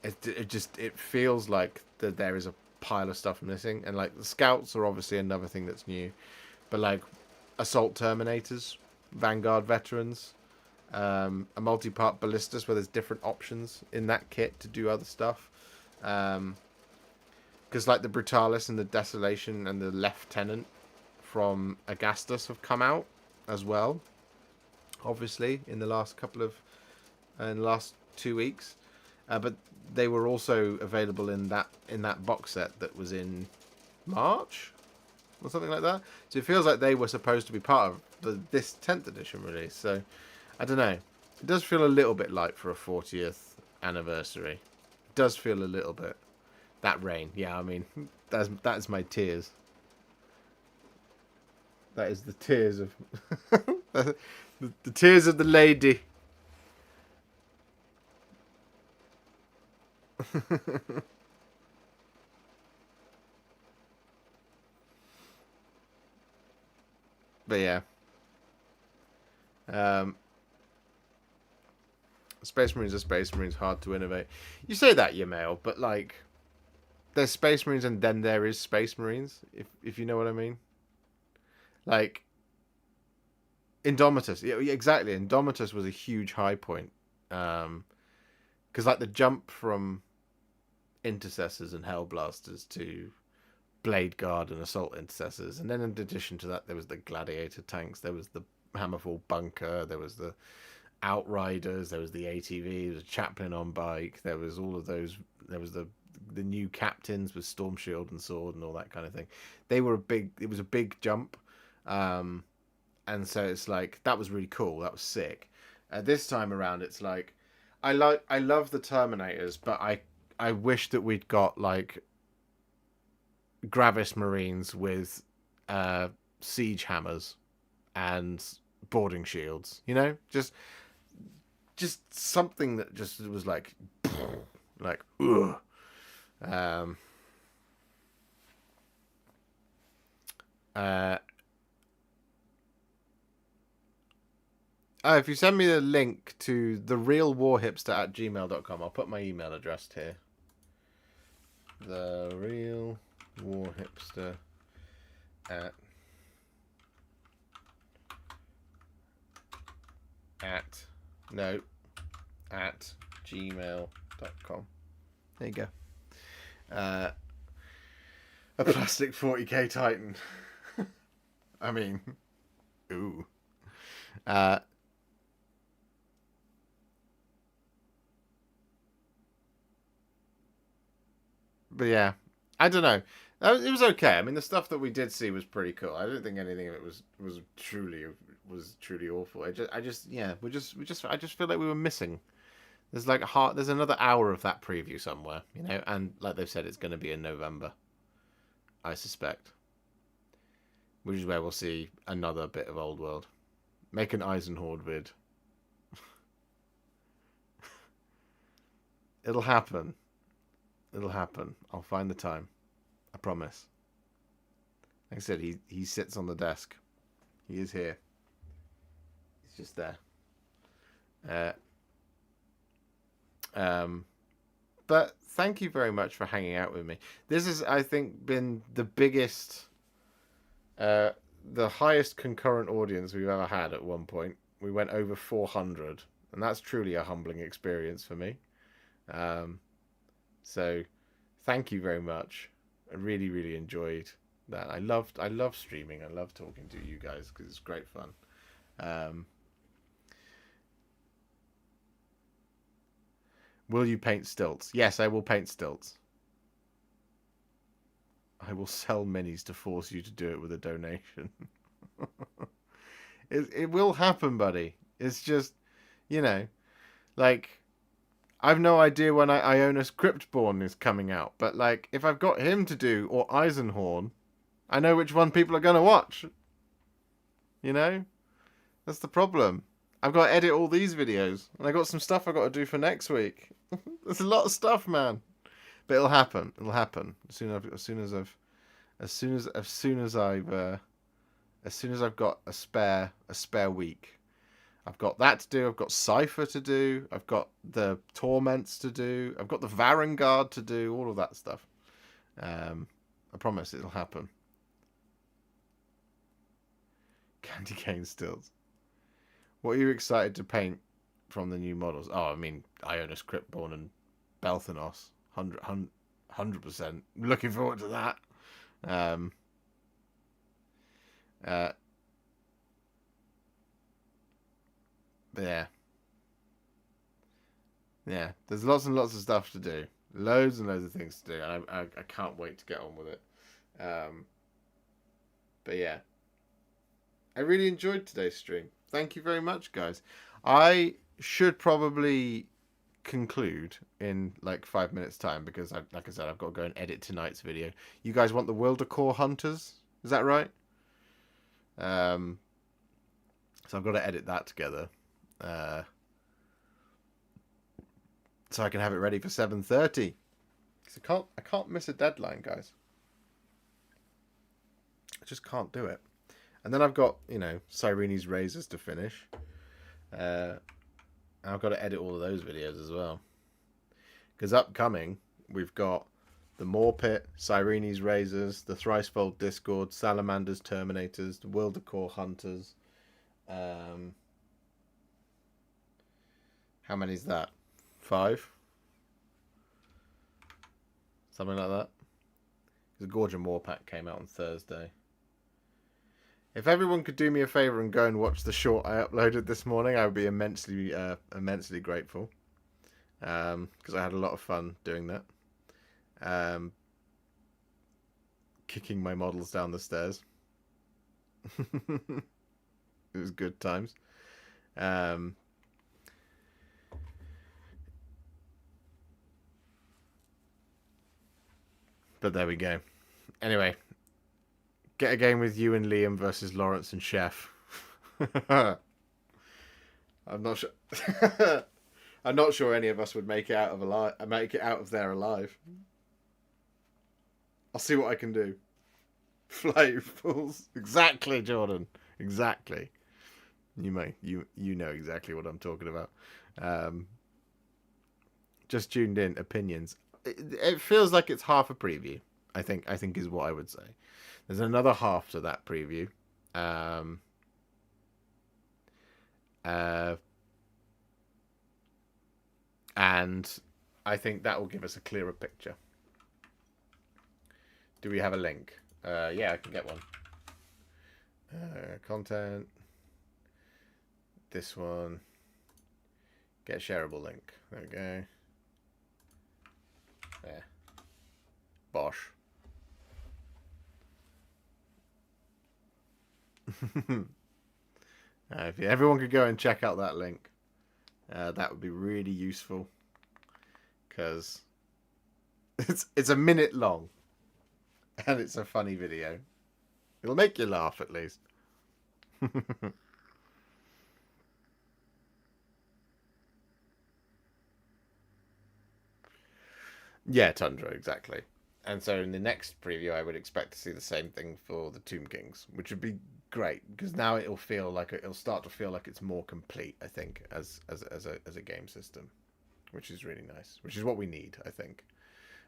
It feels like that there is a pile of stuff missing. And like the Scouts are obviously another thing that's new. But like Assault Terminators, Vanguard Veterans, a multi-part ballistas where there's different options in that kit to do other stuff. Because like the Brutalis and the Desolation and the Lieutenant from Agastus have come out as well. Obviously, in the last in the last 2 weeks, but they were also available in that box set that was in March or something like that. So it feels like they were supposed to be part of this 10th edition release. So I don't know. It does feel a little bit light for a 40th anniversary. It does feel a little bit. That rain, yeah. I mean, that's my tears. That is the tears of the tears of the lady. But yeah. Space Marines are Space Marines, hard to innovate. You say that, Yamail, but like, there's Space Marines and then there is Space Marines, if you know what I mean. Like, Indomitus, yeah, exactly. Indomitus was a huge high point, because like the jump from Intercessors and Hellblasters to Blade Guard and Assault Intercessors, and then in addition to that, there was the Gladiator tanks, there was the Hammerfall Bunker, there was the Outriders, there was the ATV, there was a Chaplain on bike, there was all of those, there was the new captains with Storm Shield and Sword and all that kind of thing. It was a big jump, and so it's like, that was really cool, that was sick. This time around, it's like, I love the Terminators, but I wish that we'd got like Gravis Marines with siege hammers and boarding shields, you know, just something that just was like ugh. If you send me the link to therealwarhipster@gmail.com, I'll put my email address here. The Real Warhipster at gmail.com. There you go. A plastic 40k Titan. I mean, ooh. But yeah, I don't know. It was okay. I mean, the stuff that we did see was pretty cool. I don't think anything of it was truly awful. I just feel like we were missing. There's like there's another hour of that preview somewhere, you know, and like they've said, it's going to be in November, I suspect, which is where we'll see another bit of Old World. Make an Eisenhorde vid. It'll happen. It'll happen. I'll find the time. I promise. Like I said, he sits on the desk. He is here. He's just there. But thank you very much for hanging out with me. This has, I think, been the biggest, the highest concurrent audience we've ever had at one point. We went over 400, and that's truly a humbling experience for me. So thank you very much. I really, really enjoyed that. I love streaming. I love talking to you guys because it's great fun. Will you paint stilts? Yes, I will paint stilts. I will sell minis to force you to do it with a donation. It will happen, buddy. It's just, you know, like, I've no idea when Ionis Cryptborn is coming out, but like, if I've got him to do, or Eisenhorn, I know which one people are going to watch. You know? That's the problem. I've got to edit all these videos, and I got some stuff I got to do for next week. There's a lot of stuff, man. But it'll happen. It'll happen as soon as I've got a spare week. I've got that to do. I've got Cypher to do. I've got the Torments to do. I've got the Varangard to do. All of that stuff. I promise it'll happen. Candy cane stills. What are you excited to paint from the new models? Oh, I mean, Ionis, Cryptborn, and Belthanos. 100%. Looking forward to that. But yeah. Yeah, there's lots and lots of stuff to do. Loads and loads of things to do. And I can't wait to get on with it. But yeah. I really enjoyed today's stream. Thank you very much, guys. I should probably conclude in like 5 minutes time because like I said, I've got to go and edit tonight's video. You guys want the Wildercore Hunters? Is that right? So I've got to edit that together. So I can have it ready for 7:30. Because I can't miss a deadline, guys. I just can't do it. And then I've got, Cyrene's Razors to finish. And I've got to edit all of those videos as well. Because upcoming, we've got the Moor Pit, Cyrene's Razors, the Thricefold Discord, Salamanders, Terminators, the Wildercore Hunters. How many is that? 5? Something like that. The Gorgon War Pack came out on Thursday. If everyone could do me a favour and go and watch the short I uploaded this morning, I would be immensely grateful. Because I had a lot of fun doing that. Kicking my models down the stairs. It was good times. But there we go. Anyway, get a game with you and Liam versus Lawrence and Chef. I'm not sure. I'm not sure any of us would make it out of there alive. I'll see what I can do. Fly fools. Exactly, Jordan. Exactly. You know exactly what I'm talking about. Just tuned in. Opinions. It feels like it's half a preview. I think is what I would say. There's another half to that preview. And I think that will give us a clearer picture. Do we have a link? Yeah, I can get one. Content. This one. Get a shareable link. There we go. There. Bosh. If everyone could go and check out that link, that would be really useful. Because it's a minute long. And it's a funny video. It'll make you laugh at least. Yeah, Tundra, exactly. And so in the next preview, I would expect to see the same thing for the Tomb Kings, which would be great because now it'll start to feel like it's more complete. I think as a game system, which is really nice. Which is what we need, I think,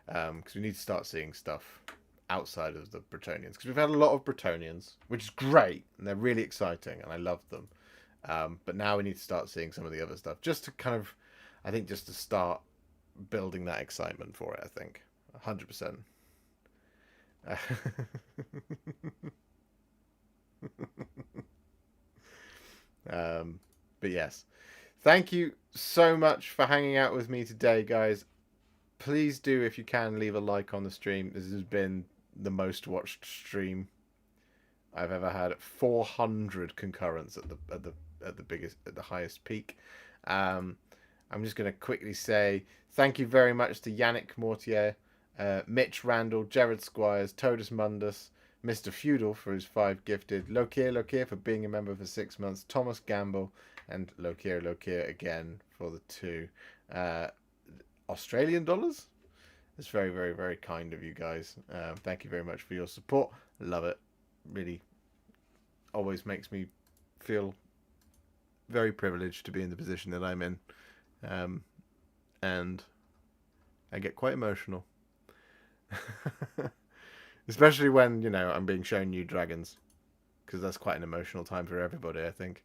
because we need to start seeing stuff outside of the Bretonnians because we've had a lot of Bretonnians, which is great and they're really exciting and I love them. But now we need to start seeing some of the other stuff just to kind of, I think, just to start building that excitement for it. I think 100%. But yes, thank you so much for hanging out with me today, guys. Please do, if you can, leave a like on the stream. This has been the most watched stream I've ever had. 400 concurrents at the highest peak. I'm just going to quickly say thank you very much to Yannick Mortier, Mitch Randall, Jared Squires, Todus Mundus, Mr. Feudal for his 5 gifted, Lokir for being a member for 6 months, Thomas Gamble, and Lokir again for the 2 Australian dollars. It's very, very, very kind of you guys. Thank you very much for your support. Love it. Really always makes me feel very privileged to be in the position that I'm in. And I get quite emotional. Especially when, I'm being shown new dragons. Because that's quite an emotional time for everybody, I think.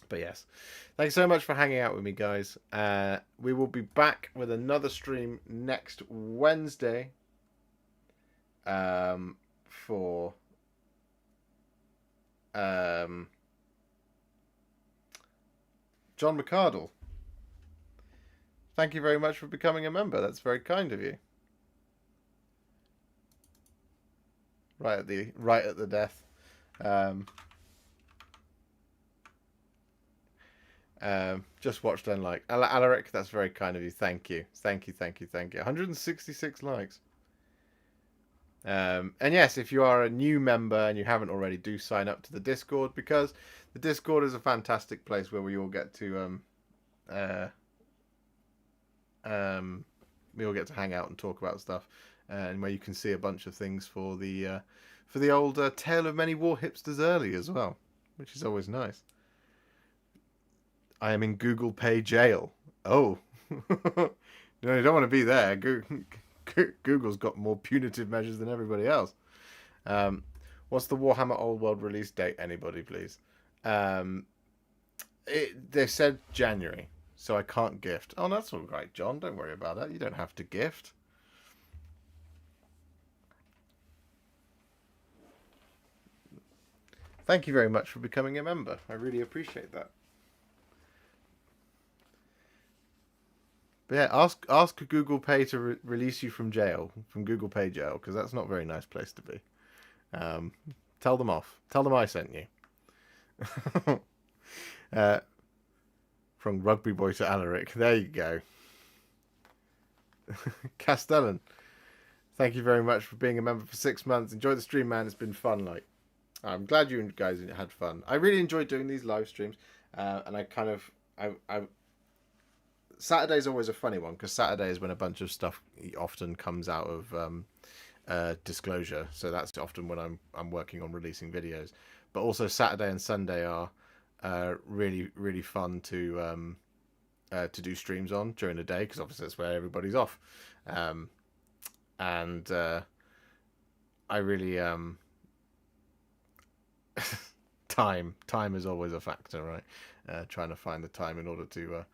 But yes, thanks so much for hanging out with me, guys. We will be back with another stream next Wednesday. For John McCardle. Thank you very much for becoming a member. That's very kind of you. Right at the death. Just watched and like Alaric. That's very kind of you. Thank you. 166 likes. And yes, if you are a new member and you haven't already, do sign up to the Discord, because the Discord is a fantastic place where we all get to hang out and talk about stuff, and where you can see a bunch of things for the old Tale of Many Warhipsters early as well, which is always nice. I am in Google Pay jail. Oh, no, you don't want to be there. Google's got more punitive measures than everybody else. What's the Warhammer Old World release date? Anybody, please. They said January, so I can't gift. Oh, that's all right, John. Don't worry about that. You don't have to gift. Thank you very much for becoming a member. I really appreciate that. But yeah, ask Google Pay to release you from jail, from Google Pay jail, because that's not a very nice place to be. Tell them off. Tell them I sent you. From Rugby Boy to Alaric. There you go. Castellan, thank you very much for being a member for 6 months. Enjoy the stream, man. It's been fun. Like, I'm glad you guys had fun. I really enjoyed doing these live streams, and Saturday's always a funny one, because Saturday is when a bunch of stuff often comes out of disclosure. So that's often when I'm working on releasing videos. But also Saturday and Sunday are really, really fun to do streams on during the day, because obviously that's where everybody's off. And I really time is always a factor, right? Trying to find the time in order to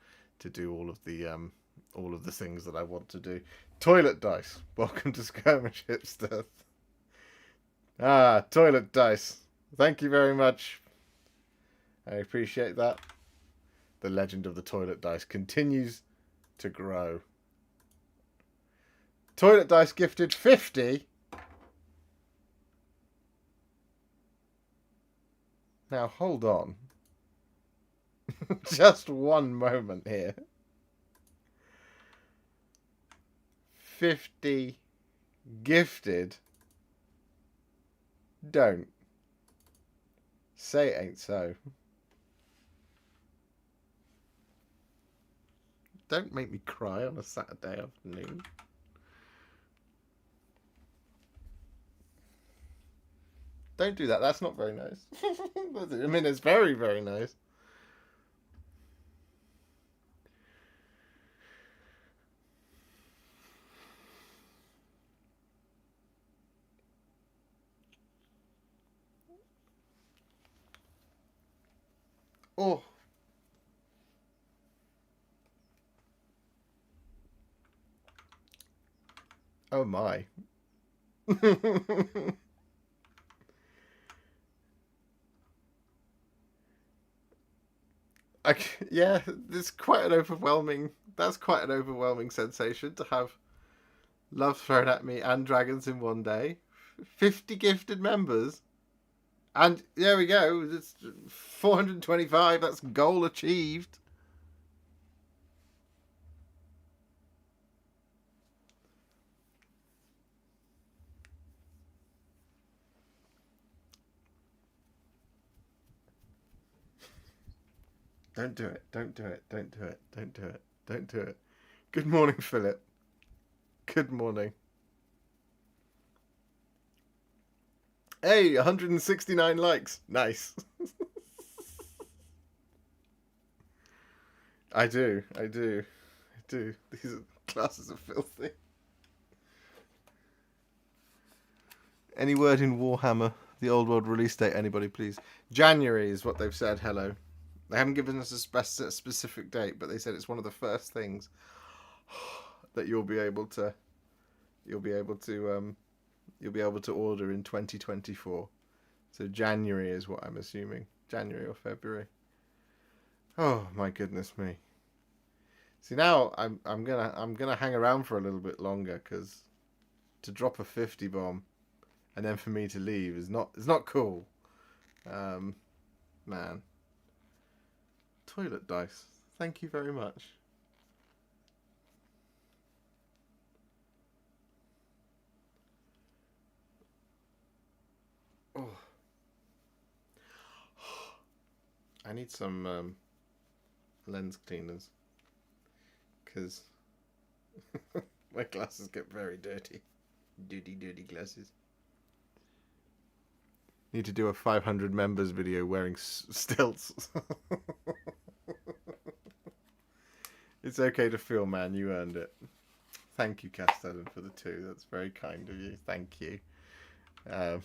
do all of the things that I want to do. Toilet dice. Welcome to Skirmish Hipster. Toilet dice. Thank you very much. I appreciate that. The legend of the toilet dice continues to grow. Toilet dice gifted 50. Now hold on. Just one moment here. 50 gifted. Don't. Say it ain't so. Don't make me cry on a Saturday afternoon. Don't do that. That's not very nice. I mean, it's very, very nice. Oh. Oh my. Yeah, it's quite an overwhelming. That's quite an overwhelming sensation to have love thrown at me and dragons in one day. 50 gifted members. And there we go. It's 425. That's goal achieved. Don't do it. Don't do it. Don't do it. Don't do it. Don't do it. Good morning, Philip. Good morning. Hey, 169 likes. Nice. I do. These classes are filthy. Any word in Warhammer, the old world release date, anybody please? January is what they've said, hello. They haven't given us a specific date, but they said it's one of the first things that you'll be able to order in 2024. So January is what I'm assuming. January or February. Oh my goodness me. See, now I'm gonna hang around for a little bit longer, because to drop a 50 bomb and then for me to leave is not cool. Man. Toilet dice. Thank you very much. Oh. I need some lens cleaners, because my glasses get very dirty. Dirty glasses. Need to do a 500 members video wearing stilts. It's okay to feel, man. You earned it. Thank you, Castellan, for the 2. That's very kind of you. Thank you. Oh,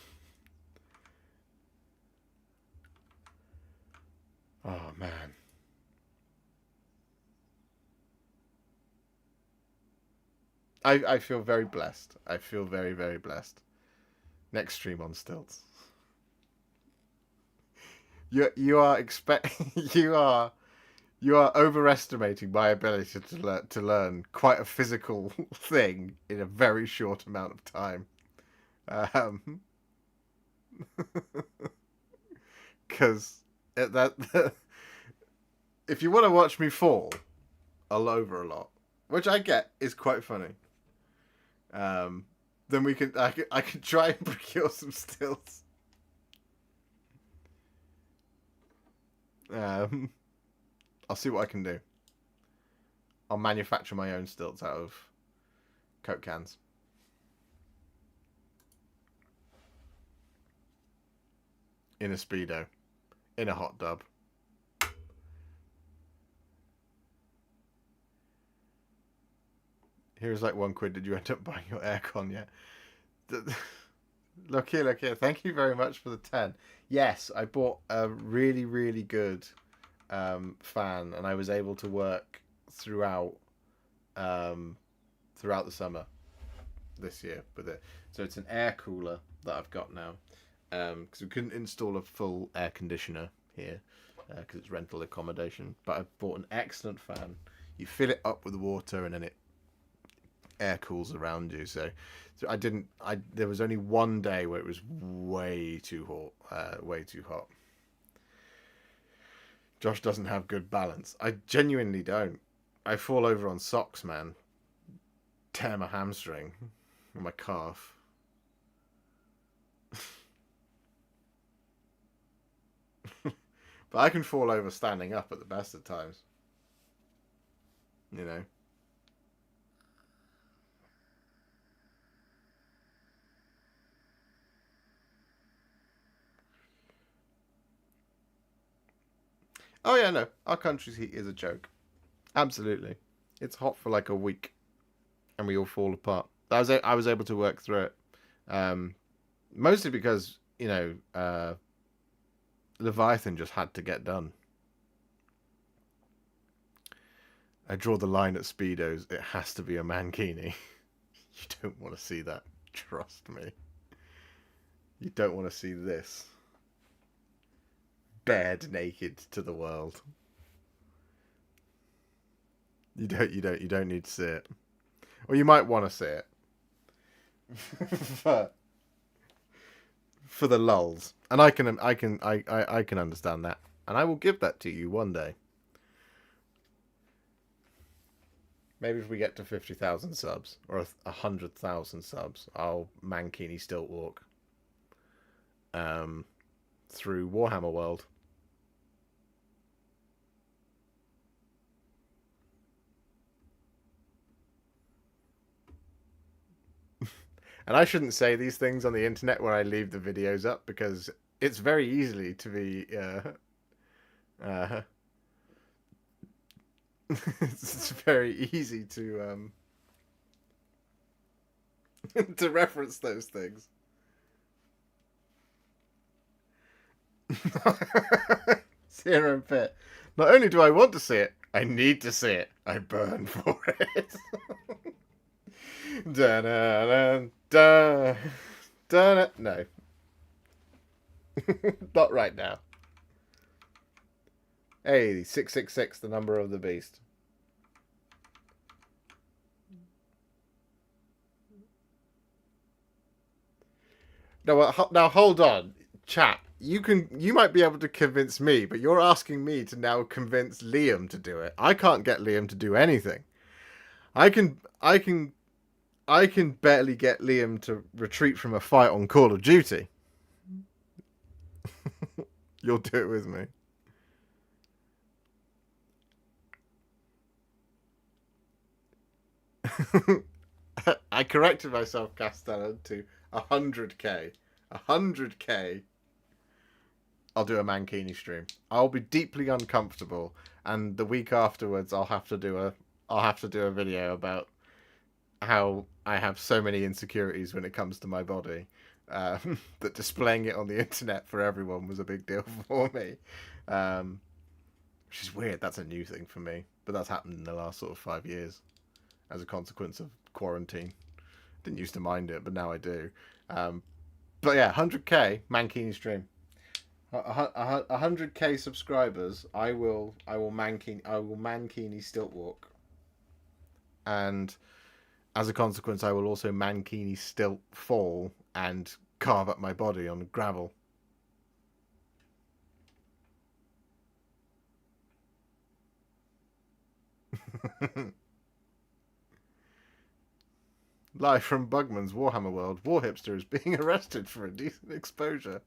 man. I feel very blessed. I feel very, very blessed. Next stream on stilts. You are overestimating my ability to learn quite a physical thing in a very short amount of time. Because if you want to watch me fall all over a lot, which I get is quite funny, then I can try and procure some stilts. I'll see what I can do. I'll manufacture my own stilts out of Coke cans. In a Speedo. In a hot tub. Here's like £1. Did you end up buying your aircon yet? Look here. Thank you very much for the 10. Yes, I bought a really, really good fan, and I was able to work throughout the summer this year with it. So it's an air cooler that I've got now, because we couldn't install a full air conditioner here because it's rental accommodation. But I bought an excellent fan. You fill it up with water, and then it air cools around you. So there was only one day where it was way too hot. Josh doesn't have good balance. I genuinely don't. I fall over on socks, man. Tear my hamstring or my calf. But I can fall over standing up at the best of times. You know. Oh yeah, no. Our country's heat is a joke. Absolutely. It's hot for like a week, and we all fall apart. I was able to work through it, mostly because Leviathan just had to get done. I draw the line at Speedos. It has to be a mankini. You don't want to see that. Trust me. You don't want to see this. Bared naked to the world. You don't need to see it. Or you might want to see it. For the lulz. And I can understand that. And I will give that to you one day. Maybe if we get to 50,000 subs or 100,000 subs, I'll mankini stilt walk through Warhammer World. And I shouldn't say these things on the internet where I leave the videos up, because it's very easily to be it's very easy to to reference those things. Zero Pit. Not only do I want to see it, I need to see it. I burn for it. Da-na-na-da. Da-na. No. Not right now. Hey, 666, the number of the beast. Now hold on, chat. You might be able to convince me, but you're asking me to now convince Liam to do it. I can't get Liam to do anything. I can barely get Liam to retreat from a fight on Call of Duty. You'll do it with me. I corrected myself, Castellan, to 100k. 100k. I'll do a Mankini stream. I'll be deeply uncomfortable, and the week afterwards, I'll have to do a video about how I have so many insecurities when it comes to my body. That displaying it on the internet for everyone was a big deal for me. Which is weird. That's a new thing for me, but that's happened in the last sort of 5 years as a consequence of quarantine. Didn't used to mind it, but now I do. But yeah, 100k Mankini stream. 100k subscribers. I will Mankini stilt walk, and as a consequence, I will also Mankini stilt fall and carve up my body on gravel. Live from Bugman's Warhammer World, Warhipster is being arrested for a decent exposure.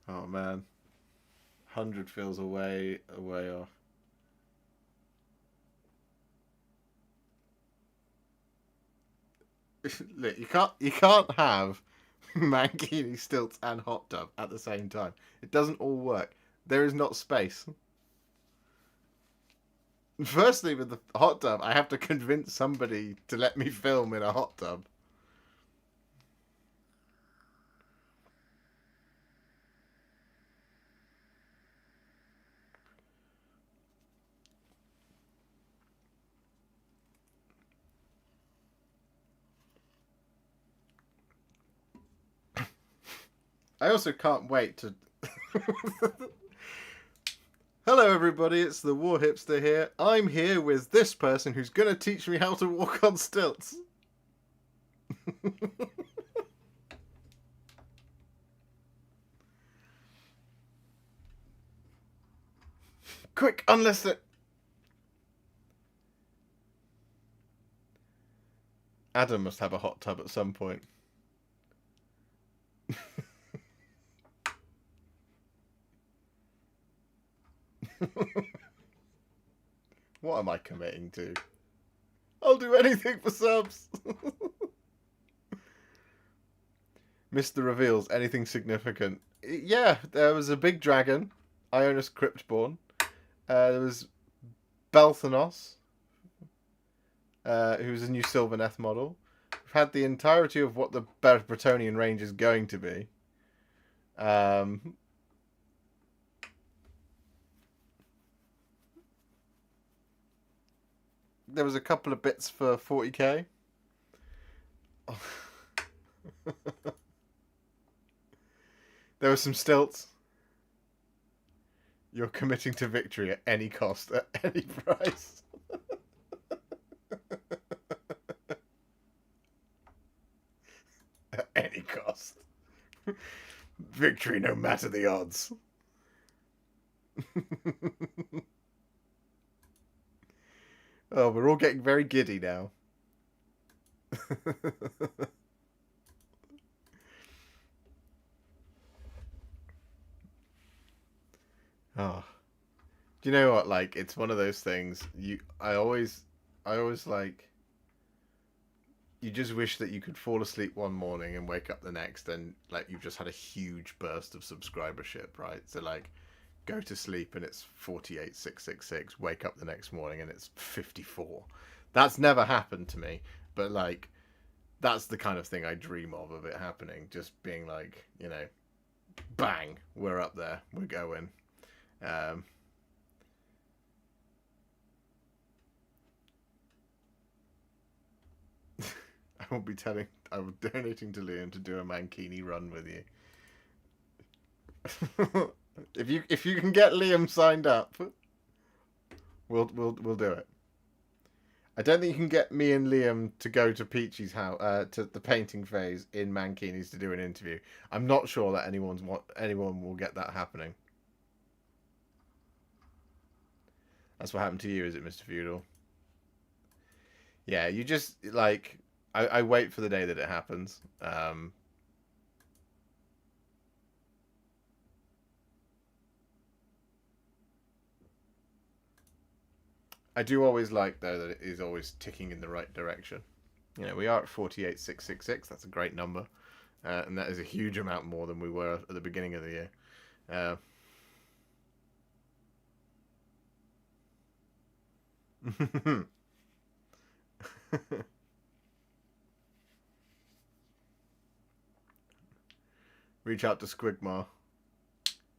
Oh man, 100 feels a way off. Look, you can't have Mankini stilts and hot tub at the same time. It doesn't all work. There is not space. Firstly, with the hot tub, I have to convince somebody to let me film in a hot tub. I also can't wait to... Hello everybody, it's the Warhipster here. I'm here with this person who's going to teach me how to walk on stilts. Quick, unlist it. Adam must have a hot tub at some point. What am I committing to? I'll do anything for subs. Missed the reveals. Anything significant? Yeah, there was a big dragon, Ionis Cryptborn. There was Belthanos, who's a new Sylvaneth model. We've had the entirety of what the Bretonian range is going to be. There was a couple of bits for 40k. Oh. There were some stilts. You're committing to victory at any cost, at any price. At any cost. Victory no matter the odds. Oh, we're all getting very giddy now. Oh. Do you know what? Like, it's one of those things. I always like. You just wish that you could fall asleep one morning and wake up the next, and like you've just had a huge burst of subscribership, right? So like, go to sleep and it's 48,666. Wake up the next morning and it's 54. That's never happened to me, but like, that's the kind of thing I dream of it happening. Just being like, you know, bang, we're up there, we're going. I will be donating to Liam to do a Mankini run with you. if you can get Liam signed up, we'll do it. I don't think you can get me and Liam to go to Peachy's house, to the painting phase in Mankini's to do an interview. I'm not sure that anyone will get that happening. That's what happened to you, is it, Mr. Feudal? Yeah, you just like I wait for the day that it happens. I do always like, though, that it is always ticking in the right direction. You know, we are at 48,666. That's a great number. And that is a huge amount more than we were at the beginning of the year. Reach out to Squigmar.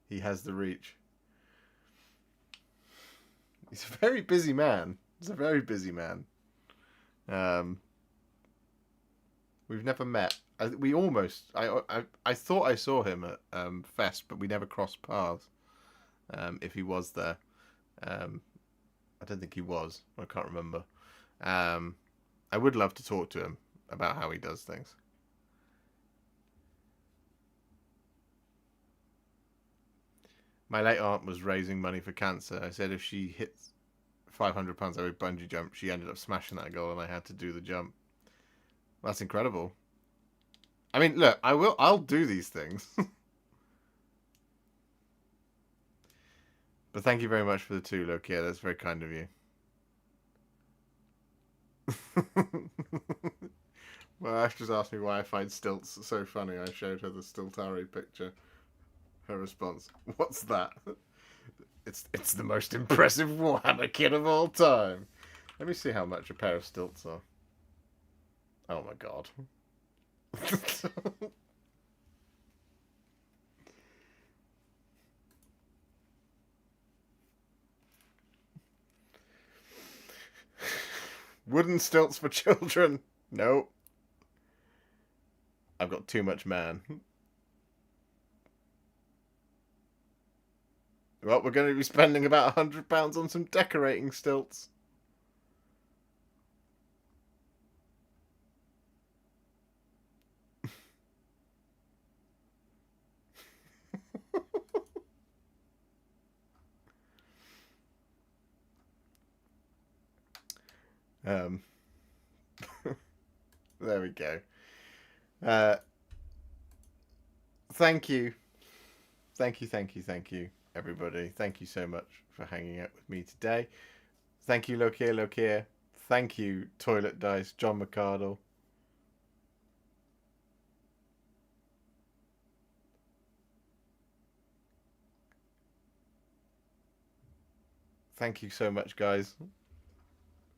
He has the reach. He's a very busy man. He's a very busy man. We've never met. I thought I saw him at Fest, but we never crossed paths. If he was there, I don't think he was. I can't remember. I would love to talk to him about how he does things. My late aunt was raising money for cancer. I said if she hits £500, I would bungee jump. She ended up smashing that goal, and I had to do the jump. That's incredible. I mean, look, I'll do these things. But thank you very much for the 2, Lokia. That's very kind of you. Well, Ash just asked me why I find stilts so funny. I showed her the Stiltari picture. Her response, what's that? It's the most impressive Warhammer kit of all time. Let me see how much a pair of stilts are. Oh my god. Wooden stilts for children. No. I've got too much man. Well, we're going to be spending about £100 on some decorating stilts. There we go. Thank you, everybody. Thank you so much for hanging out with me today. Thank you, Lokia. Thank you, Toilet Dice, John McCardle. Thank you so much, guys.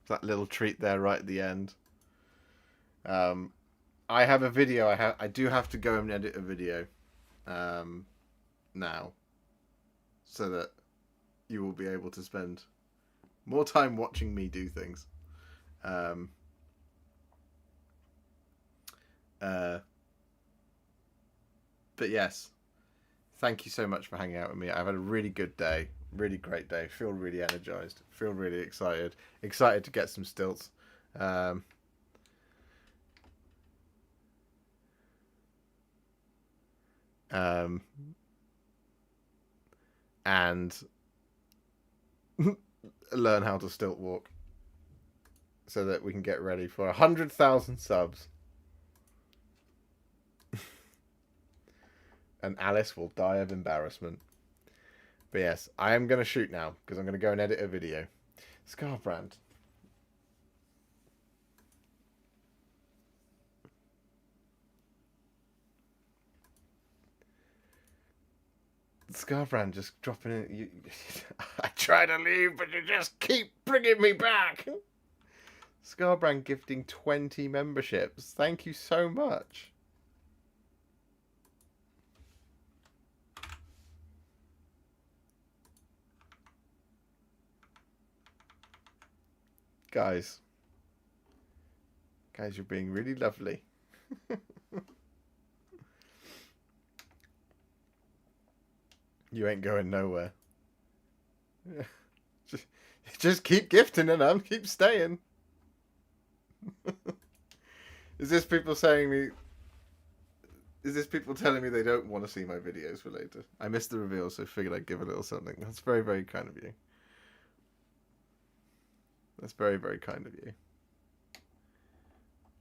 That little treat there right at the end. I have a video. I do have to go and edit a video now, so that you will be able to spend more time watching me do things. But yes, thank you so much for hanging out with me. I've had a really good day, really great day. Feel really energized. Feel really excited. Excited to get some stilts. And learn how to stilt walk so that we can get ready for 100,000 subs. And Alice will die of embarrassment. But yes, I am going to shoot now because I'm going to go and edit a video. Scarbrand. Scarbrand just dropping in. I try to leave, but you just keep bringing me back. Scarbrand gifting 20 memberships. Thank you so much. Guys, you're being really lovely. You ain't going nowhere. Just keep gifting and I'll keep staying. Is this people saying me? Is this people telling me they don't want to see my videos for later? I missed the reveal, so figured I'd give a little something. That's very, very kind of you. That's very, very kind of you.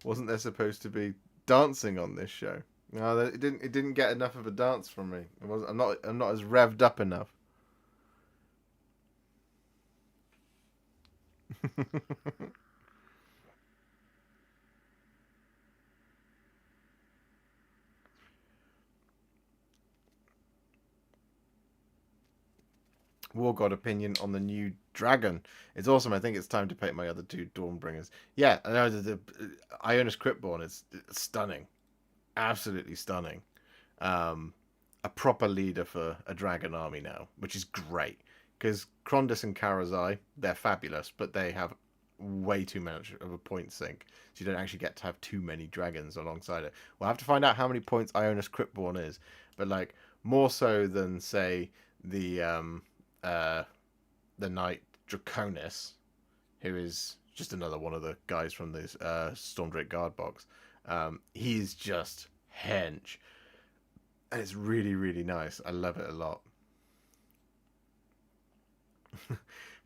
Wasn't there supposed to be dancing on this show? No, it didn't. It didn't get enough of a dance from me. It was. I'm not as revved up enough. War God opinion on the new dragon. It's awesome. I think it's time to paint my other two Dawnbringers. Yeah, I know the Ionis Cryptborn is stunning. Absolutely stunning. A proper leader for a dragon army now, which is great. Because Krondys and Karazai, they're fabulous, but they have way too much of a point sink. So you don't actually get to have too many dragons alongside it. We'll have to find out how many points Ionis Cryptborn is. But like more so than, say, the Knight Draconis, who is just another one of the guys from this Stormdrake Guard box. He's just hench. And it's really, really nice. I love it a lot.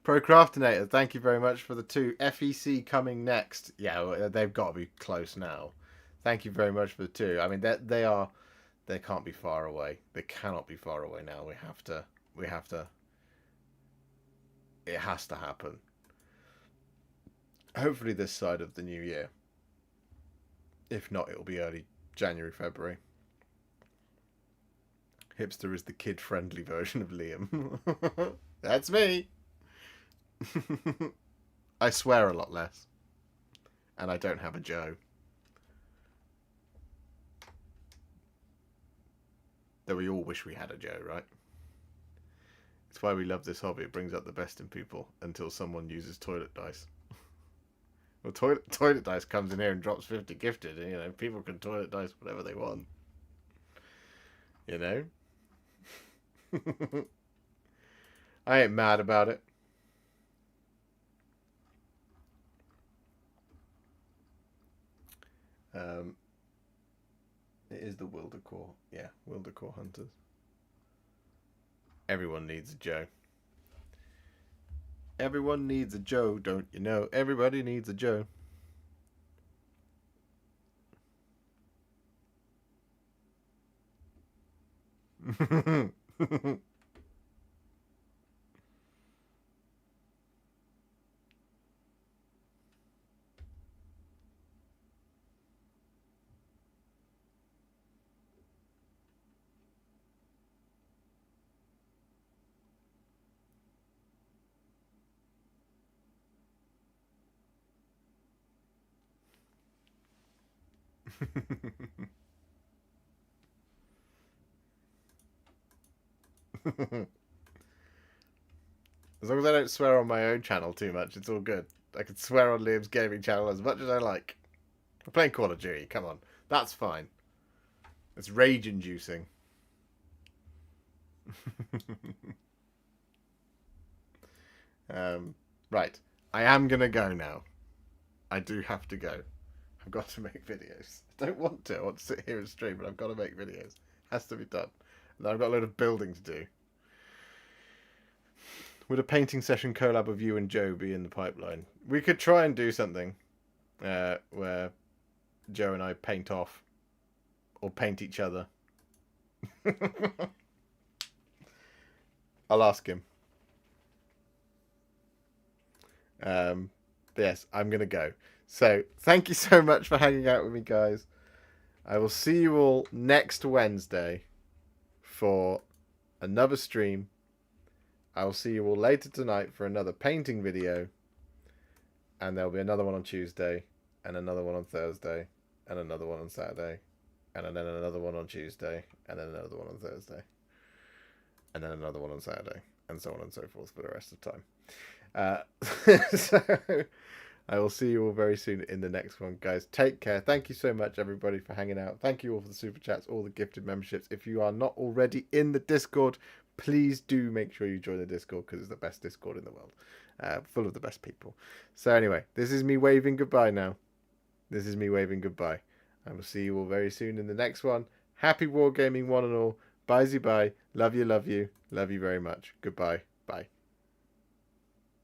Procrastinator, thank you very much for the 2. FEC coming next. Yeah, they've got to be close now. Thank you very much for the 2. I mean, they can't be far away. They cannot be far away now. We have to. It has to happen. Hopefully this side of the new year. If not, it'll be early January, February. Hipster is the kid-friendly version of Liam. That's me. I swear a lot less. And I don't have a Joe. Though we all wish we had a Joe, right? It's why we love this hobby. It brings out the best in people until someone uses toilet dice. Well, toilet dice comes in here and drops 50 gifted, and, you know, people can toilet dice whatever they want. You know? I ain't mad about it. It is the Wildercore. Yeah, Wildercore Hunters. Everyone needs a Joe. Everyone needs a Joe, don't you know? Everybody needs a Joe. As long as I don't swear on my own channel too much, it's all good. I can swear on Liam's gaming channel as much as I like. We're playing Call of Duty, come on. That's fine. It's rage-inducing. Right. I am going to go now. I do have to go. I've got to make videos. I don't want to. I want to sit here and stream, but I've got to make videos. Has to be done. And then I've got a load of building to do. Would a painting session collab of you and Joe be in the pipeline? We could try and do something where Joe and I paint off or paint each other. I'll ask him. But yes, I'm going to go. So, thank you so much for hanging out with me, guys. I will see you all next Wednesday for another stream. I will see you all later tonight for another painting video. and there'll be another one on Tuesday, and another one on Thursday, and another one on Saturday, and then another one on Tuesday, and then another one on Thursday, and then another one on Saturday, and so on and so forth for the rest of the time. So I will see you all very soon in the next one, guys. Take care. Thank you so much, everybody, for hanging out. Thank you all for the super chats, all the gifted memberships. If you are not already in the Discord, please do make sure you join the Discord, because it's the best Discord in the world, full of the best people. So anyway, this is me waving goodbye now. This is me waving goodbye. I will see you all very soon in the next one. Happy wargaming, one and all. Bye-zy bye. Love you, love you. Love you very much. Goodbye. Bye.